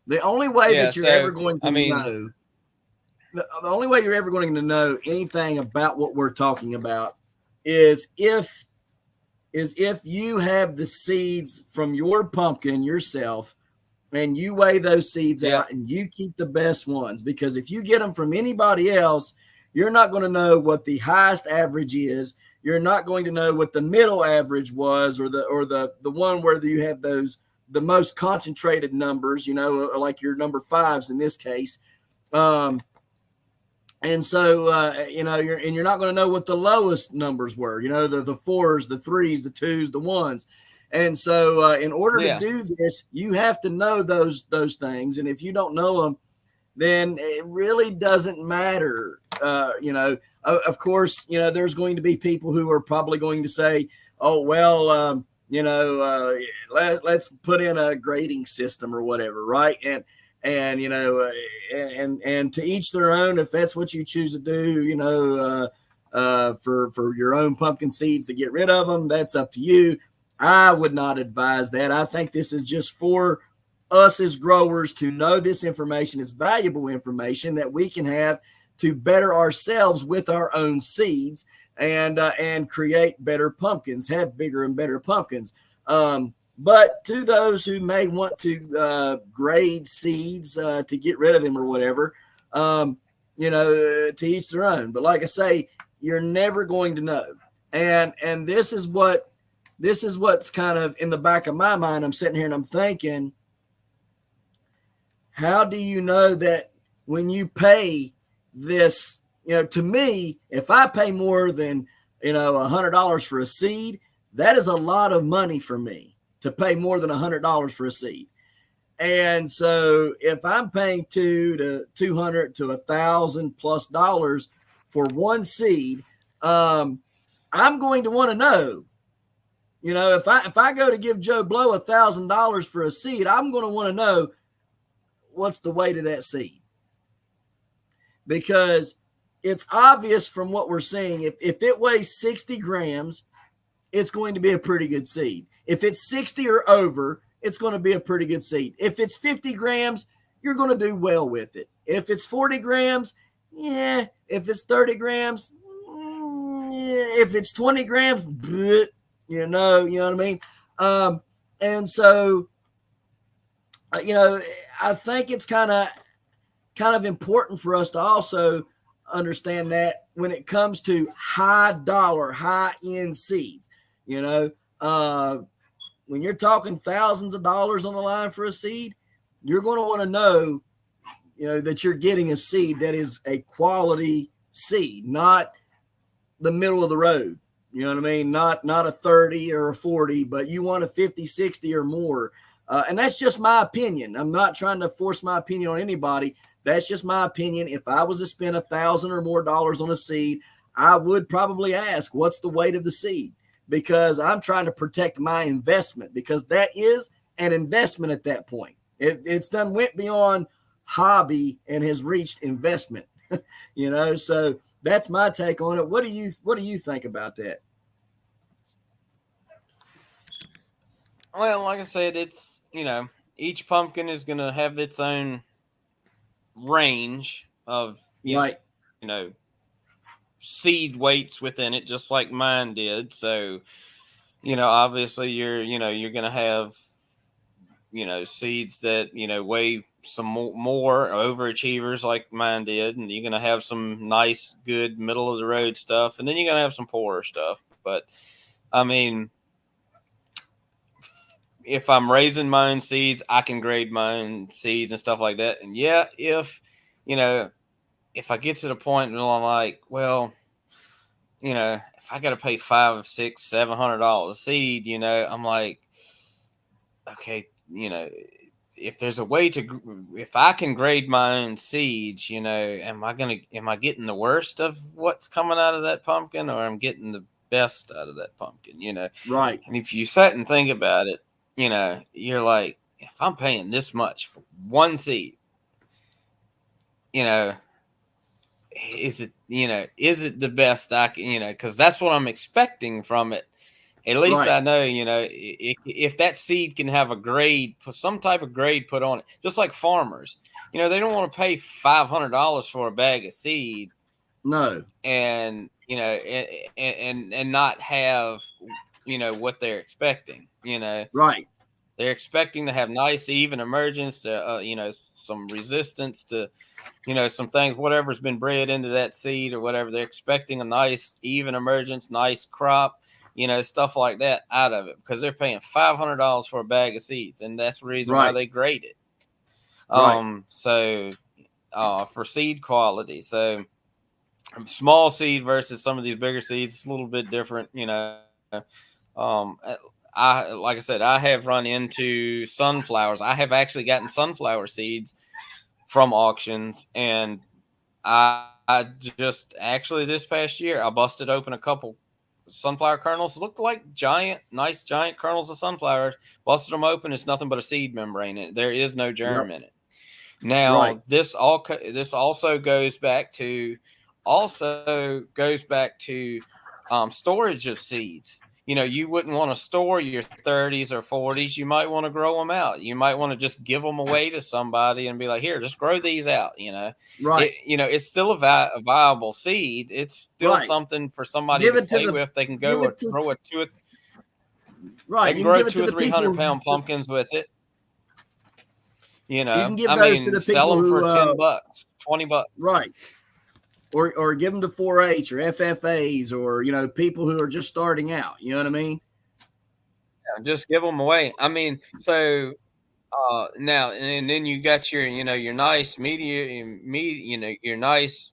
The only way yeah, that you're ever so going I to mean, know the only way you're ever going to know anything about what we're talking about is if you have the seeds from your pumpkin yourself and you weigh those seeds Yeah. out and you keep the best ones. Because if you get them from anybody else, you're not going to know what the highest average is. You're not going to know what the middle average was, or the one where you have those the most concentrated numbers, like your number fives in this case. Um, and so you're not going to know what the lowest numbers were, the fours, the threes, the twos, the ones. And so in order to Yeah. do this, you have to know those things. And if you don't know them, then it really doesn't matter. Of course, there's going to be people who are probably going to say, oh well, let's put in a grading system or whatever, right? And and to each their own. If that's what you choose to do, for your own pumpkin seeds, to get rid of them, that's up to you. I would not advise that. I think this is just for us as growers to know this information. Is valuable information that we can have to better ourselves with our own seeds, and create better pumpkins, have bigger and better pumpkins. But to those who may want to grade seeds to get rid of them or whatever, to each their own. But like I say, you're never going to know. And this is what's kind of in the back of my mind. I'm sitting here and I'm thinking, how do you know that when you pay this, to me, if I pay more than, $100 for a seed, that is a lot of money for me to pay more than $100 for a seed. And so if I'm paying $200 to $1,000+ for one seed, I'm going to want to know, if I go to give Joe Blow $1,000 for a seed, I'm going to want to know what's the weight of that seed, because it's obvious from what we're seeing. If it weighs 60 grams, it's going to be a pretty good seed. If it's 60 or over, it's going to be a pretty good seed. If it's 50 grams, you're going to do well with it. If it's 40 grams, yeah. If it's 30 grams, yeah. If it's 20 grams, you know what I mean? And so, I think it's kind of important for us to also understand that when it comes to high dollar, high end seeds, when you're talking thousands of dollars on the line for a seed, you're going to want to know, that you're getting a seed that is a quality seed, not the middle of the road. You know what I mean? Not a 30 or a 40, but you want a 50, 60 or more. And that's just my opinion. I'm not trying to force my opinion on anybody. That's just my opinion. If I was to spend $1,000 or more on a seed, I would probably ask, what's the weight of the seed? Because I'm trying to protect my investment, because that is an investment at that point. It's done went beyond hobby and has reached investment. So that's my take on it. What do you think about that? Well, like I said, it's, each pumpkin is going to have its own range of, Right. seed weights within it, just like mine did. So, obviously you're going to have, seeds that, weigh some more overachievers like mine did. And you're going to have some nice, good middle of the road stuff. And then you're going to have some poorer stuff. But I mean, if I'm raising my own seeds, I can grade my own seeds and stuff like that. And yeah, you know, if I get to the point where I'm like, well, if I got to pay $500, $600, $700 a seed, I'm like, okay, if there's a way to, if I can grade my own seeds, am I getting the worst of what's coming out of that pumpkin, or I'm getting the best out of that pumpkin, Right. And if you sit and think about it, you're like, if I'm paying this much for one seed, you know, is it the best I can, because that's what I'm expecting from it. at least Right. I know, if that seed can have a grade, some type of grade put on it, just like farmers, they don't want to pay $500 for a bag of seed No. and, and not have, what they're expecting, Right. they're expecting to have nice, even emergence, some resistance to, some things, whatever's been bred into that seed or whatever. They're expecting a nice, even emergence, nice crop, stuff like that out of it because they're paying $500 for a bag of seeds, and that's the reason why Right. they grade it. Right. So for seed quality, so small seed versus some of these bigger seeds, it's a little bit different, I like I said, I have run into sunflowers. I have actually gotten sunflower seeds from auctions, and I just actually this past year I busted open a couple sunflower kernels. Looked like nice giant kernels of sunflowers. Busted them open. It's nothing but a seed membrane in it. There is no Yep. germ in it. Right. Now this also goes back to storage of seeds. You wouldn't want to store your 30s or 40s. You might want to grow them out. You might want to just give them away to somebody and be like, here, just grow these out. Right. It's still a viable seed. It's still Right. something for somebody Give to it to play the with. They can give go it to grow a two. They right. can You can grow give it two to or the three hundred people. pound pumpkins with it. You can give I those to mean, the sell people them for who $10, $20. right. Or give them to 4-H or FFAs or people who are just starting out. You know what I mean? Just give them away. I mean, so now and then you got your nice your nice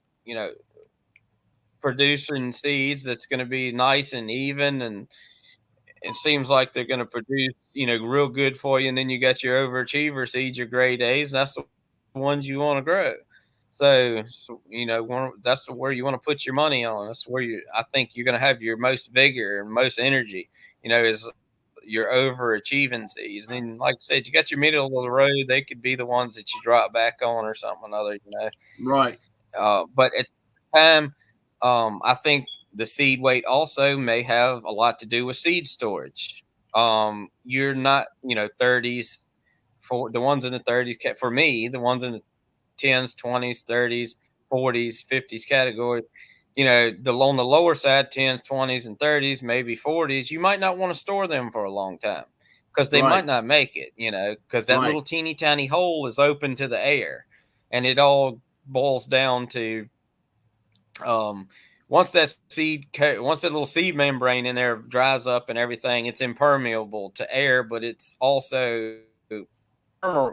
producing seeds that's going to be nice and even, and it seems like they're going to produce real good for you. And then you got your overachiever seeds, your grade A's, and that's the ones you want to grow. So that's where you want to put your money on. That's where I think you're going to have your most vigor and most energy. Is your overachieving seeds. And then, like I said, you got your middle of the road. They could be the ones that you drop back on or something other. Right. But at the time, I think the seed weight also may have a lot to do with seed storage. You're not, 30s for the ones in the 30s. For me, the ones in the 10s, 20s, 30s, 40s, 50s category, on the lower side, 10s, 20s, and 30s, maybe 40s, you might not want to store them for a long time because they Right. might not make it, because that Right. little teeny tiny hole is open to the air. And it all boils down to um, once that little seed membrane in there dries up and everything, it's impermeable to air, but it's also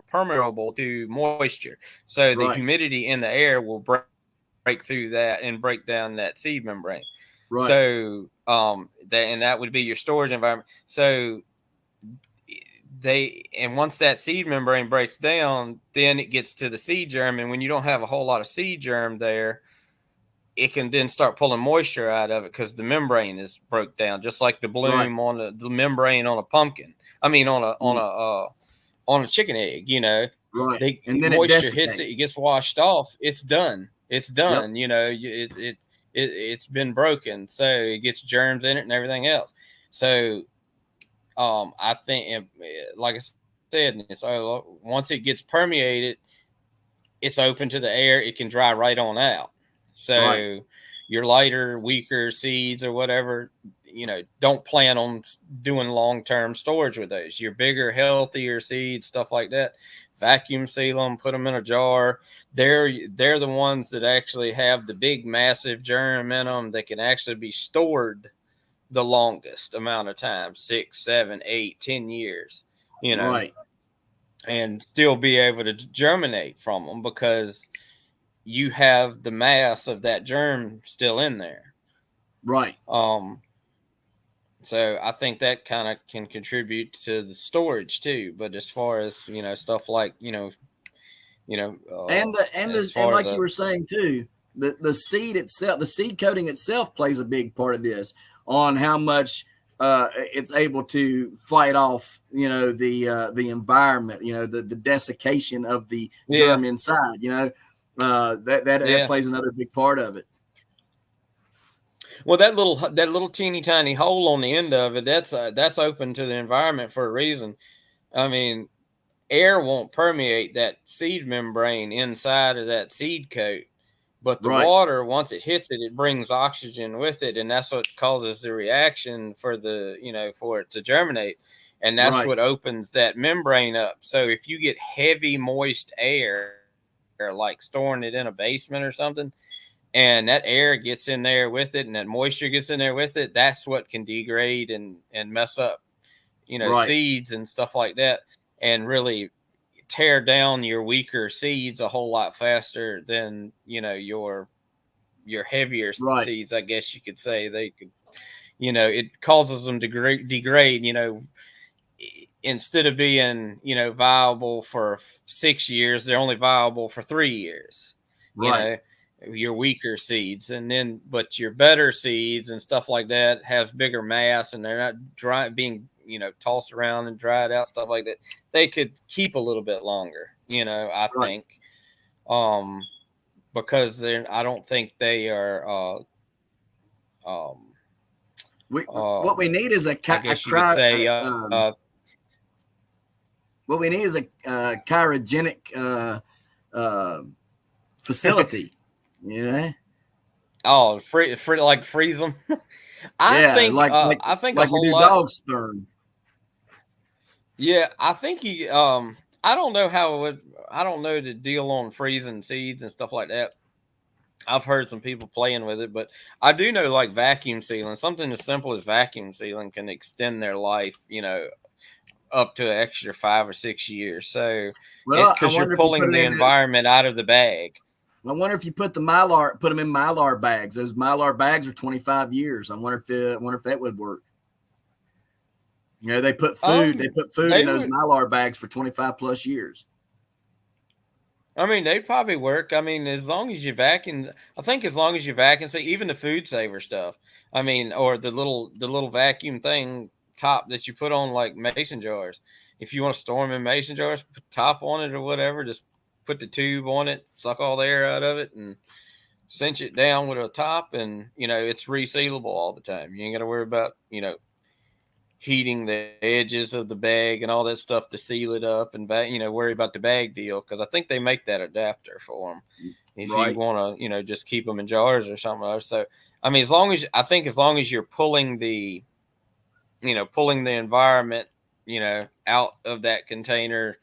permeable to moisture. So the Right. humidity in the air will break through that and break down that seed membrane. Right. So that would be your storage environment. So once that seed membrane breaks down, then it gets to the seed germ, and when you don't have a whole lot of seed germ there, it can then start pulling moisture out of it because the membrane is broke down, just like the Right. bloom on the membrane on a pumpkin. I mean, Mm. on a chicken egg. Right. They And then it moisture hits it, it desiccates. gets washed off. It's done. It's Yep. done. It's been broken, so it gets germs in it and everything else. So I think, like I said, so once it gets permeated, it's open to the air. It can dry right on out. Right. So your lighter, weaker seeds or whatever, don't plan on doing long term storage with those. Your bigger, healthier seeds, stuff like that, vacuum seal them, put them in a jar. They're the ones that actually have the big, massive germ in them that can actually be stored the longest amount of time, 6, 7, 8, 10 years. You know, Right. and still be able to germinate from them because you have the mass of that germ still in there. Right. Um, so I think that kind of can contribute to the storage too. But as far as stuff like as And far as like you a were saying too, the seed itself, the seed coating itself plays a big part of this on how much it's able to fight off, the environment, the desiccation of the yeah, germ inside, that yeah, plays another big part of it. Well, that little teeny tiny hole on the end of it, that's open to the environment for a reason. I mean, air won't permeate that seed membrane inside of that seed coat, but the Right, water, once it hits it, it brings oxygen with it, and that's what causes the reaction for for it to germinate, and that's right, what opens that membrane up. So if you get heavy moist air, like storing it in a basement or something, and that air gets in there with it, and that moisture gets in there with it, that's what can degrade and mess up, right, seeds and stuff like that, and really tear down your weaker seeds a whole lot faster than your heavier right, seeds. I guess you could say they could. It causes them to degrade. Instead of being viable for 6 years, they're only viable for 3 years. You right, know, your weaker seeds, and then but your better seeds and stuff like that have bigger mass, and they're not dry being tossed around and dried out, stuff like that. They could keep a little bit longer. I right. think, um, because I don't think they are. Um, We what we need is I guess you could say. what we need is a cryogenic uh, facility. You know, Oh, free, like freeze them. I yeah, think. I think a like we whole do lot. dog sperm. Yeah, I think you. I don't know how it would. I don't know the deal on freezing seeds and stuff like that. I've heard some people playing with it, but I do know like vacuum sealing. Something as simple as vacuum sealing can extend their life. Up to an extra 5 or 6 years. So Well, I because you're wonder if you put pulling it the in. environment out of the bag. I wonder if you put put them in mylar bags. Those mylar bags are 25 years. I wonder if that would work. You know, they put food in They those would. mylar bags for 25 plus years. I mean, they'd probably work. I mean, as long as you vacuum, I think as long as you vacuum, say even the food saver stuff. I mean, or the little vacuum thing top that you put on like mason jars. If you want to store them in mason jars, put top on it or whatever. Just put the tube on it, suck all the air out of it, and cinch it down with a top, and it's resealable all the time. You ain't got to worry about heating the edges of the bag and all that stuff to seal it up, and worry about the bag deal, because I think they make that adapter for them if you Right, want to just keep them in jars or something else. So I mean, as long as you're pulling the environment out of that container,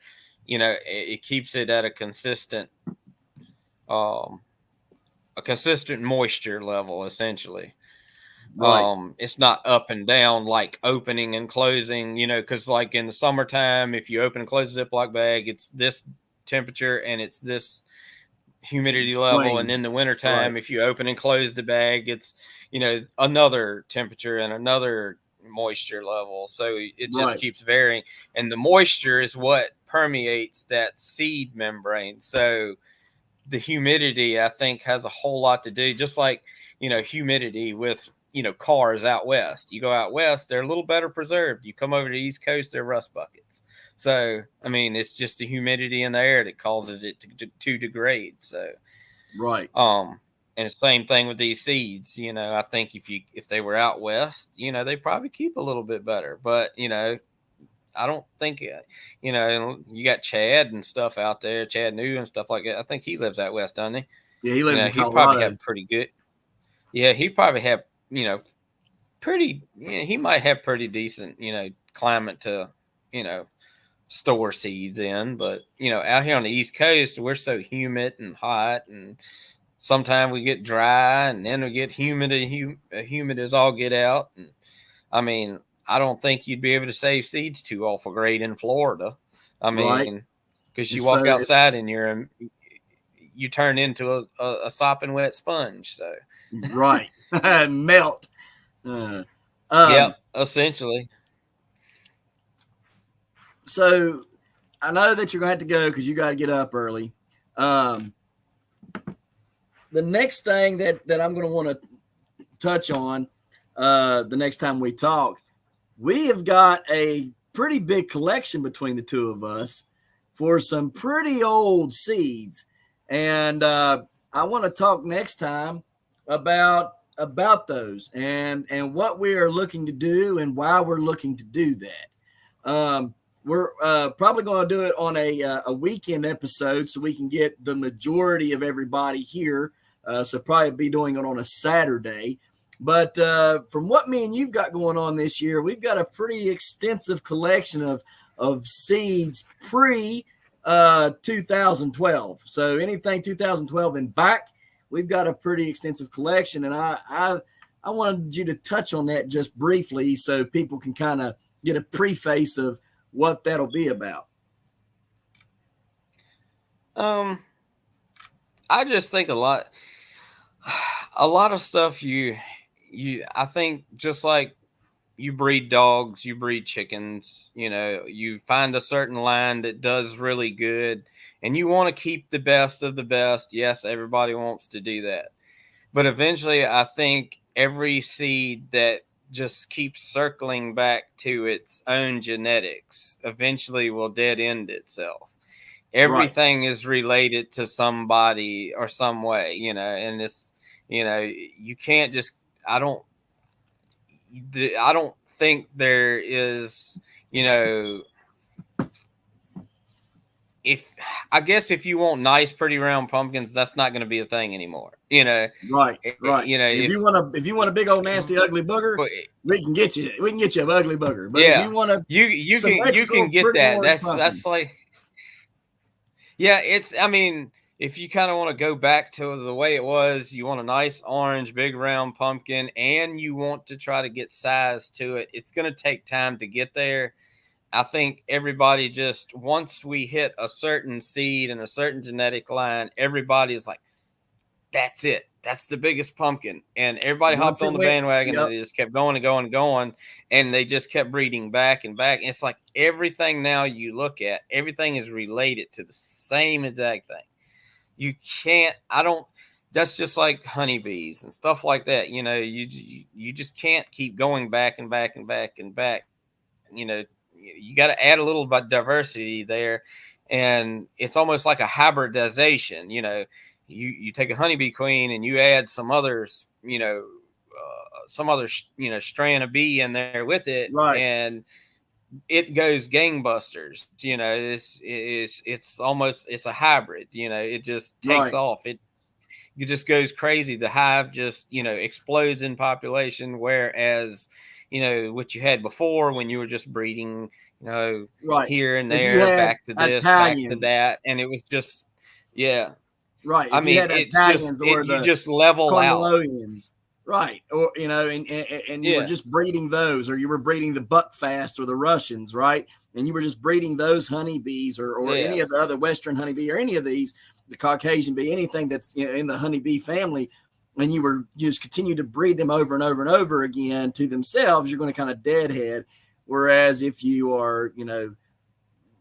it keeps it at um a consistent moisture level, essentially. right, It's not up and down like opening and closing, because like in the summertime, if you open and close a Ziploc bag, it's this temperature and it's this humidity level, and range. in the Right, wintertime, if you open and close the bag, it's another temperature and another moisture level, so it just right, keeps varying, and the moisture is what permeates that seed membrane. So the humidity, I think, has a whole lot to do, just like humidity with cars out west. You go out west, they're a little better preserved. You come over to the East Coast, they're rust buckets. So I mean, it's just the humidity in the air that causes it to degrade. So right, um and the same thing with these seeds. I think if they were out west, they probably keep a little bit better, but I don't think you got Chad and stuff out there, Chad New and stuff like that. I think he lives out west, doesn't he? yeah. He lives in He probably Colorado. have pretty good. Yeah, he probably have pretty. He might have pretty decent climate to you know store seeds in, but out here on the East Coast, we're so humid and hot, and sometimes we get dry, and then we get humid as all get out. And I mean, I don't think you'd be able to save seeds too awful great in Florida. I Right, mean, because you it's so walk it's outside and you turn into a sopping wet sponge. So, right. Melt. Uh, yep, um, essentially. so I know that you're going to have to go because you got to get up early. Um, the next thing that I'm going to want to touch on the next time we talk, we have got a pretty big collection between the two of us for some pretty old seeds. And I want to talk next time about about those and what we are looking to do and why we're looking to do that. We're probably going to do it on a weekend episode so we can get the majority of everybody here. So probably be doing it on a Saturday. But from what me and you've got going on this year, we've got a pretty extensive collection of seeds pre 2012. So anything 2012 and back, we've got a pretty extensive collection. And I wanted you to touch on that just briefly so people can kind of get a preface of what that'll be about. I just think a lot of stuff I think just like you breed dogs, you breed chickens, you find a certain line that does really good and you want to keep the best of the best. Yes, everybody wants to do that. But eventually I think every seed that just keeps circling back to its own genetics eventually will dead end itself. Right. Everything is related to somebody or some way, and it's, you can't just, I don't think there is, if I guess if you want nice, pretty round pumpkins, that's not going to be a thing anymore. Right. If you want a big old nasty ugly booger, but, we can get you an ugly booger. But if yeah, you want a you can get pretty that. orange pumpkin, That's like, yeah, I mean, if you kind of want to go back to the way it was, you want a nice orange, big round pumpkin, and you want to try to get size to it, it's going to take time to get there. I think everybody just, once we hit a certain seed and a certain genetic line, everybody is like, that's it. That's the biggest pumpkin. And everybody hopped on the bandwagon and they just kept going and going and going. And they just kept breeding back and back. And it's like everything now you look at, everything is related to the same exact thing. You can't, that's just like honeybees and stuff like that. You just can't keep going back and back and back and back. You got to add a little bit diversity there. And it's almost like a hybridization. You take a honeybee queen and you add some others, some other, strand of bee in there with it. right. And it goes gangbusters. It's a hybrid. It just takes Right. off. It just goes crazy. The hive just explodes in population, whereas what you had before when you were just breeding Right. here and If you there, had back to this, back to Italians, that, and it was just, yeah, right. I If you mean, had it's just Italians or you the just level out. Carmeloians, right, or and you were Yeah, just breeding those, or you were breeding the Buckfast or the Russians, right, and you were just breeding those honeybees or any of yes, the other Western honeybee or any of these, the Caucasian bee, anything that's in the honeybee family, and you just continue to breed them over and over and over again to themselves, you're going to kind of deadhead. Whereas if you are,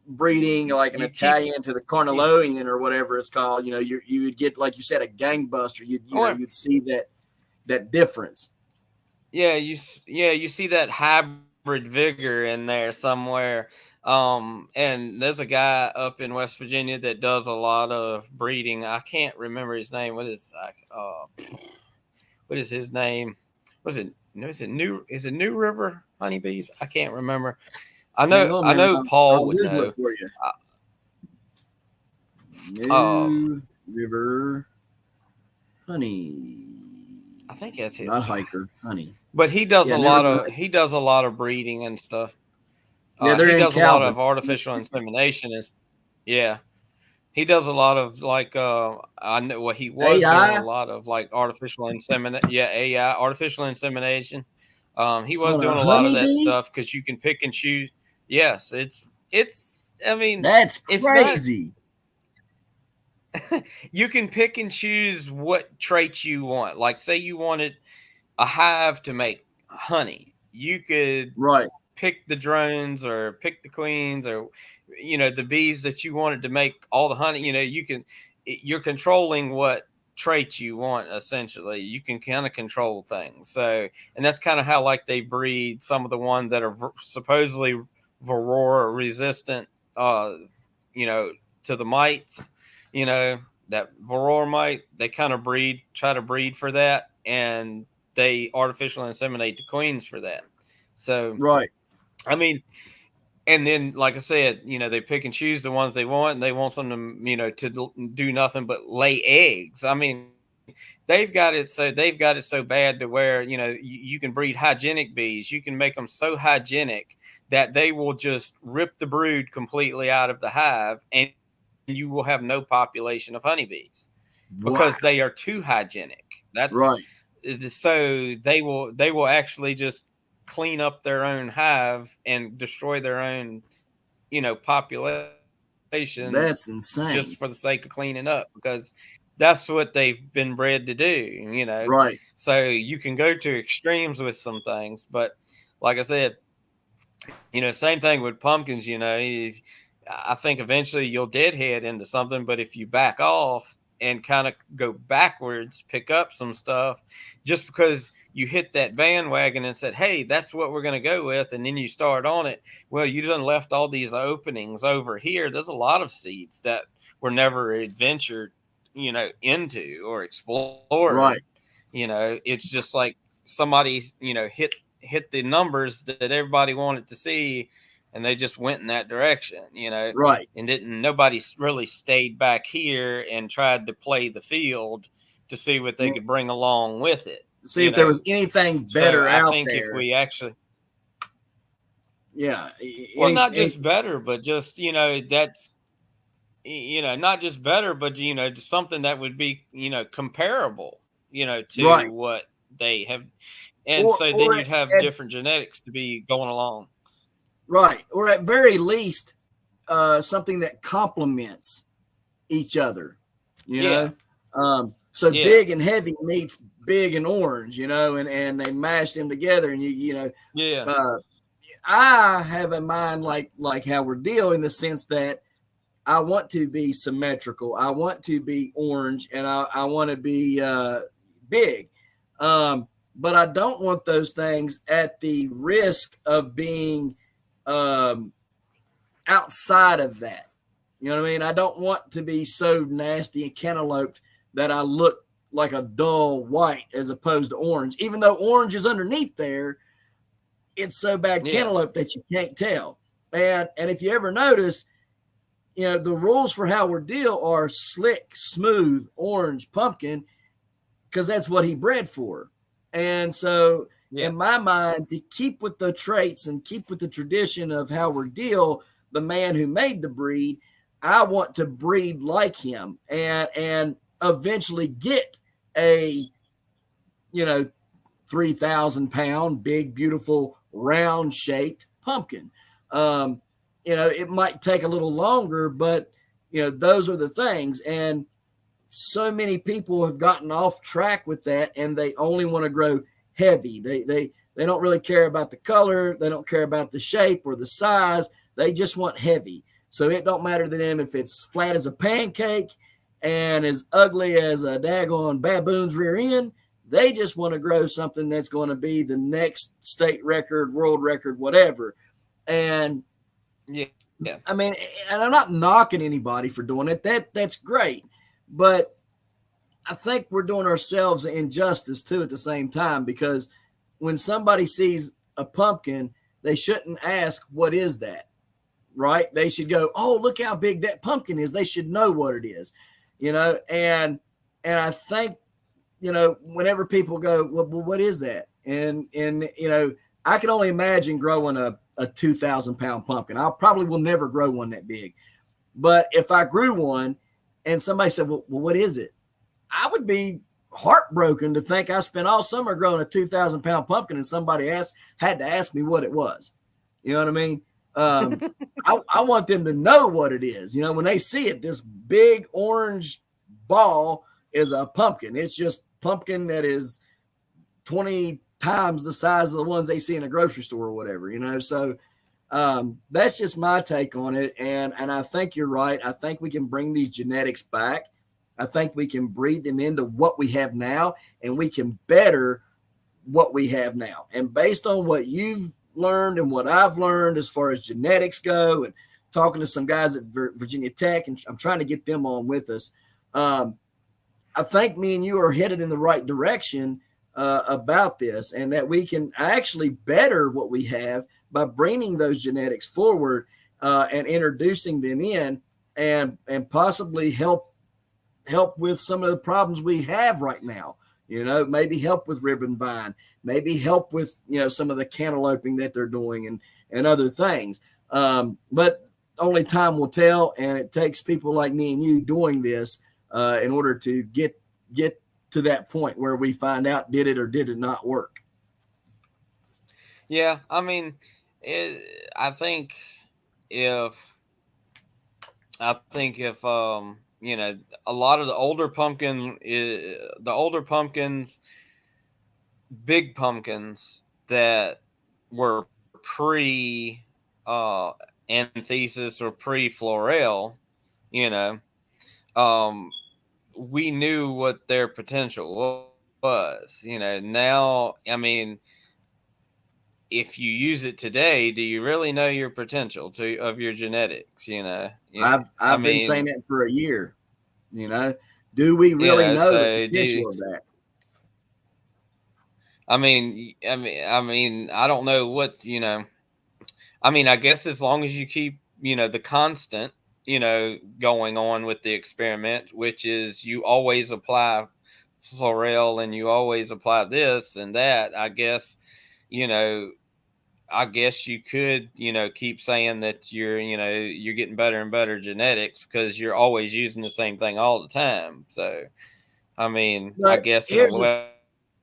breeding like an you keep Italian to the you, Carniloian or whatever it's called, you would get, like you said, a gangbuster. or You'd see that difference. you see that hybrid vigor in there somewhere. And there's a guy up in West Virginia that does a lot of breeding. I can't remember his name. What is his name? Was it? No, is it New River Honeybees? I can't remember. Hang on, I man. know I'll Paul would Google it know. for you. Um, New River Honey, I think that's it. not hiker honey. But Yeah, New River Honey. he does a lot of breeding and stuff. Yeah, they're He in does a lot Calvin. of artificial insemination. Yeah, he does a lot of like I know what he was doing a AI lot of like artificial insemination. Yeah, AI, artificial insemination. He was on a doing a lot of that honeybee. stuff because you can pick and choose. Yes, it's. I mean, That's it's not. crazy. You can pick and choose what traits you want. Like, say you wanted a hive to make honey, you could Right, pick the drones or pick the queens or the bees that you wanted to make all the honey. You're controlling what traits you want. Essentially, you can kind of control things. So, and that's kind of how like they breed some of the ones that are supposedly varroa resistant, you know to the mites, that varroa mite, they kind of try to breed for that, and they artificially inseminate the queens for that. So Right. I mean, and then like I said, they pick and choose the ones they want, and they want them to do nothing but lay eggs. I mean, they've got it so bad to where you can breed hygienic bees. You can make them so hygienic that they will just rip the brood completely out of the hive, and you will have no population of honeybees because they are Wow. too hygienic. That's Right. so they will actually just clean up their own hive and destroy their own population That's just for the insane. sake of cleaning up, because that's what they've been bred to do. Right. So you can go to extremes with some things, but like I said, same thing with pumpkins. I think eventually you'll deadhead into something, but if you back off and kind of go backwards, pick up some stuff, just because you hit that bandwagon and said, "Hey, that's what we're going to go with," and then you start on it. Well, you done left all these openings over here. There's a lot of seeds that were never adventured, into or explored. Right. It's just like somebody, hit the numbers that everybody wanted to see, and they just went in that direction. Right. And didn't nobody really stayed back here and tried to play the field to see what they Yeah. could bring along with it. See if there was anything So better I out think if there. we actually, Yeah. well, not just better, but just that's not just better, but just something that would be comparable, to right. what they have, and so then Or you'd have at, different genetics to be going along. right. Or at very least, something that complements each other. You Yeah, know. So yeah, big and heavy meets big and orange. And they mash them together, and yeah, uh, I have a mind like how we're dealing in the sense that I want to be symmetrical. I want to be orange, and I want to be big. But I don't want those things at the risk of being um, outside of that. You know what I mean? I don't want to be so nasty and cantalouped that I look like a dull white as opposed to orange. Even though orange is underneath there, it's so bad yeah, cantaloupe that you can't tell. And if you ever notice, the rules for how we deal are slick, smooth, orange, pumpkin, because that's what he bred for. And so, yeah, in my mind, to keep with the traits and keep with the tradition of how we deal, the man who made the breed, I want to breed like him and eventually get a, you know, 3,000 pound, big, beautiful, round shaped pumpkin. Um, it might take a little longer, but those are the things. And so many people have gotten off track with that, and they only want to grow heavy. They don't really care about the color. They don't care about the shape or the size. They just want heavy. So it don't matter to them if it's flat as a pancake and as ugly as a daggone baboon's rear end. They just want to grow something that's going to be the next state record, world record, whatever. And yeah, I mean, and I'm not knocking anybody for doing it. That's great. But I think we're doing ourselves an injustice too at the same time, because when somebody sees a pumpkin, they shouldn't ask, what is that? Right? They should go, oh, look how big that pumpkin is. They should know what it is, and I think, whenever people go, well, what is that? And I can only imagine growing a 2,000 pound pumpkin. I probably will never grow one that big. But if I grew one and somebody said, well, what is it? I would be heartbroken to think I spent all summer growing a 2,000 pound pumpkin and somebody had to ask me what it was. You know what I mean? I want them to know what it is. When they see it, this big orange ball is a pumpkin. It's just pumpkin that is 20 times the size of the ones they see in a grocery store or whatever, So that's just my take on it. And I think you're right. I think we can bring these genetics back. I think we can breed them into what we have now, and we can better what we have now. And based on what you've learned and what I've learned as far as genetics go, and talking to some guys at Virginia Tech, and I'm trying to get them on with us, I think me and you are headed in the right direction about this, and that we can actually better what we have by bringing those genetics forward and introducing them in, and possibly help with some of the problems we have right now. Maybe help with ribbon vine, maybe help with some of the cantalouping that they're doing, and other things. But only time will tell, and it takes people like me and you doing this in order to get to that point where we find out did it or did it not work. Yeah, I mean, I think if a lot of the older pumpkins, big pumpkins that were pre anthesis or pre Florel, you know, um, we knew what their potential was. Now, I mean, if you use it today, do you really know your potential of your genetics? I I've been saying mean, that for a year. Do we really know the so do potential of that? I don't know I mean, I guess as long as you keep, the constant, going on with the experiment, which is you always apply Florel and you always apply this and that, you know, I guess you could, keep saying that you're getting better and better genetics because you're always using the same thing all the time. So, I mean, I But guess in a here's a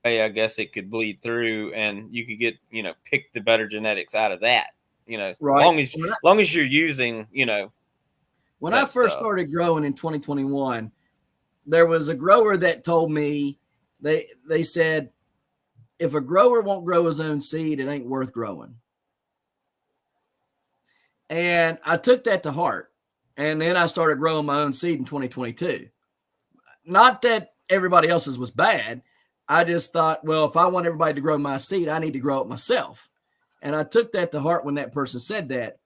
way, I guess it could bleed through and you could get, pick the better genetics out of that. right. Long as you're using, When I that first stuff. started growing in 2021, there was a grower that told me they said if a grower won't grow his own seed, it ain't worth growing. And I took that to heart. And then I started growing my own seed in 2022. Not that everybody else's was bad. I just thought, well, if I want everybody to grow my seed, I need to grow it myself. And I took that to heart when that person said that.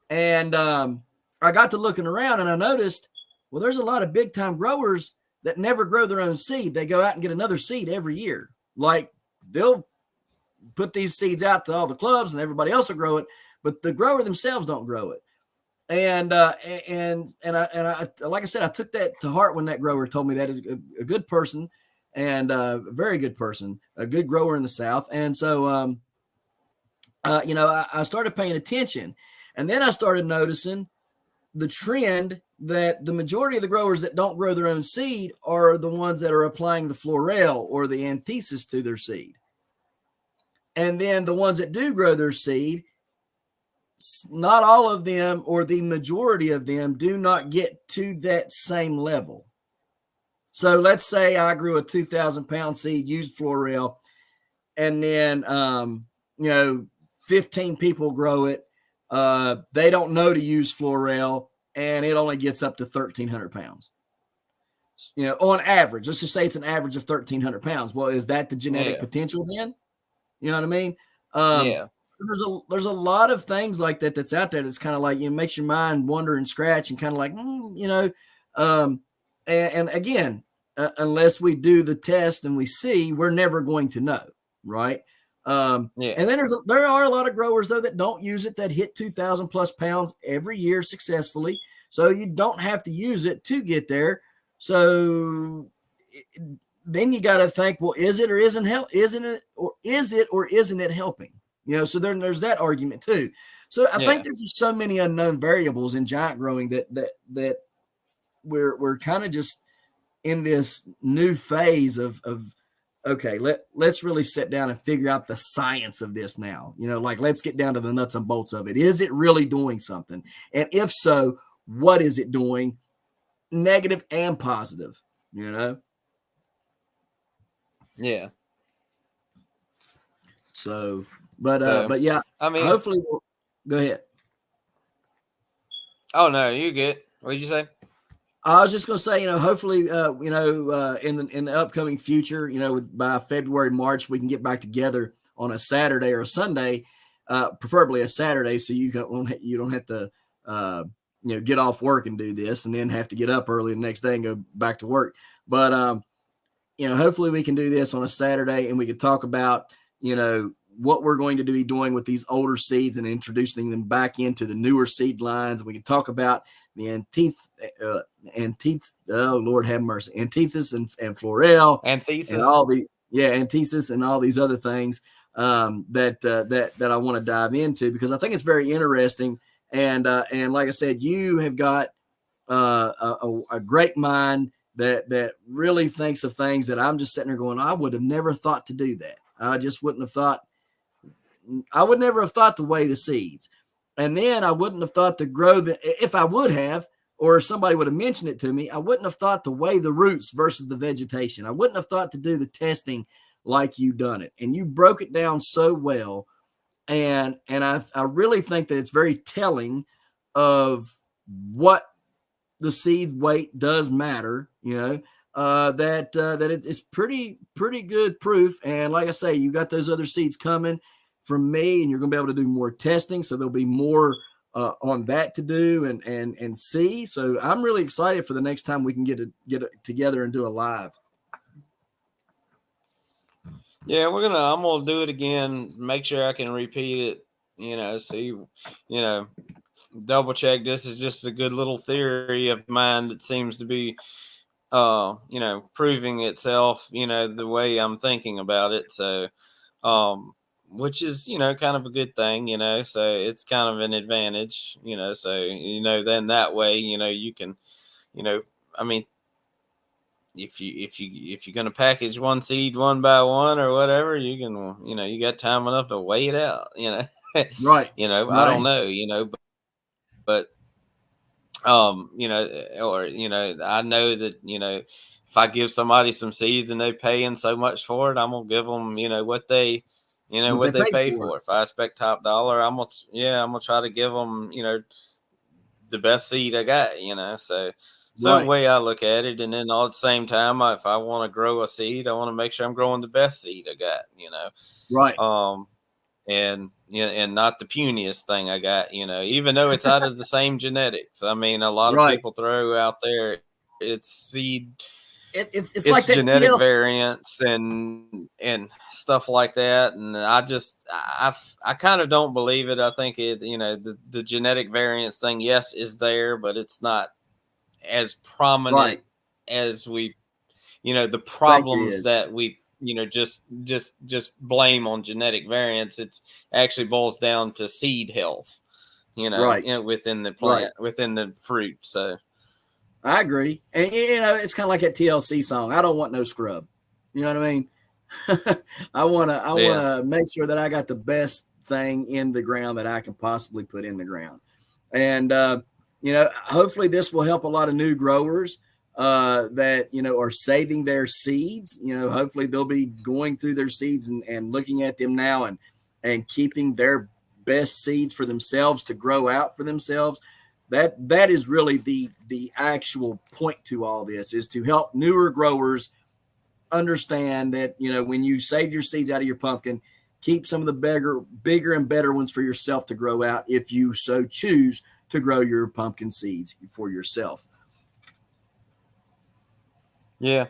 And I got to looking around and I noticed, well, there's a lot of big time growers that never grow their own seed. They go out and get another seed every year. Like they'll put these seeds out to all the clubs and everybody else will grow it, but the grower themselves don't grow it. And I like I said, I took that to heart when that grower told me that is a good person and a very good person, a good grower in the South. And so, I started paying attention, and then I started noticing the trend that the majority of the growers that don't grow their own seed are the ones that are applying the Florel or the anthesis to their seed. And then the ones that do grow their seed, not all of them or the majority of them do not get to that same level. So let's say I grew a 2,000-pound seed, used Florel, and then 15 people grow it. They don't know to use Florel, and it only gets up to 1,300 pounds. On average, let's just say it's an average of 1,300 pounds. Well, is that the genetic potential then? You know what I mean? Yeah. There's a lot of things like that that's out there that's kind of like makes your mind wonder and scratch and kind of like and again, unless we do the test and we see, we're never going to know, right? And then there are a lot of growers though that don't use it, that hit 2,000 plus pounds every year successfully, so you don't have to use it to get there. So then you got to think, well, is it or isn't it helping? So there's that argument too. So I think there's just so many unknown variables in giant growing that we're kind of just in this new phase of okay, let's really sit down and figure out the science of this now. Like let's get down to the nuts and bolts of it. Is it really doing something? And if so, what is it doing? Negative and positive, Yeah. So, but yeah, I mean, hopefully go ahead. oh no, you good. What did you say? I was just going to say, hopefully, in the upcoming future, by February, March, we can get back together on a Saturday or a Sunday, preferably a Saturday, so you don't have to, get off work and do this, and then have to get up early the next day and go back to work. But hopefully we can do this on a Saturday and we can talk about, what we're going to be doing with these older seeds and introducing them back into the newer seed lines. We can talk about the oh Lord have mercy, antithesis and florel and Antithesis. all the antithesis and all these other things that I want to dive into, because I think it's very interesting. And like I said, you have got a great mind that really thinks of things that I'm just sitting there going, I would have never thought to do that. I just wouldn't have thought. I would never have thought to weigh the seeds, and then I wouldn't have thought to grow the. If I would have, or if somebody would have mentioned it to me, I wouldn't have thought to weigh the roots versus the vegetation. I wouldn't have thought to do the testing like you done it, and you broke it down so well. And I really think that it's very telling of what the seed weight does matter, that it's pretty good proof. And like I say, you got those other seeds coming from me, and you're going to be able to do more testing, so there'll be more on that to do and see. So I'm really excited for the next time we can get it together and do a live. Yeah, I'm gonna do it again. Make sure I can repeat it. See, double check. This is just a good little theory of mine that seems to be, proving itself. The way I'm thinking about it. So, which is kind of a good thing. So it's kind of an advantage. So then that way you can, you know, I mean, if you're gonna package one seed one by one or whatever, you can you got time enough to weigh it out. Right. I don't Right. know. But or I know that if I give somebody some seeds and they paying so much for it, I'm gonna give them what they What they what they paid pay for. for. If I expect top dollar, I'm gonna try to give them the best seed I got. So the Right. way I look at it, and then all at the same time, if I want to grow a seed, I want to make sure I'm growing the best seed I got. Right. Um, and not the puniest thing I got. Even though it's out of the same genetics. I mean, a lot of Right. people throw out there it's seed, It's it's like that genetic TLC. variants and stuff like that. And I kind of don't believe it. I think the genetic variance thing, yes, is there, but it's not as prominent Right. as the Thank you. problems Is that we just blame on genetic variants. It's actually boils down to seed health right. within the Right. plant, within the fruit. So I agree. And it's kind of like that TLC song. I don't want no scrub. You know what I mean? I yeah. wanna make sure that I got the best thing in the ground that I can possibly put in the ground. And hopefully this will help a lot of new growers that are saving their seeds. Hopefully they'll be going through their seeds and looking at them now and keeping their best seeds for themselves to grow out for themselves. That is really the actual point to all this, is to help newer growers understand that when you save your seeds out of your pumpkin, keep some of the bigger and better ones for yourself to grow out if you so choose to grow your pumpkin seeds for yourself. Yeah.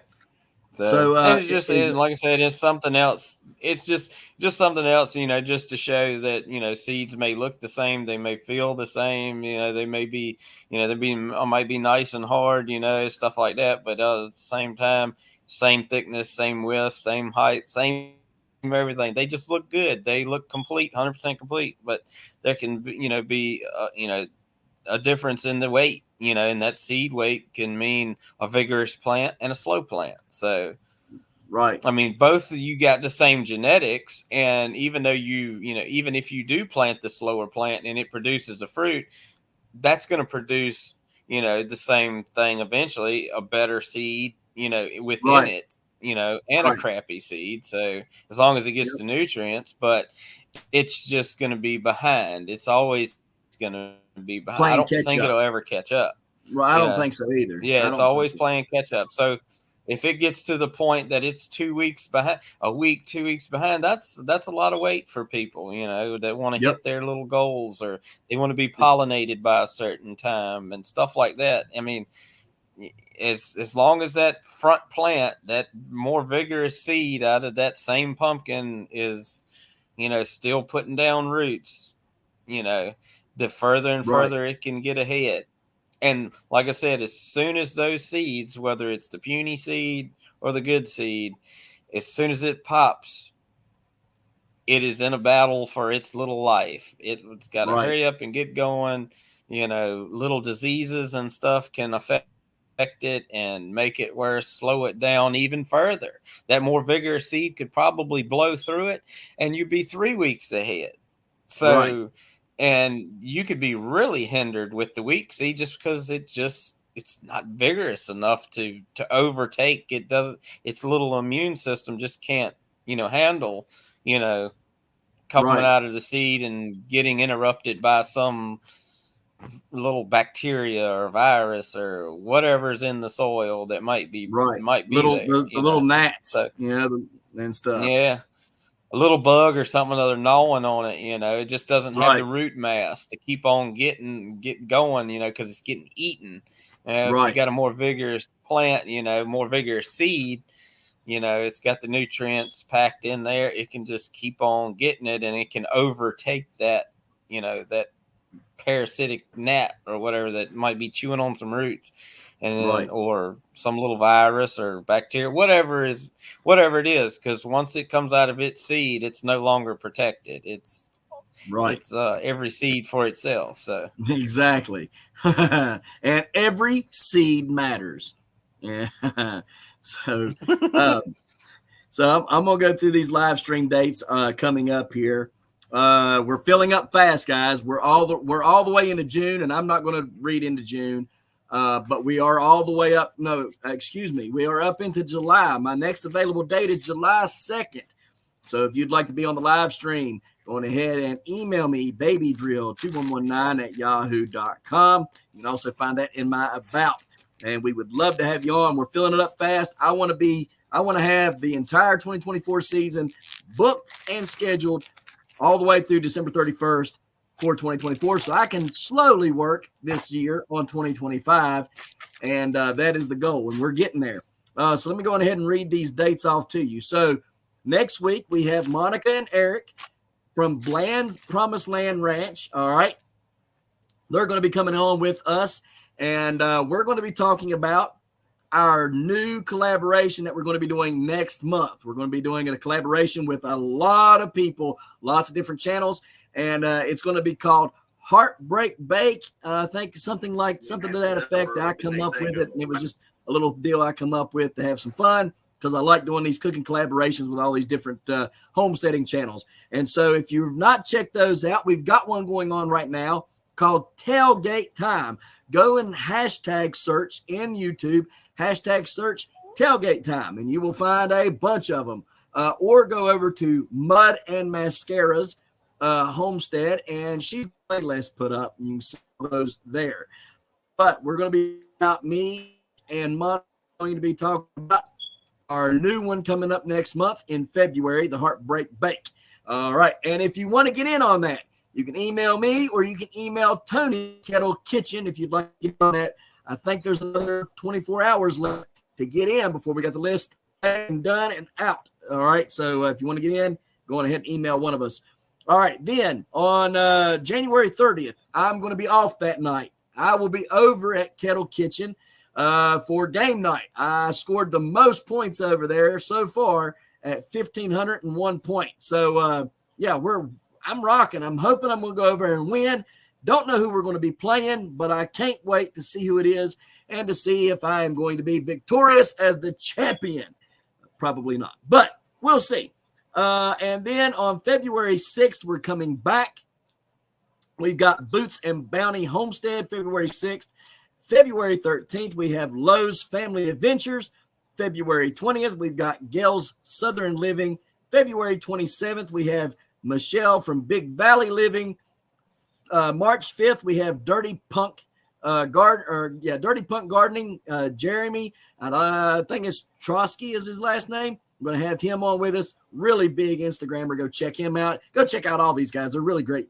So, So and it's just, is and like I said, it's something else. It's just something else, just to show that seeds may look the same, they may feel the same, they may be, might be nice and hard, stuff like that. But at the same time, same thickness, same width, same height, same everything. They just look good. They look complete, 100% complete. But there can, be, a difference in the weight, and that seed weight can mean a vigorous plant and a slow plant. So, right. I mean, both of you got the same genetics, and even though even if you do plant the slower plant and it produces a fruit, that's going to produce, the same thing eventually, a better seed, within Right. it, and a Right. crappy seed. So as long as it gets Yep. the nutrients, but it's just going to be behind. It's always going to be behind. I don't Playing think it'll catch ever up. catch up. Well, I don't think so either. Yeah, I it's don't think always so. playing catch up. So if it gets to the point that it's 2 weeks behind, a week, 2 weeks behind, that's a lot of weight for people, that want to Yep. hit their little goals, or they want to be pollinated by a certain time and stuff like that. I mean, as long as that front plant, that more vigorous seed out of that same pumpkin is, still putting down roots, you know, the further and Right. further it can get ahead. And like I said, as soon as those seeds, whether it's the puny seed or the good seed, as soon as it pops, it is in a battle for its little life. It's got to Right. hurry up and get going. Little diseases and stuff can affect it and make it worse, slow it down even further. That more vigorous seed could probably blow through it, and you'd be 3 weeks ahead. Right. So, and you could be really hindered with the weak seed just because it's not vigorous enough to overtake. It doesn't. Its little immune system just can't handle you know coming Right. out of the seed and getting interrupted by some little bacteria or virus or whatever's in the soil that might be Right. might be Little there. the little gnats, So and stuff. yeah, a little bug or something other gnawing on it. It just doesn't have the Right. root mass to keep on get going. Because it's getting eaten. If you Right. got a more vigorous plant, more vigorous seed, it's got the nutrients packed in there. It can just keep on getting it, and it can overtake that parasitic gnat or whatever that might be chewing on some roots, and then Right. or some little virus or bacteria, whatever it is, because once it comes out of its seed, it's no longer protected. It's Right. it's every seed for itself. So Exactly. And every seed matters. Yeah. So, uh, I'm gonna go through these live stream dates coming up here. We're filling up fast, guys. We're all the way into June, and I'm not going to read into June, but we are all the way up. No, excuse me. We are up into July. My next available date is July 2nd. So if you'd like to be on the live stream, go ahead and email me, babydrill2119@yahoo.com. You can also find that in my about, and we would love to have you on. We're filling it up fast. I want to have the entire 2024 season booked and scheduled all the way through December 31st for 2024, so I can slowly work this year on 2025, and that is the goal, and we're getting there. So let me go ahead and read these dates off to you. So next week, we have Monica and Eric from Bland's Promised Land Ranch. All right. They're going to be coming on with us, and we're going to be talking about our new collaboration that we're going to be doing next month. We're going to be doing a collaboration with a lot of people, lots of different channels, and it's going to be called Heartbreak Bake. I think something to that effect. I come up with it, and it was just a little deal I come up with to have some fun because I like doing these cooking collaborations with all these different homesteading channels. And so if you've not checked those out, we've got one going on right now called Tailgate Time. Go and hashtag search in YouTube, hashtag search Tailgate Time, and you will find a bunch of them. Or go over to Mud and Mascara's homestead, and she's playlist put up. You can see those there. But we're going to be about me and Mud going to be talking about our new one coming up next month in February, the Heartbreak Bake. All right. And if you want to get in on that, you can email me or you can email Tony Kettle Kitchen if you'd like to get on that. I think there's another 24 hours left to get in before we got the list done and out. All right. So if you want to get in, go on ahead and email one of us. All right. Then on January 30th, I'm going to be off that night. I will be over at Kettle Kitchen for game night. I scored the most points over there so far at 1,501 points. So, yeah, I'm rocking. I'm hoping I'm going to go over and win. Don't know who we're going to be playing, but I can't wait to see who it is and to see if I am going to be victorious as the champion. Probably not, but we'll see. And then on February 6th, we're coming back. We've got Boots and Bounty Homestead, February 6th. February 13th, we have Lowe's Family Adventures. February 20th, we've got Gail's Southern Living. February 27th, we have Michelle from Big Valley Living. March 5th, we have Dirty Punk Gardening. Jeremy, and I think it's Trotsky is his last name. I'm going to have him on with us. Really big Instagrammer. Go check him out. Go check out all these guys. They're really great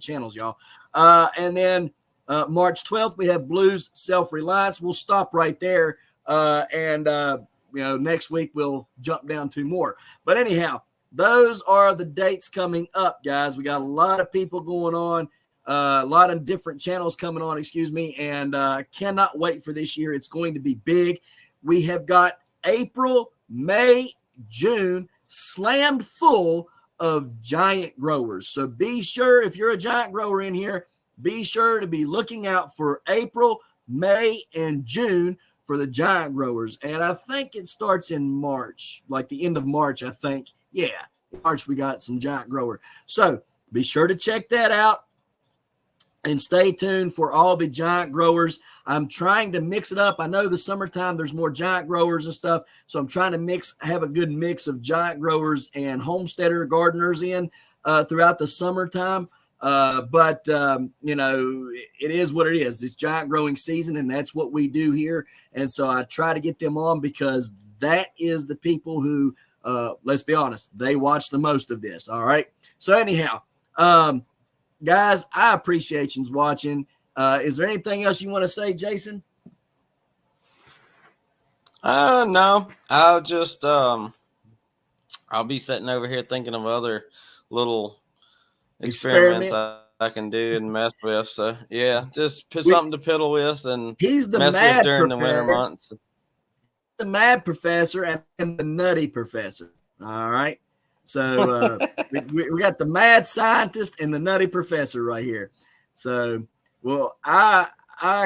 channels, y'all. And then March 12th, we have Blues Self-Reliance. We'll stop right there. Next week we'll jump down 2 more. But anyhow, those are the dates coming up, guys. We got a lot of people going on, a lot of different channels coming on, and cannot wait for this year. It's going to be big. We have got April, May, June slammed full of giant growers. So be sure, if you're a giant grower in here, be sure to be looking out for April, May, and June for the giant growers. And I think it starts in March, like the end of March, I think. Yeah, March we got some giant grower. So be sure to check that out and stay tuned for all the giant growers. I'm trying to mix it up. I know the summertime there's more giant growers and stuff, so I'm trying to have a good mix of giant growers and homesteader gardeners in throughout the summertime. But it is what it is. It's giant growing season, and that's what we do here. And so I try to get them on because that is the people who, let's be honest, they watch the most of this. All right. So anyhow, guys, I appreciate you watching. Is there anything else you want to say, Jason? No, I'll just, I'll be sitting over here thinking of other little experiments I can do and mess with. So yeah, just put something to piddle with and he's the mess with during professor. The winter months. The mad professor and the nutty professor. All right. So we got the mad scientist and the nutty professor right here. So, well, I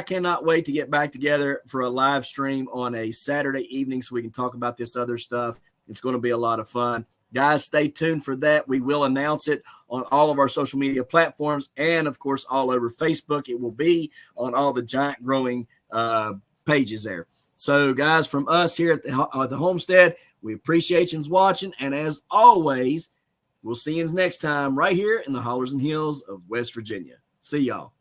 cannot wait to get back together for a live stream on a Saturday evening so we can talk about this other stuff. It's going to be a lot of fun. Guys, stay tuned for that. We will announce it on all of our social media platforms and, of course, all over Facebook. It will be on all the giant growing pages there. So, guys, from us here at the homestead, we appreciate you watching. And as always, we'll see you next time right here in the Hollers and Hills of West Virginia. See y'all.